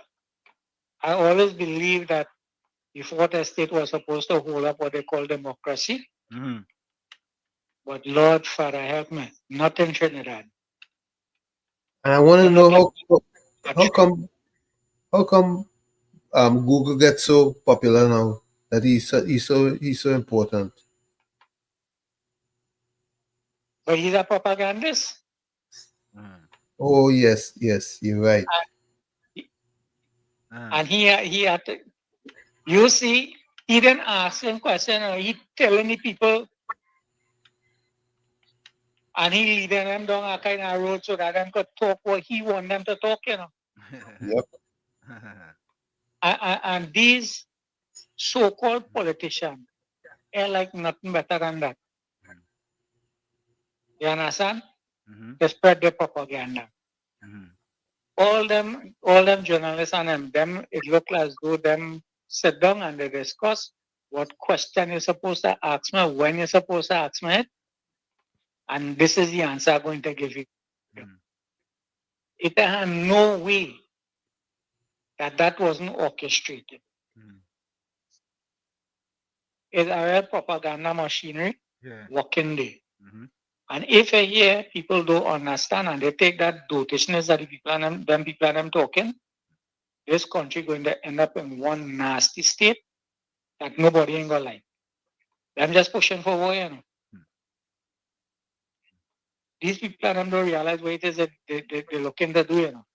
I always believe that the fourth estate was supposed to hold up what they call democracy. But Lord, Father, help me. Not in Trinidad. And I want to know how come Google gets so popular now that he's so important. But he's a propagandist. Oh yes, you're right. And he had to, you see, he didn't ask him question, he telling the people, and he leading them down a kind of road so that them could talk what he want them to talk, you know. Yep. And these so-called politicians are like nothing better than that. You understand? They spread their propaganda. All them journalists and them, it look as though them sit down and they discuss what question you're supposed to ask me, when you're supposed to ask me it, and this is the answer I'm going to give you. It had no way that wasn't orchestrated. It's a real propaganda machinery working there. And if I hear people don't understand and they take that dotishness that the people and them talking, this country going to end up in one nasty state that nobody ain't gonna like. I'm just pushing for war, you know. These people and them don't realize what it is that they're looking to do, you know.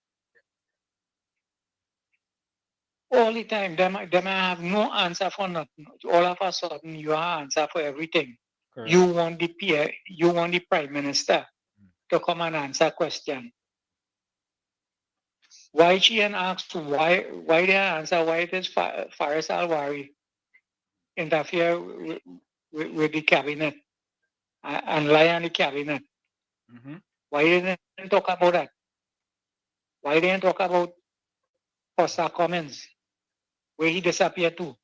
All the time, them have no answer for nothing. All of a sudden, you have answer for everything. Correct. You want the prime minister to come and answer question. Why she and asked why they answer why it is Faris Alwari interfere with the cabinet and lie on the cabinet. Why didn't they talk about that? Why didn't they talk about Costa Commons, where he disappeared to?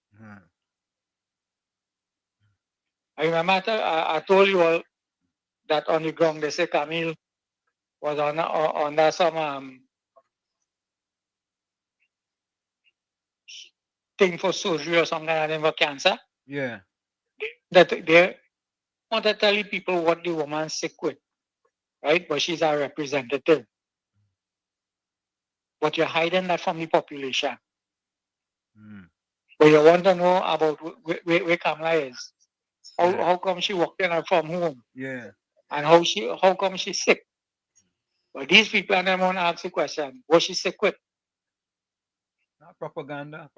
I remember I told you all that on the ground they say Camille was under some thing for surgery or something like that for cancer. Yeah. That they want to tell people what the woman's sick with. right? But she's our representative. But you're hiding that from the population. But you want to know about where Kamala is. How come she walked in from home? Yeah. And how come she's sick? But these people and them want to ask the question, what she sick with? Not propaganda.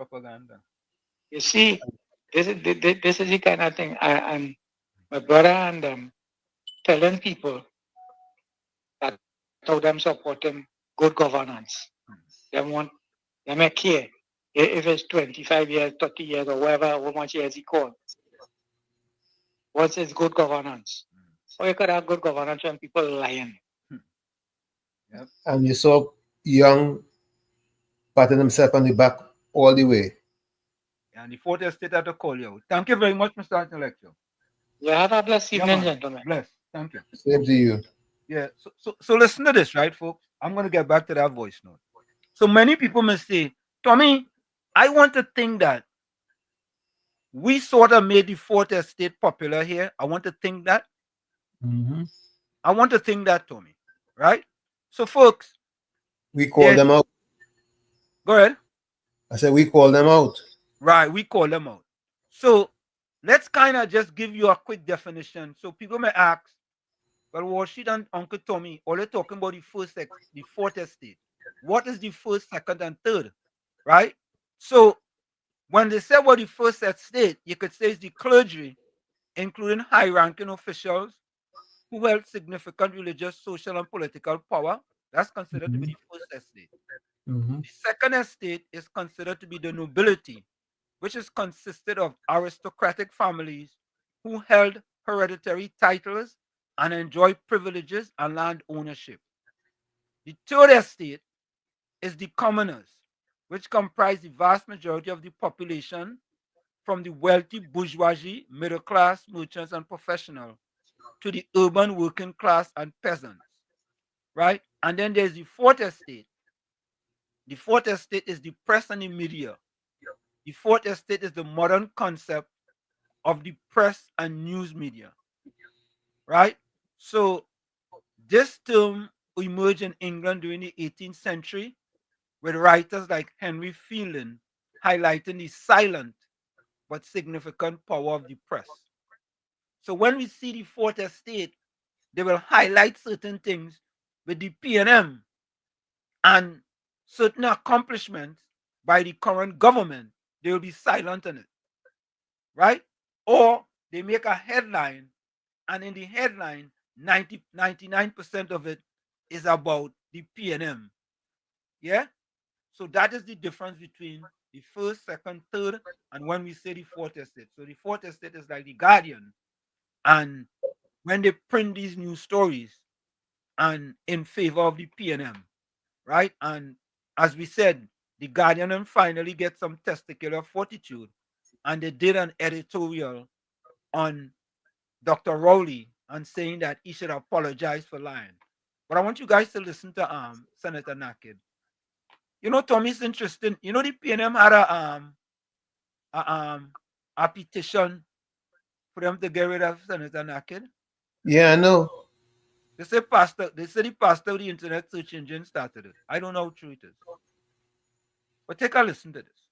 You see, this is the kind of thing. And my brother and them telling people that how them supporting good governance. They may care if it's 25 years, 30 years, or whatever, how much years he called. What is good governance? Or you could have good governance when people are lying. Yep. And you saw Young patting himself on the back all the way. And the fourth estate had to call you out. Thank you very much, Mr. Intellectual. You have a blessed evening, man. gentlemen. Bless. Thank you. Same to you. Yeah. So listen to this, right, folks? I'm going to get back to that voice note. So many people may say, Tommy, I want to think that we sort of made the fourth estate popular here. I want to think that. I want to think that, Tommy. Right? So, folks. We call them out. Go ahead. I said we call them out. Right, we call them out. So let's kind of just give you a quick definition. So people may ask, well, Washid and Uncle Tommy, all they're talking about the fourth estate. What is the first, second, and third? Right? So when they say about the first estate, you could say it's the clergy, including high-ranking officials who held significant religious, social, and political power. That's considered to be the first estate. The second estate is considered to be the nobility, which is consisted of aristocratic families who held hereditary titles and enjoyed privileges and land ownership. The third estate is the commoners, which comprise the vast majority of the population, from the wealthy bourgeoisie, middle class, merchants, and professionals, to the urban working class and peasants. Right? And then there's the fourth estate. The fourth estate is the press and the media. The fourth estate is the modern concept of the press and news media. Right? So this term emerged in England during the 18th century with writers like Henry Fielding highlighting the silent but significant power of the press. So when we see the fourth estate, they will highlight certain things with the P&M and certain accomplishments by the current government. They will be silent on it, right? Or they make a headline, and in the headline, 99% of it is about the P&M. Yeah? So that is the difference between the first, second, third, and when we say the fourth estate. So the fourth estate is like the Guardian. And when they print these news stories and in favor of the P&M, right? And as we said, the Guardian finally get some testicular fortitude, and they did an editorial on Dr. Rowley and saying that he should apologize for lying. But I want you guys to listen to Senator Naked. You know, Tommy, it's interesting. You know, the P&M had a petition for them to get rid of Senator Naked. Yeah, I know. They say the pastor of the internet search engine started it. I don't know how true it is. But take a listen to this.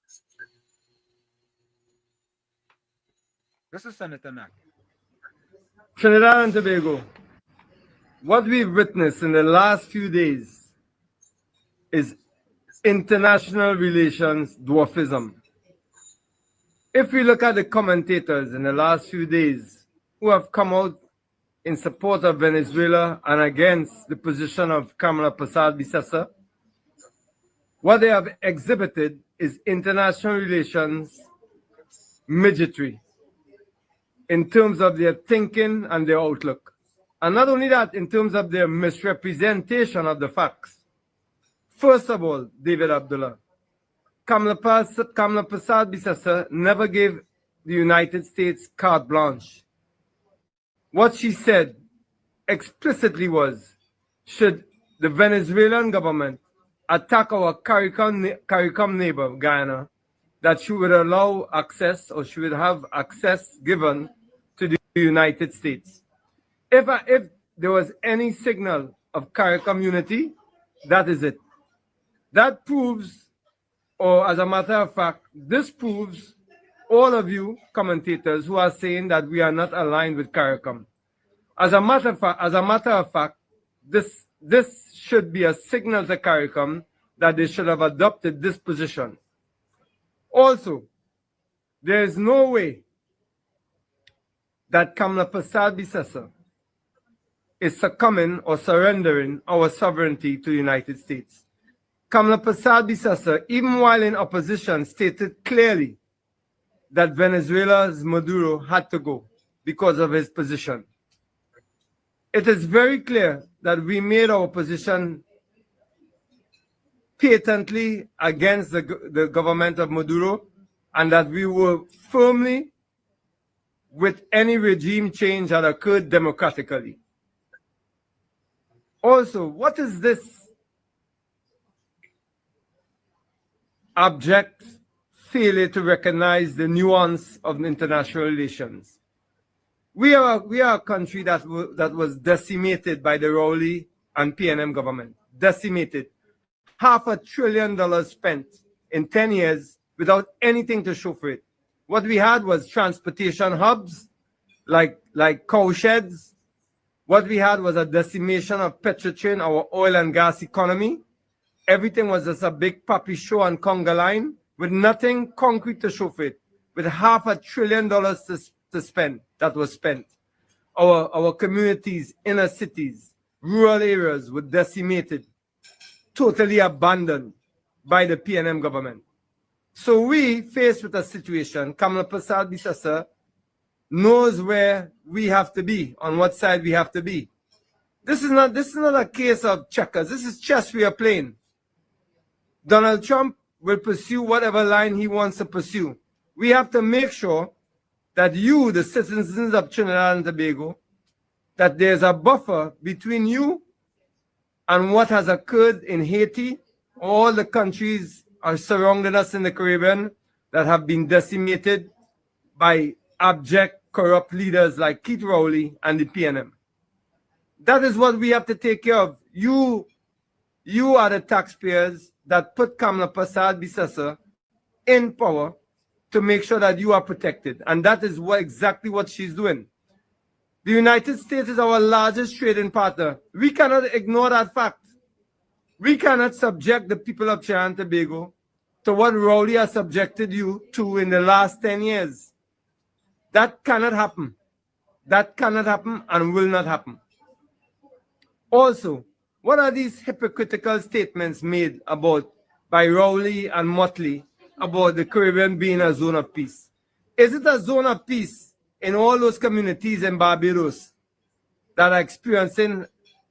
This is Senator Naked. Trinidad and Tobago, what we've witnessed in the last few days is international relations dwarfism. If we look at the commentators in the last few days who have come out in support of Venezuela and against the position of Kamala Persad-Bissessar, what they have exhibited is international relations midgetry in terms of their thinking and their outlook. And not only that, in terms of their misrepresentation of the facts. First of all, David Abdullah, Kamala Persad-Bissessar never gave the United States carte blanche. What she said explicitly was, should the Venezuelan government attack our CARICOM neighbor, Guyana, that she would allow access, or she would have access given to the United States. If there was any signal of CARICOM unity, that is it. That proves, or as a matter of fact, this proves all of you commentators who are saying that we are not aligned with CARICOM. As a matter of fact, this should be a signal to CARICOM that they should have adopted this position. Also, there is no way that Kamla Prasad Bisasa is succumbing or surrendering our sovereignty to the United States. Kamla Prasad Bisasa, even while in opposition, stated clearly that Venezuela's Maduro had to go because of his position. It is very clear that we made our position patently against the government of Maduro, and that we were firmly with any regime change that occurred democratically. Also, what is this abject failure to recognize the nuance of international relations? We are a country that was decimated by the Rowley and PNM government. Decimated. $500 billion spent in 10 years without anything to show for it. What we had was transportation hubs like cowsheds. What we had was a decimation of Petrotrain, our oil and gas economy. Everything was just a big puppy show and conga line with nothing concrete to show for it, with $500 billion to spend, that was spent. Our communities, inner cities, rural areas were decimated, totally abandoned by the PNM government. So we, faced with a situation, Kamla Prasad Bisasa knows where we have to be, on what side we have to be. This is not a case of checkers. This is chess we are playing. Donald Trump will pursue whatever line he wants to pursue. We have to make sure that you, the citizens of Trinidad and Tobago, that there's a buffer between you and what has occurred in Haiti. All the countries are surrounding us in the Caribbean that have been decimated by abject, corrupt leaders like Keith Rowley and the PNM. That is what we have to take care of. You are the taxpayers that put Kamla Prasad Bisasa in power to make sure that you are protected. And that is exactly what she's doing. The United States is our largest trading partner. We cannot ignore that fact. We cannot subject the people of Trinidad and Tobago to what Rowley has subjected you to in the last 10 years. That cannot happen. That cannot happen and will not happen. Also, what are these hypocritical statements made by Rowley and Motley about the Caribbean being a zone of peace? Is it a zone of peace in all those communities in Barbados that are experiencing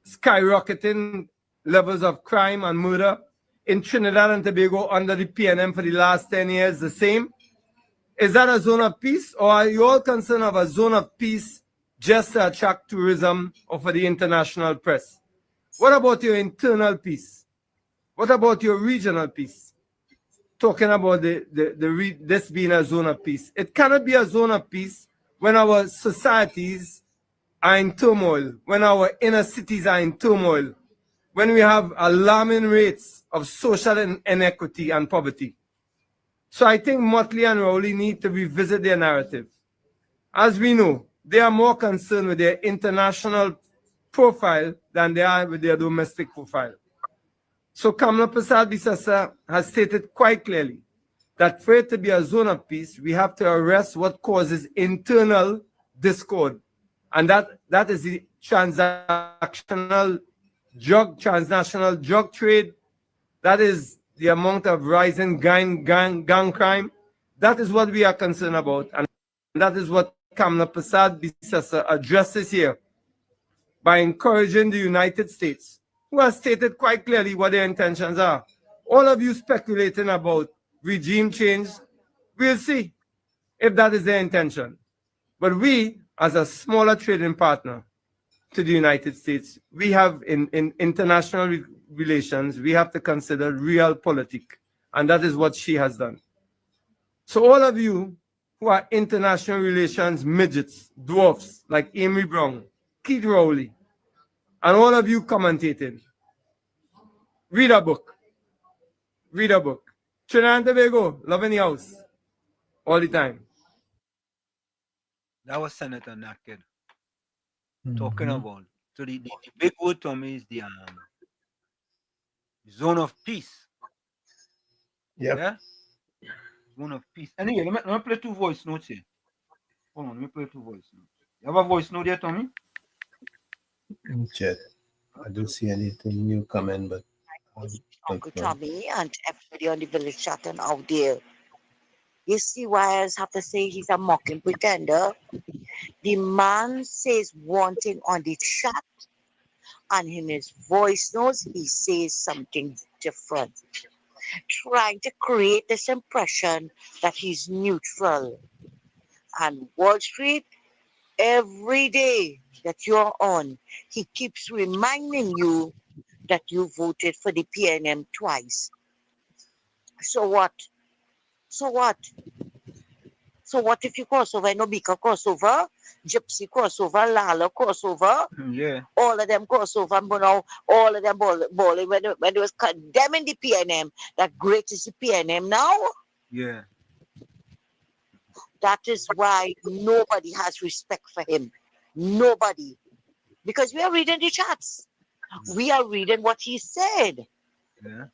skyrocketing levels of crime and murder? In Trinidad and Tobago under the PNM for the last 10 years, the same? Is that a zone of peace, or are you all concerned of a zone of peace just to attract tourism or for the international press? What about your internal peace? What about your regional peace? Talking about this being a zone of peace. It cannot be a zone of peace when our societies are in turmoil, when our inner cities are in turmoil, when we have alarming rates of social inequity and poverty. So I think Motley and Rowley need to revisit their narrative. As we know, they are more concerned with their international profile than they are with their domestic profile. So Kamla Prasad Bisasa has stated quite clearly that for it to be a zone of peace, we have to arrest what causes internal discord. And that is the transnational drug trade. That is the amount of rising gang crime. That is what we are concerned about. And that is what Kamla Prasad Bisasa addresses here by encouraging the United States, who has stated quite clearly what their intentions are. All of you speculating about regime change, we'll see if that is their intention. But we, as a smaller trading partner to the United States, we have in international relations, we have to consider realpolitik, and that is what she has done. So all of you who are international relations midgets, dwarfs like Amy Brown, Keith Rowley, and all of you commentating, read a book. Read a book. Trinidad and Tobago, love in the house. All the time. That was Senator Naked talking about. So the big word to me is the zone of peace. Yep. Yeah? Zone of peace. Anyway, let me play 2 voice notes here. Hold on, let me play 2 voice notes. You have a voice note there, Tommy? Chat. I don't see anything new coming, but Uncle Tommy and everybody on the village chatting out there. You see why I have to say he's a mocking pretender? The man says one thing on the chat, and in his voice notes, he says something different, trying to create this impression that he's neutral. And Wall Street, every day that you're on, he keeps reminding you that you voted for the PNM twice. So what? So what? So what if you cross over Nobika crossover, Gypsy crossover, Lala crossover, Yeah. all of them crossover, but now all of them balling when they was condemning the PNM, that great is the PNM now. Yeah. That is why nobody has respect for him. Nobody. Because we are reading the chats. We are reading what he said. Yeah.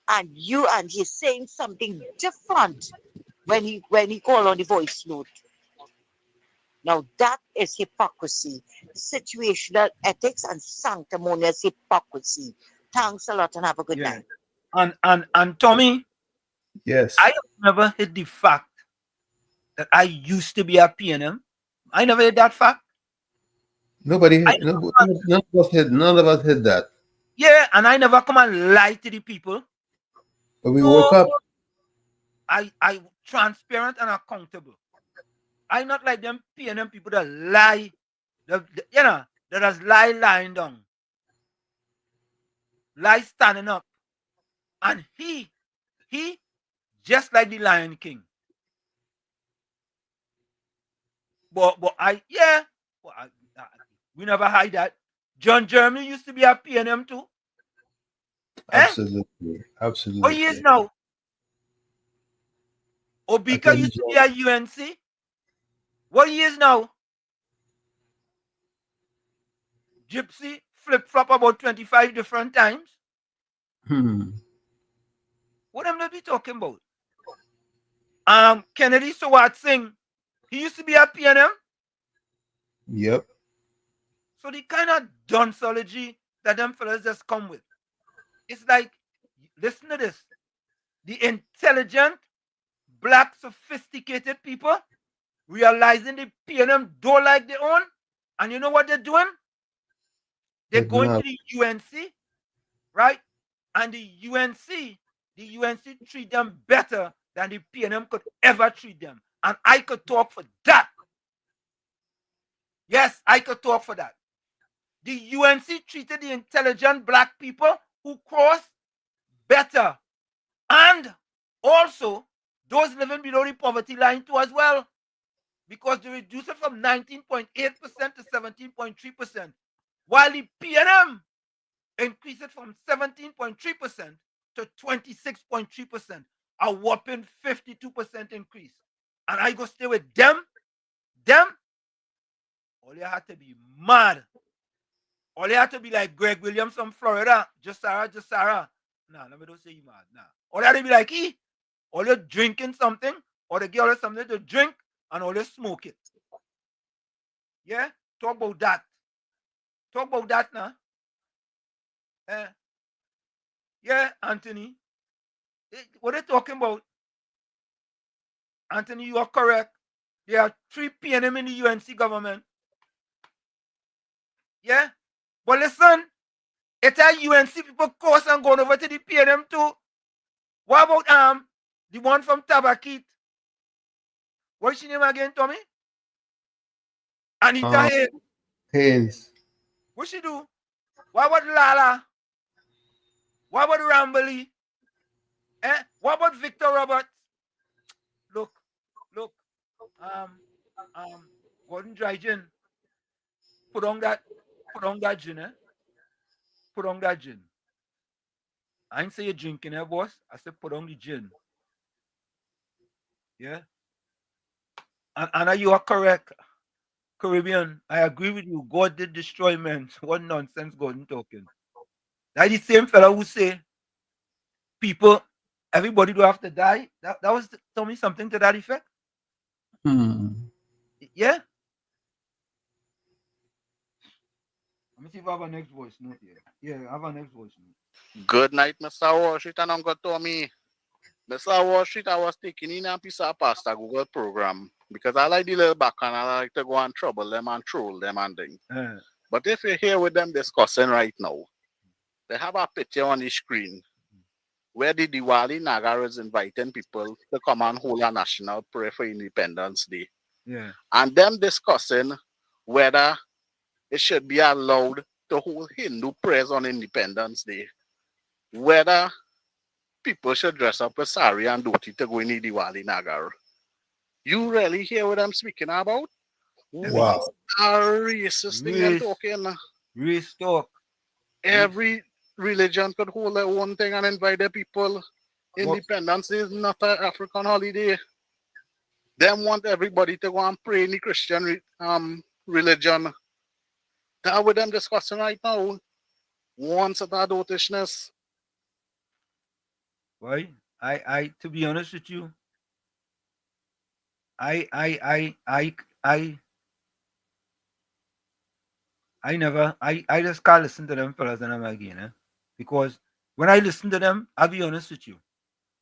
And he's saying something different when he called on the voice note. Now that is hypocrisy, situational ethics and sanctimonious hypocrisy. Thanks a lot and have a good night. And Tommy, yes, I have never hid the fact that I used to be a PNM. I never hid that fact. none of us hid that. Yeah, and I never come and lie to the people. But we woke up. I transparent and accountable. I not like them PNM people that lie, that has lying down, lie standing up, and he just like the Lion King. But we never hide that. John Germany used to be a PNM too. Absolutely, absolutely. What he is now? Obika used to be a UNC. What he is now? Gypsy flip-flop about 25 different times. What am I be talking about? Kennedy Sowat Singh, he used to be a PNM. Yep. So the kind of doxology that them fellas just come with. It's like, listen to this. The intelligent, black, sophisticated people realizing the PNM don't like their own. And you know what they're doing? They're going to the UNC, right? And the UNC treat them better than the PNM could ever treat them. And I could talk for that. Yes, I could talk for that. The UNC treated the intelligent black people who crossed better. And also those living below the poverty line too as well. Because they reduced it from 19.8% to 17.3%. While the PNM increased it from 17.3% to 26.3%. A whopping 52% increase. And I go stay with them. All you had to be mad. All you had to be like Greg Williams from Florida. Just Sarah. Nah, let me don't say you mad. Nah. All you had to be like all you drinking something, or the girl has something to drink, and all you smoke it. Yeah? Talk about that. Talk about that now. Yeah, Anthony. What are they talking about? Anthony, you are correct. There are 3 PNM in the UNC government. Yeah? But listen, it's a UNC people course and going over to the PNM too. What about the one from Tabakit? What's your name again, Tommy? Anita Haynes. What she do? What about Lala? What about Rambly? What about Victor Roberts? Look. Gordon Dryden. Put on that gin, put on that gin. I ain't say you're drinking it, boss. I said put on the gin. Yeah. And you are correct, Caribbean. I agree with you. God did destroy men. What nonsense God talking. That's the same fellow who say people, everybody do have to die. That was tell me something to that effect. Yeah. Let me see if I have a next voice note here. Yeah, I have a next voice note. Good night, Mr. Washington, Uncle Tommy. Mr. Washington, I was taking in a piece of pasta Google program because I like the little back and I like to go and trouble them and troll them and things. But if you're here with them discussing right now, they have a picture on the screen where the Diwali Nagar is inviting people to come and hold a national prayer for Independence Day. Yeah. And them discussing whether it should be allowed to hold Hindu prayers on Independence Day, whether people should dress up with sari and dhoti to go in the Diwali Nagar. You really hear what I'm speaking about? Wow. What a racist thing they're talking. Race talk. Every religion could hold their own thing and invite their people. Independence Day is not an African holiday. Them want everybody to go and pray in the Christian religion. That with them discussing right now. Once at that dotishness. Right? I to be honest with you, I just can't listen to them fellas and them again, because when I listen to them, I'll be honest with you.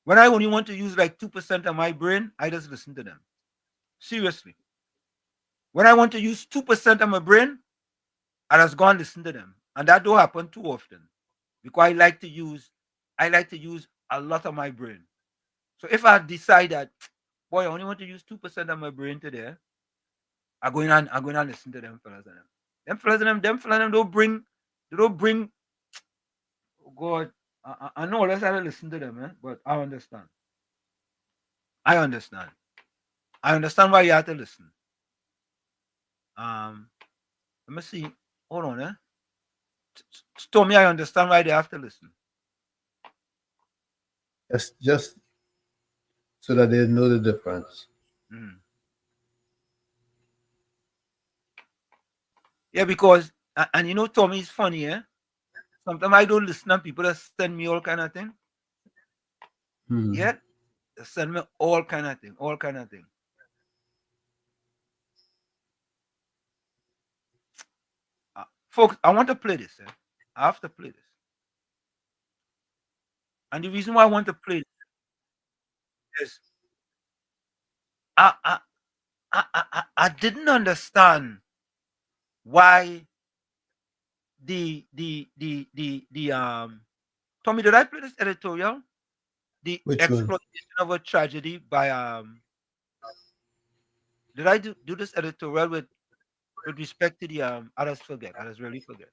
When I only want to use like 2% of my brain, I just listen to them. Seriously. When I want to use 2% of my brain, I just go and listen to them. And that don't happen too often. Because I like to use a lot of my brain. So if I decide that, boy, I only want to use 2% of my brain today, I'm going to listen to them fellas and them. Them fellas and them don't bring, oh God, I know let's have to listen to them, but I understand. I understand why you have to listen. Let me see. Hold on, Tommy, I understand why they have to listen. Just so that they know the difference. Yeah, because and you know, Tommy is funny, sometimes I don't listen and people just send me all kind of thing. Yeah, they send me all kind of thing. Folks, I want to play this. I have to play this. And the reason why I want to play this is I didn't understand why the Tommy, did I play this editorial? The Which exploitation one? of a tragedy by did I do this editorial with respect to the I just forget. I just really forget.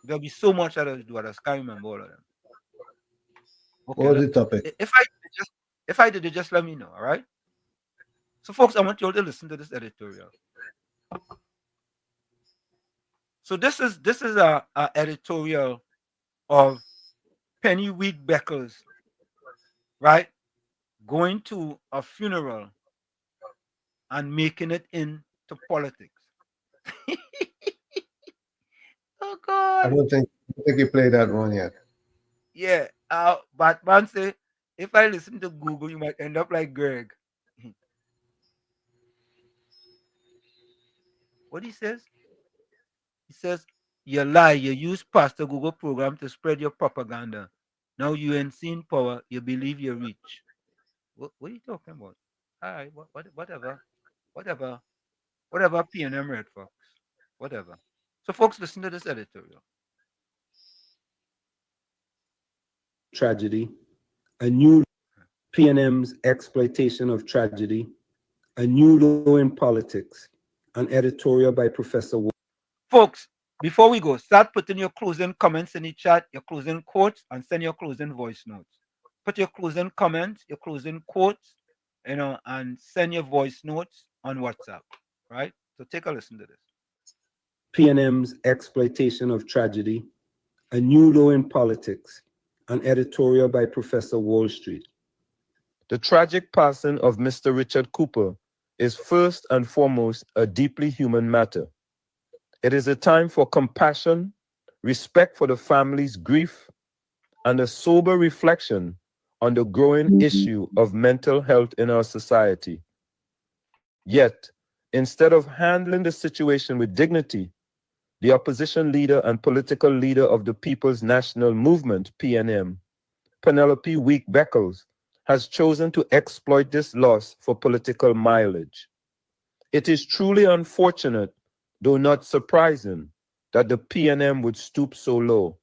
There'll be so much I just do, I just can't remember all of them. Okay, What was the topic? If I did it, just let me know, all right? So folks, I want you all to listen to this editorial. So this is a editorial of Penny Wheat Beckles, right? Going to a funeral and making it into politics. Oh God. I don't think you played that one yet. Yeah. Batman say if I listen to Google, you might end up like Greg. What he says? He says, you lie, you use Pastor Google program to spread your propaganda. Now you ain't seen power, you believe you're rich. What are you talking about? All right, whatever PNM read, folks. Whatever. So folks, listen to this editorial. Tragedy, a new PNM's exploitation of tragedy, a new law in politics, an editorial by Professor Folks, before we go, start putting your closing comments in the chat, your closing quotes, and send your closing voice notes. Put your closing comments, your closing quotes, and send your voice notes on WhatsApp, right? So take a listen to this. PNM's exploitation of tragedy, A New Law in Politics, an editorial by Professor Wall Street. The tragic passing of Mr. Richard Cooper is first and foremost a deeply human matter. It is a time for compassion, respect for the family's grief, and a sober reflection on the growing issue of mental health in our society. Yet, instead of handling the situation with dignity, the opposition leader and political leader of the People's National Movement, PNM, Penelope Week-Beckles, has chosen to exploit this loss for political mileage. It is truly unfortunate, though not surprising, that the PNM would stoop so low.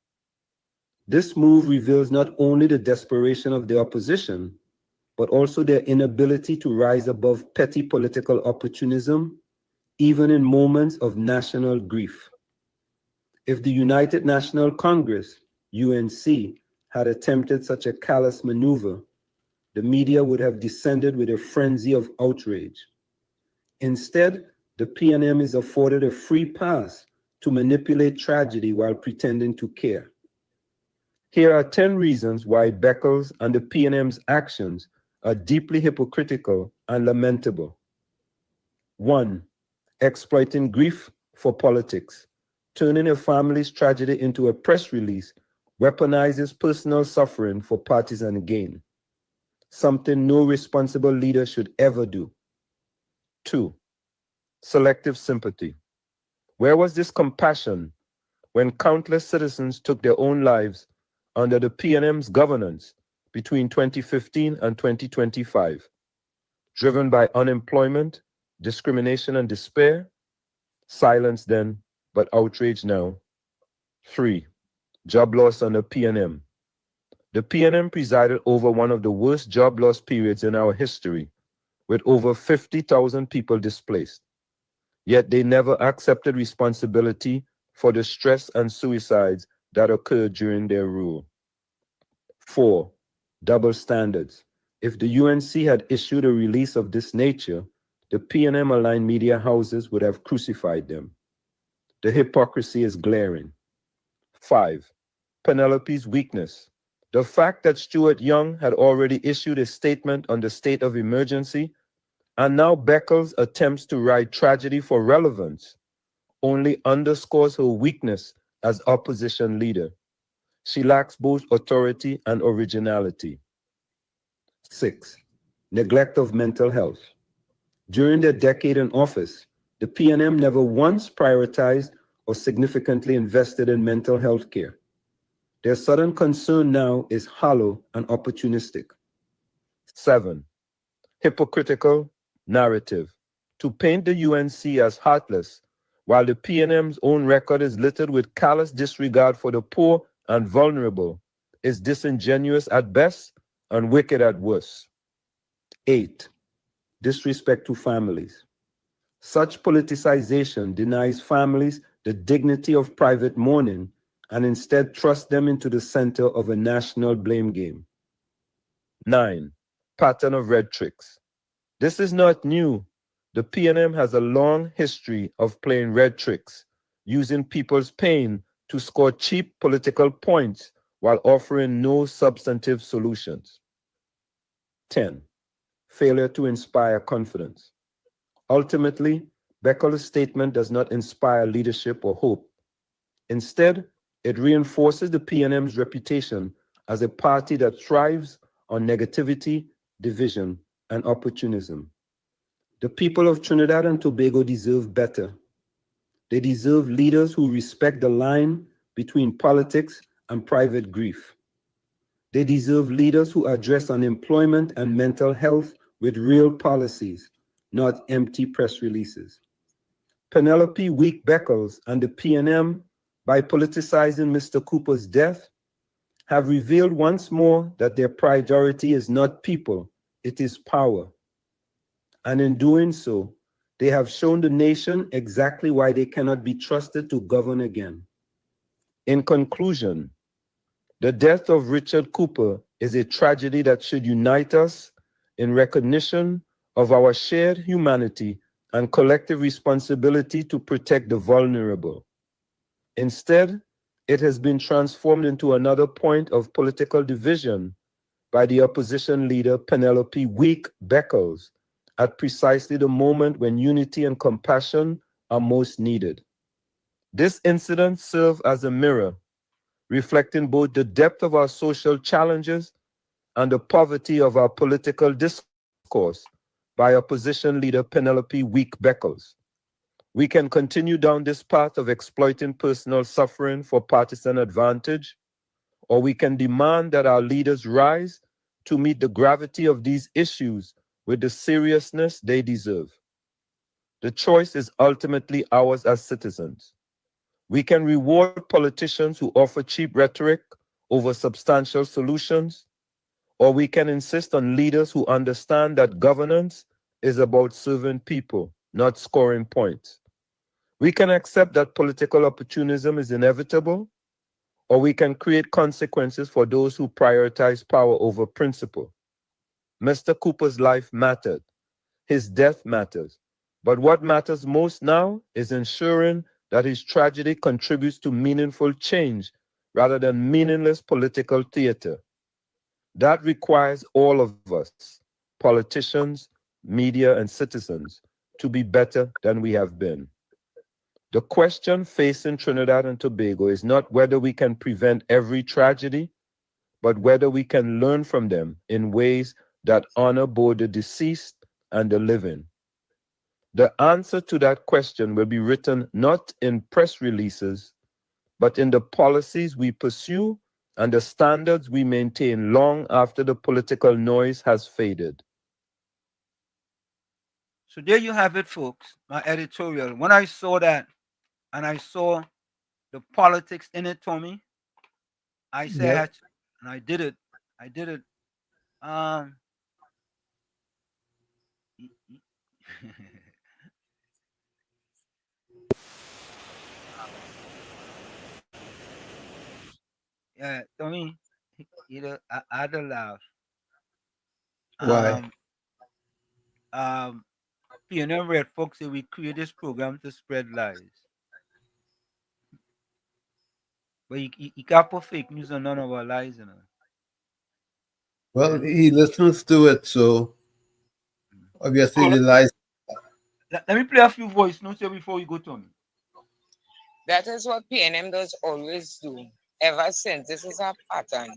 This move reveals not only the desperation of the opposition, but also their inability to rise above petty political opportunism, even in moments of national grief. If the United National Congress, UNC, had attempted such a callous maneuver, the media would have descended with a frenzy of outrage. Instead, the PNM is afforded a free pass to manipulate tragedy while pretending to care. Here are 10 reasons why Beckles and the PNM's actions are deeply hypocritical and lamentable. 1. Exploiting grief for politics. Turning a family's tragedy into a press release weaponizes personal suffering for partisan gain, something no responsible leader should ever do. 2. Selective sympathy. Where was this compassion when countless citizens took their own lives under the PNM's governance between 2015 and 2025, driven by unemployment, discrimination, and despair? Silence then, but outrage now. 3. Job loss under PNM. The PNM presided over one of the worst job loss periods in our history, with over 50,000 people displaced. Yet they never accepted responsibility for the stress and suicides that occurred during their rule. 4. Double standards. If the UNC had issued a release of this nature, the PNM-aligned media houses would have crucified them. The hypocrisy is glaring. 5. Penelope's weakness. The fact that Stuart Young had already issued a statement on the state of emergency, and now Beckles attempts to ride tragedy for relevance, only underscores her weakness as opposition leader. She lacks both authority and originality. 6. Neglect of mental health. During their decade in office, the PNM never once prioritized or significantly invested in mental health care. Their sudden concern now is hollow and opportunistic. 7. Hypocritical narrative. To paint the UNC as heartless, while the PNM's own record is littered with callous disregard for the poor and vulnerable, is disingenuous at best and wicked at worst. 8. Disrespect to families. Such politicization denies families the dignity of private mourning and instead thrusts them into the center of a national blame game. 9. Pattern of red tricks. This is not new. The PNM has a long history of playing red tricks, using people's pain to score cheap political points while offering no substantive solutions. 10. Failure to inspire confidence. Ultimately, Beckles' statement does not inspire leadership or hope. Instead, it reinforces the PNM's reputation as a party that thrives on negativity, division, and opportunism. The people of Trinidad and Tobago deserve better. They deserve leaders who respect the line between politics and private grief. They deserve leaders who address unemployment and mental health with real policies, not empty press releases. Penelope Week-Beckles and the PNM, by politicizing Mr. Cooper's death, have revealed once more that their priority is not people, it is power. And in doing so, they have shown the nation exactly why they cannot be trusted to govern again. In conclusion, the death of Richard Cooper is a tragedy that should unite us in recognition of our shared humanity and collective responsibility to protect the vulnerable. Instead, it has been transformed into another point of political division by the opposition leader Penelope Weak Beckles at precisely the moment when unity and compassion are most needed. This incident served as a mirror, reflecting both the depth of our social challenges and the poverty of our political discourse by opposition leader Penelope Weak Beckles. We can continue down this path of exploiting personal suffering for partisan advantage, or we can demand that our leaders rise to meet the gravity of these issues with the seriousness they deserve. The choice is ultimately ours as citizens. We can reward politicians who offer cheap rhetoric over substantial solutions, or we can insist on leaders who understand that governance is about serving people, not scoring points. We can accept that political opportunism is inevitable, or we can create consequences for those who prioritize power over principle. Mr. Cooper's life mattered. His death matters. But what matters most now is ensuring that his tragedy contributes to meaningful change rather than meaningless political theater. That requires all of us, politicians, media, and citizens, to be better than we have been. The question facing Trinidad and Tobago is not whether we can prevent every tragedy, but whether we can learn from them in ways that honor both the deceased and the living. The answer to that question will be written not in press releases, but in the policies we pursue and the standards we maintain long after the political noise has faded. So there you have it, folks. My editorial. When I saw that and I saw the politics in it, Tommy, I said, Yep. and I did it. I did it. Um, yeah, Tommy, I had to laugh. Why? Um, PNM Red folks say we create this program to spread lies. But you can't put fake news on none of our lies, you know. Well, he listens to it, so obviously the lies. Let me play a few voice notes here before we go, Tommy. That is what PNM does always do. Ever since, this is our pattern.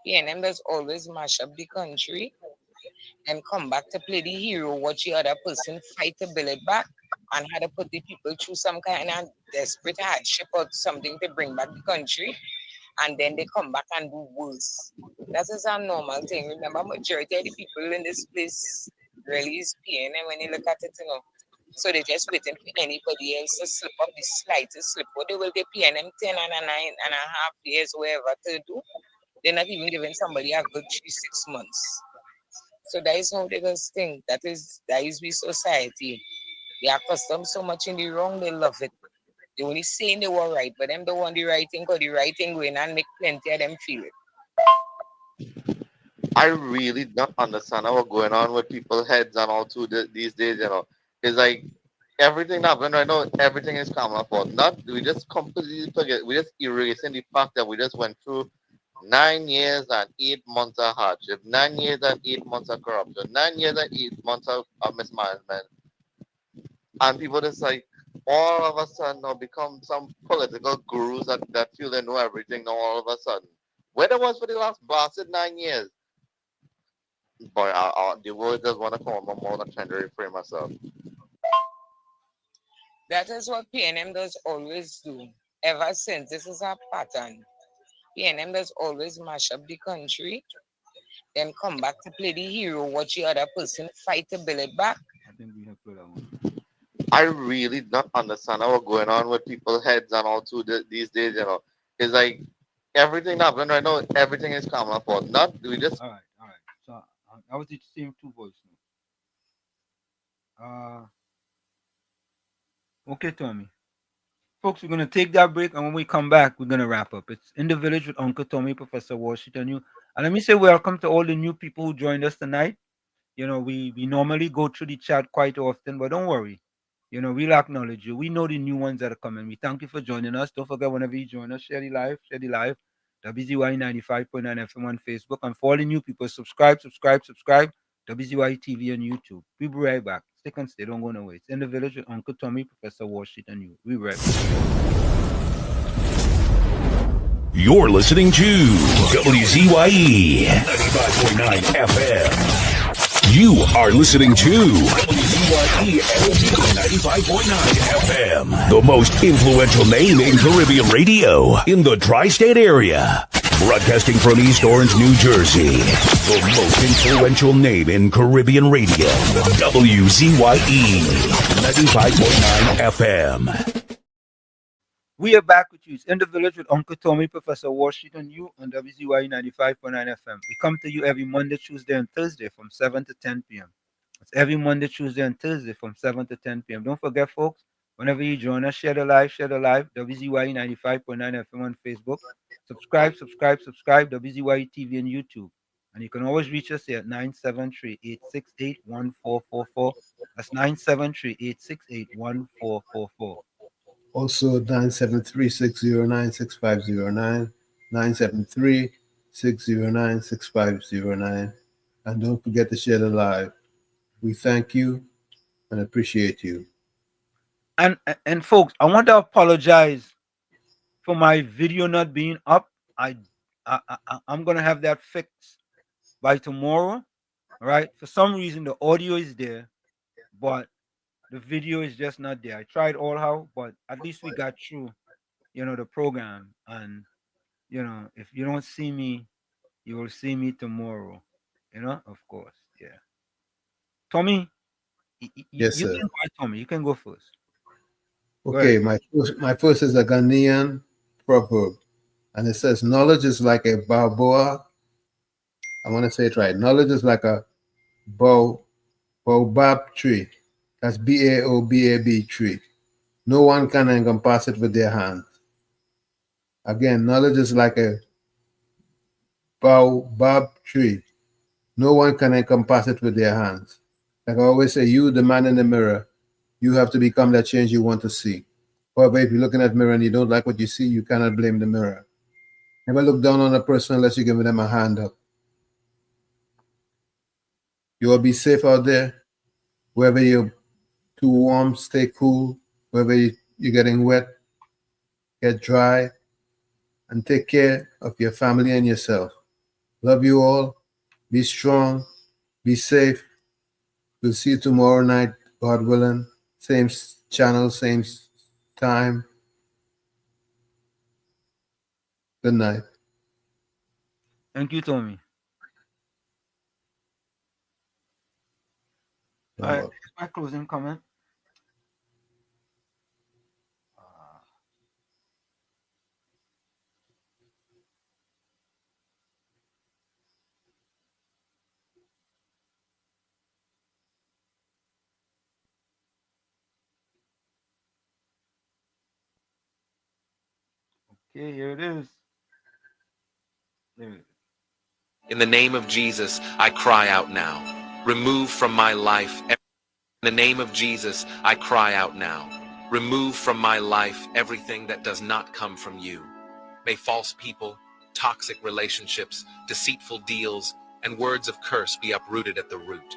PNM does always mash up the country and come back to play the hero, watch the other person fight to build it back, and how to put the people through some kind of desperate hardship or something to bring back the country, and then they come back and do worse. That is a normal thing. Remember, majority of the people in this place really is PNM when you look at it, you know. So they're just waiting for anybody else to slip up the slightest slip. What they will get PNM 10 and a 9.5 years, whatever to do. They're not even giving somebody a good 3-6 months. So that is how they just think. That is we society. They are accustomed so much in the wrong, they love it. They only saying they were right, but them don't want the right thing, because the right thing going and make plenty of them feel it. I really don't understand what's going on with people's heads and all too these days, you know. It's like everything happened right now, everything is common fault. Not we just completely forget, we just erasing the fact that we just went through 9 years and 8 months of hardship, 9 years and 8 months of corruption, 9 years and 8 months of mismanagement. And people just like all of a sudden now become some political gurus that feel they know everything now all of a sudden. Where there was for the last blasted 9 years. Boy, the world just want to come on more than trying to reframe myself. That is what PNM does always do. Ever since, this is our pattern. PNM does always mash up the country, then come back to play the hero, watch the other person fight to build it back. I think we have played that one. I really don't understand what's going on with people's heads and all too these days, you know. It's like everything happening right now, everything is common fault. Not we just all right. So I was the same two voice notes. Okay, Tommy. Folks, we're gonna take that break, and when we come back, we're gonna wrap up. It's In the Village with Uncle Tommy, Professor Washington. And let me say welcome to all the new people who joined us tonight. You know, we normally go through the chat quite often, but don't worry. You know, we'll acknowledge you. We know the new ones that are coming. We thank you for joining us. Don't forget, whenever you join us, share the live. WZYE 95.9 FM on Facebook. And for all the new people, subscribe. WZYE TV on YouTube. We'll be right back. Stick and stay. Don't go nowhere. It's In the Village with Uncle Tommy, Professor Washington, and you. We'll be right back. You're listening to WZYE 95.9 FM. You are listening to WZYE 95.9 FM, the most influential name in Caribbean radio in the tri-state area. Broadcasting from East Orange, New Jersey, the most influential name in Caribbean radio, WZYE 95.9 FM. We are back with you. It's In the Village with Uncle Tommy, Professor Washington, you on WZYE 95.9 FM. We come to you every Monday, Tuesday, and Thursday from 7 to 10 p.m. It's every Monday, Tuesday, and Thursday from 7 to 10 p.m. Don't forget, folks, whenever you join us, share the live, WZYE 95.9 FM on Facebook. Subscribe, WZYE TV and YouTube. And you can always reach us here at 973-868-1444. That's 973-868-1444. Also 973-609-6509, 973-609-6509. And don't forget to share the live. We thank you and appreciate you. And folks, I want to apologize for my video not being up. I'm gonna have that fixed by tomorrow. All right. For some reason the audio is there, but the video is just not there. I tried all how, but at least we got through, the program. And if you don't see me, you will see me tomorrow. Of course. Yeah. Tommy, Yes, you sir. can go, Tommy. You can go first. Okay, my first is a Ghanaian proverb, and it says, knowledge is like a baobab. I want to say it right. Knowledge is like a baobab tree. That's BAOBAB tree. No one can encompass it with their hands. Again, knowledge is like a baobab tree. No one can encompass it with their hands. Like I always say, you, the man in the mirror, you have to become that change you want to see. However, if you're looking at the mirror and you don't like what you see, you cannot blame the mirror. Never look down on a person unless you give them a hand up. You will be safe out there. Wherever you're too warm, stay cool. Wherever you're getting wet, get dry. And take care of your family and yourself. Love you all. Be strong. Be safe. We'll see you tomorrow night, God willing. Same channel, same time. Good night. Thank you, Tommy. All right, here's my closing comment. Okay, here it is. There it is. In the name of Jesus, I cry out now. Remove from my life. In the name of Jesus, I cry out now. Remove from my life everything that does not come from you. May false people, toxic relationships, deceitful deals, and words of curse be uprooted at the root.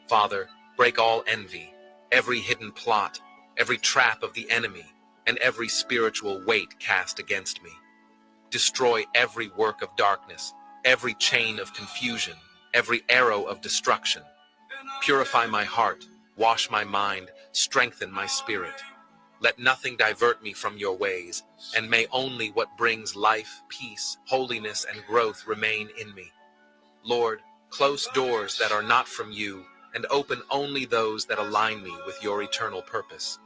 Father, break all envy, every hidden plot, every trap of the enemy, and every spiritual weight cast against me. Destroy every work of darkness, every chain of confusion, every arrow of destruction. Purify my heart, wash my mind, strengthen my spirit. Let nothing divert me from your ways, and may only what brings life, peace, holiness, and growth remain in me. Lord, close doors that are not from you, and open only those that align me with your eternal purpose.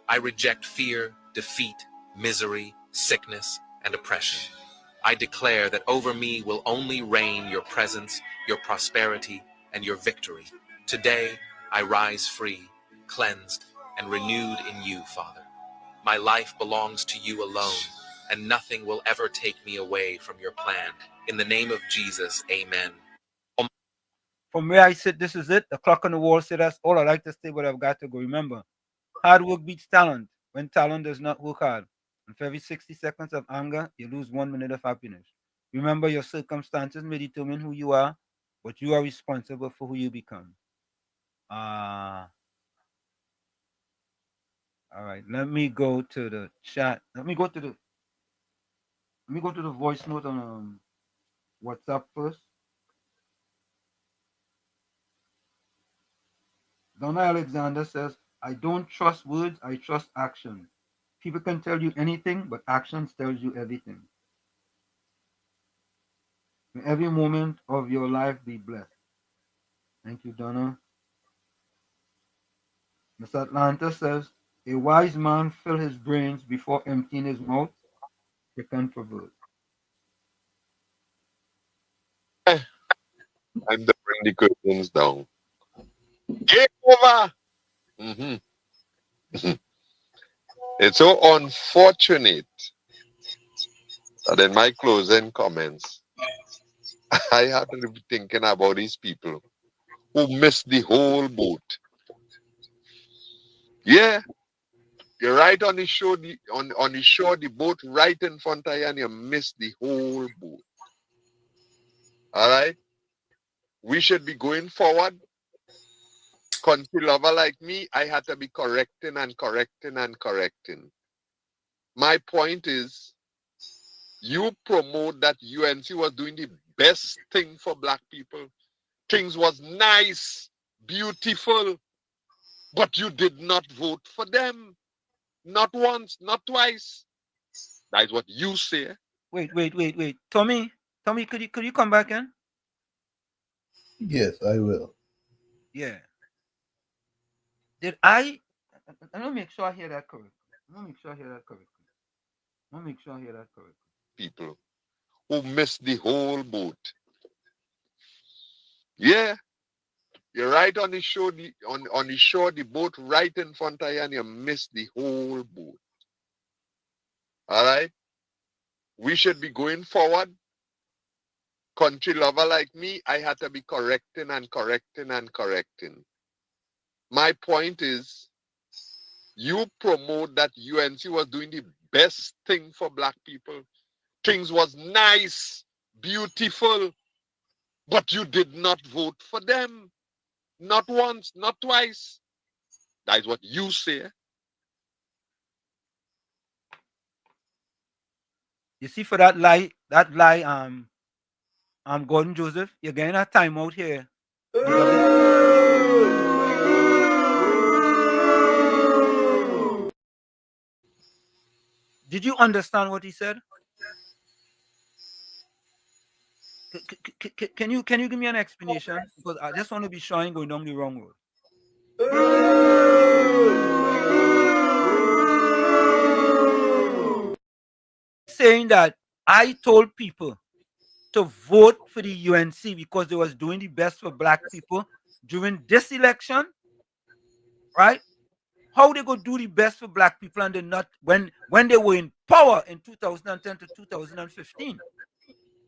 I reject fear, defeat, misery, sickness, and oppression. I declare that over me will only reign your presence, your prosperity, and your victory. Today, I rise free, cleansed, and renewed in you, Father. My life belongs to you alone, and nothing will ever take me away from your plan. In the name of Jesus, amen. From where I sit, this is it. The clock on the wall said that's all I like to say, but I've got to go. Remember, Hard work beats talent when talent does not work hard. And for every 60 seconds of anger, you lose 1 minute of happiness. Remember, your circumstances may determine who you are, but you are responsible for who you become. All right, let me go to the chat. Let me go to the voice note on WhatsApp first. Donna Alexander says, I don't trust words, I trust action. People can tell you anything, but actions tells you everything. May every moment of your life be blessed. Thank you, Donna. Miss Atlanta says, a wise man fill his brains before emptying his mouth. Second proverb. Time to bring the curtains down. Game over. It's so unfortunate that in my closing comments, I had to be thinking about these people who missed the whole boat. Yeah, you're right on the shore, on the shore, the boat right in front of you, and you missed the whole boat. All right? We should be going forward. Country lover like me, I had to be correcting and correcting and correcting. My point is, you promote that UNC was doing the best thing for black people. Things was nice, beautiful, but you did not vote for them. Not once, not twice. That is what you say. Wait. Tommy, could you come back in? Yes, I will. Yeah. Did I let me make sure I hear that correctly. People who missed the whole boat. Yeah. You're right on the shore, on the shore, the boat right in front of you, and you missed the whole boat. All right? We should be going forward. Country lover like me, I had to be correcting and correcting and correcting. My point is, you promote that UNC was doing the best thing for black people. Things was nice, beautiful, but you did not vote for them. Not once, not twice. That is what you say. You see, for that lie, Gordon Joseph, you're getting a timeout here. Did you understand what he said? Can you give me an explanation? Because I just want to be sure I'm going down the wrong road. Saying that I told people to vote for the UNC because they was doing the best for black people during this election, right? How they go do the best for black people and they not when they were in power in 2010 to 2015,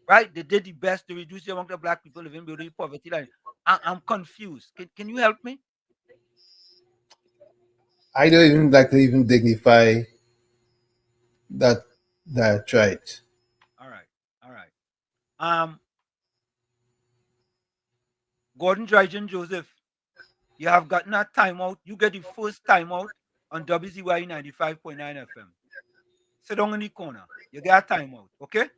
right? They did the best to reduce the amount of black people living below the poverty line. I'm confused. Can you help me? I don't even like to even dignify that right. All right. Gordon Dryden Joseph, you have gotten a timeout. You get the first timeout on WZYE 95.9 FM. Sit down in the corner. You get a timeout, okay?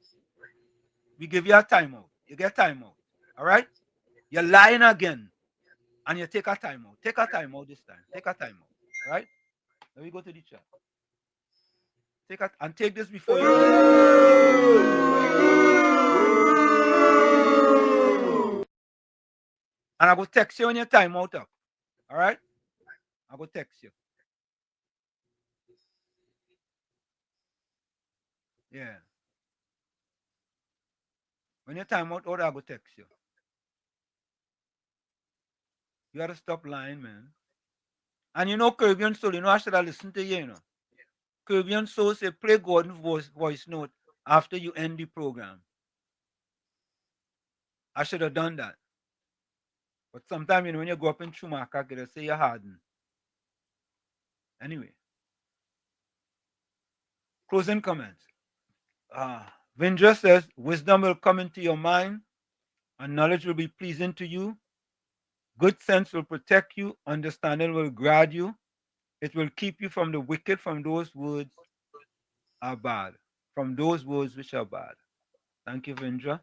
We give you a timeout. You get a timeout. All right? You're lying again. And you take a timeout. Take a timeout this time. Take a timeout. All right? Let me go to the chat. Take this before you go. And I go text you when your timeout up. All right? I go text you. Yeah. When your timeout out, I go text you. You gotta stop lying, man. And you know, Caribbean Soul, you know, I should have listened to you, you know. Caribbean Soul say, play Gordon's voice note after you end the program. I should have done that. But sometimes, you know, when you go up in Chumaka, they say you're hardened. Anyway, closing comments. Vindra says, wisdom will come into your mind, and knowledge will be pleasing to you. Good sense will protect you. Understanding will guard you. It will keep you from the wicked, from those words are bad. From those words which are bad. Thank you, Vindra.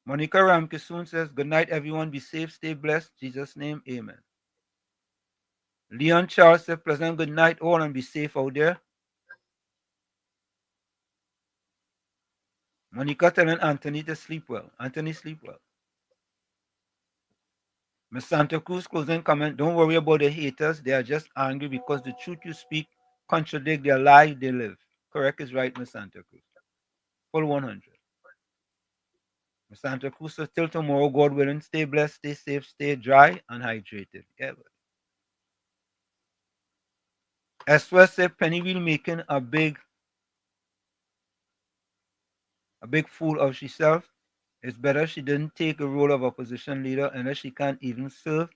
Monica Ramkisoon says, good night, everyone. Be safe, stay blessed. In Jesus' name, amen. Leon Charles said, pleasant good night, all, and be safe out there. Monica telling Anthony to sleep well. Anthony, sleep well. Miss Santa Cruz closing comment, don't worry about the haters. They are just angry because the truth you speak contradict their life they live. Correct is right, Miss Santa Cruz. Full 100. Miss Santa Cruz says, till tomorrow, God willing, stay blessed, stay safe, stay dry and hydrated. Yeah, but. Esther said, Penny will making a big fool of herself. It's better she didn't take a role of opposition leader unless she can't even serve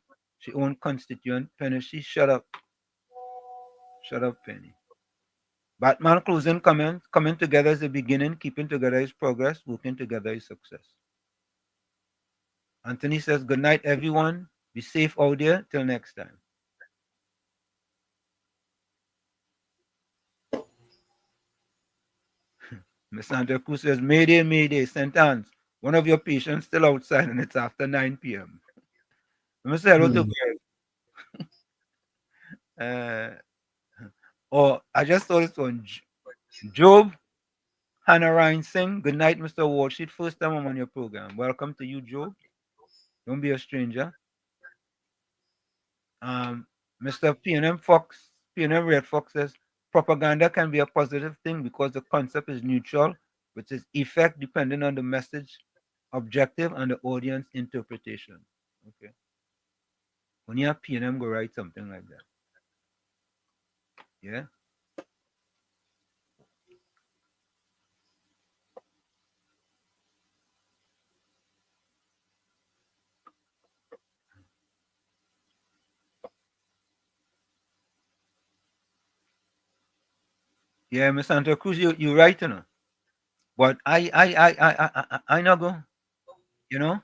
her own constituent. Penny, she shut up. Shut up, Penny. Batman closing comment, coming together is the beginning, keeping together is progress, working together is success. Anthony says, good night, everyone. Be safe out there. Till next time. Miss Santa Cruz says, Mayday, Mayday, St. Anne's. One of your patients still outside and it's after 9 p.m. Let me say hello to Greg. I just saw this one. Job Hannah Ryan Singh. Good night, Mr. Walsheet. First time I'm on your program. Welcome to you, Job. Don't be a stranger. Mr. PNM Fox, PNM Red Fox says, propaganda can be a positive thing because the concept is neutral, which is effect depending on the message, objective, and the audience interpretation. Okay. When you have PNM, go write something like that. Yeah. Yeah, Miss Santa Cruz, you're right, you know. But I not go, you know.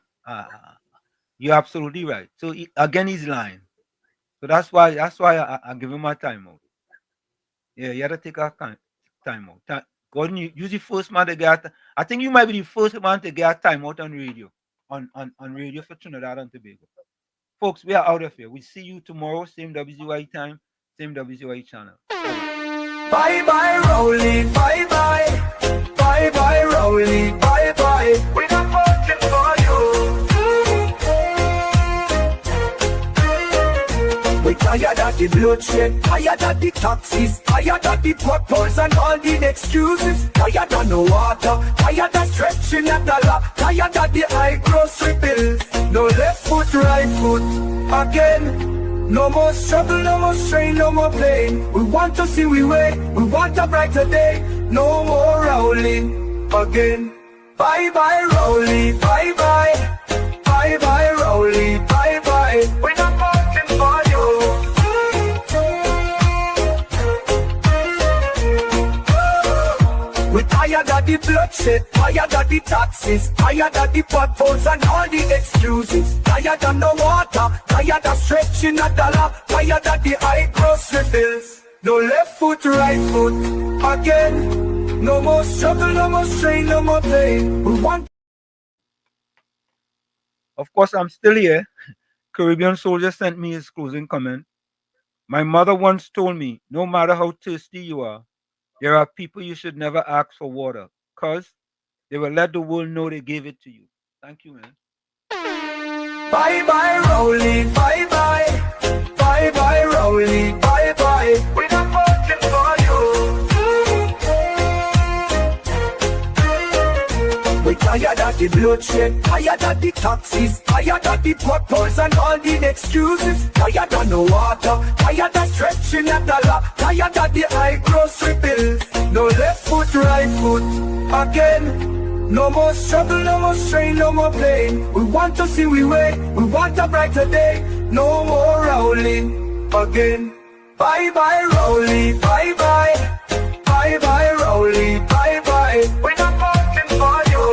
You're absolutely right. So again, he's lying. So that's why I give him my time out. Yeah, you had to take a time out. Gordon, you're the first man to get. I think you might be the first man to get time out on radio, on radio for Trinidad and Tobago. Folks, we are out of here. We see you tomorrow, same WZYE time, same WZYE channel. Bye bye, Rowley, bye bye. Bye bye, Rowley, bye bye. We're not voting for you. We're tired of the bloodshed, tired of the taxes, tired of the potholes and all the excuses. Tired of no water, tired of stretching at the law, tired of the high grocery bills. No left foot, right foot, again. No more struggle, no more strain, no more pain. We want to see we way, we want a brighter day. No more rolling again. Bye bye, Rowley, bye bye. Bye bye, Rowley, bye bye. We're not voting for you. We're tired of the bloodshed, tired of the taxes, tired of the potholes and all the excuses. Tired of no water, tired of stretching a dollar, tired of the high grocery bills. No left foot, right foot, again. No more struggle, no more strain, no more pain. We want. Of course, I'm still here. Caribbean Soldier sent me his closing comment. My mother once told me, no matter how thirsty you are, there are people you should never ask for water, because they will let the world know they gave it to you. Thank you, man. Bye bye, Rowley, bye bye. Bye bye, Rowley, bye bye. We're not voting for you. We're tired of the bloodshed, tired of the taxes, tired of the potholes and all the excuses. Tired of no water, tired of stretching at the law, tired of the high grocery bills. No left foot, right foot, again. No more struggle, no more strain, no more pain. We want to see we way, we want a brighter day. No more rolling again. Bye bye Rowley, bye bye. Bye bye Rowley, bye bye. We're not voting for you.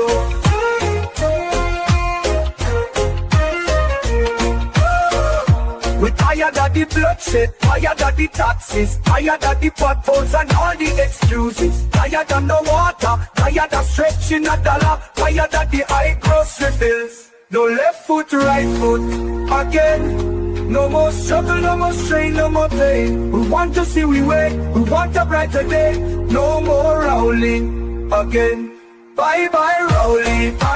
We're tired of the bloodshed, tired of the taxes, tired of the potholes and all the excuses. Tired of no water, tired of stretching a dollar, tired of the high grocery bills. No left foot, right foot, again. No more struggle, no more strain, no more pain. We want to see we way, we want a brighter day. No more Rowley again. Bye bye Rowley, bye.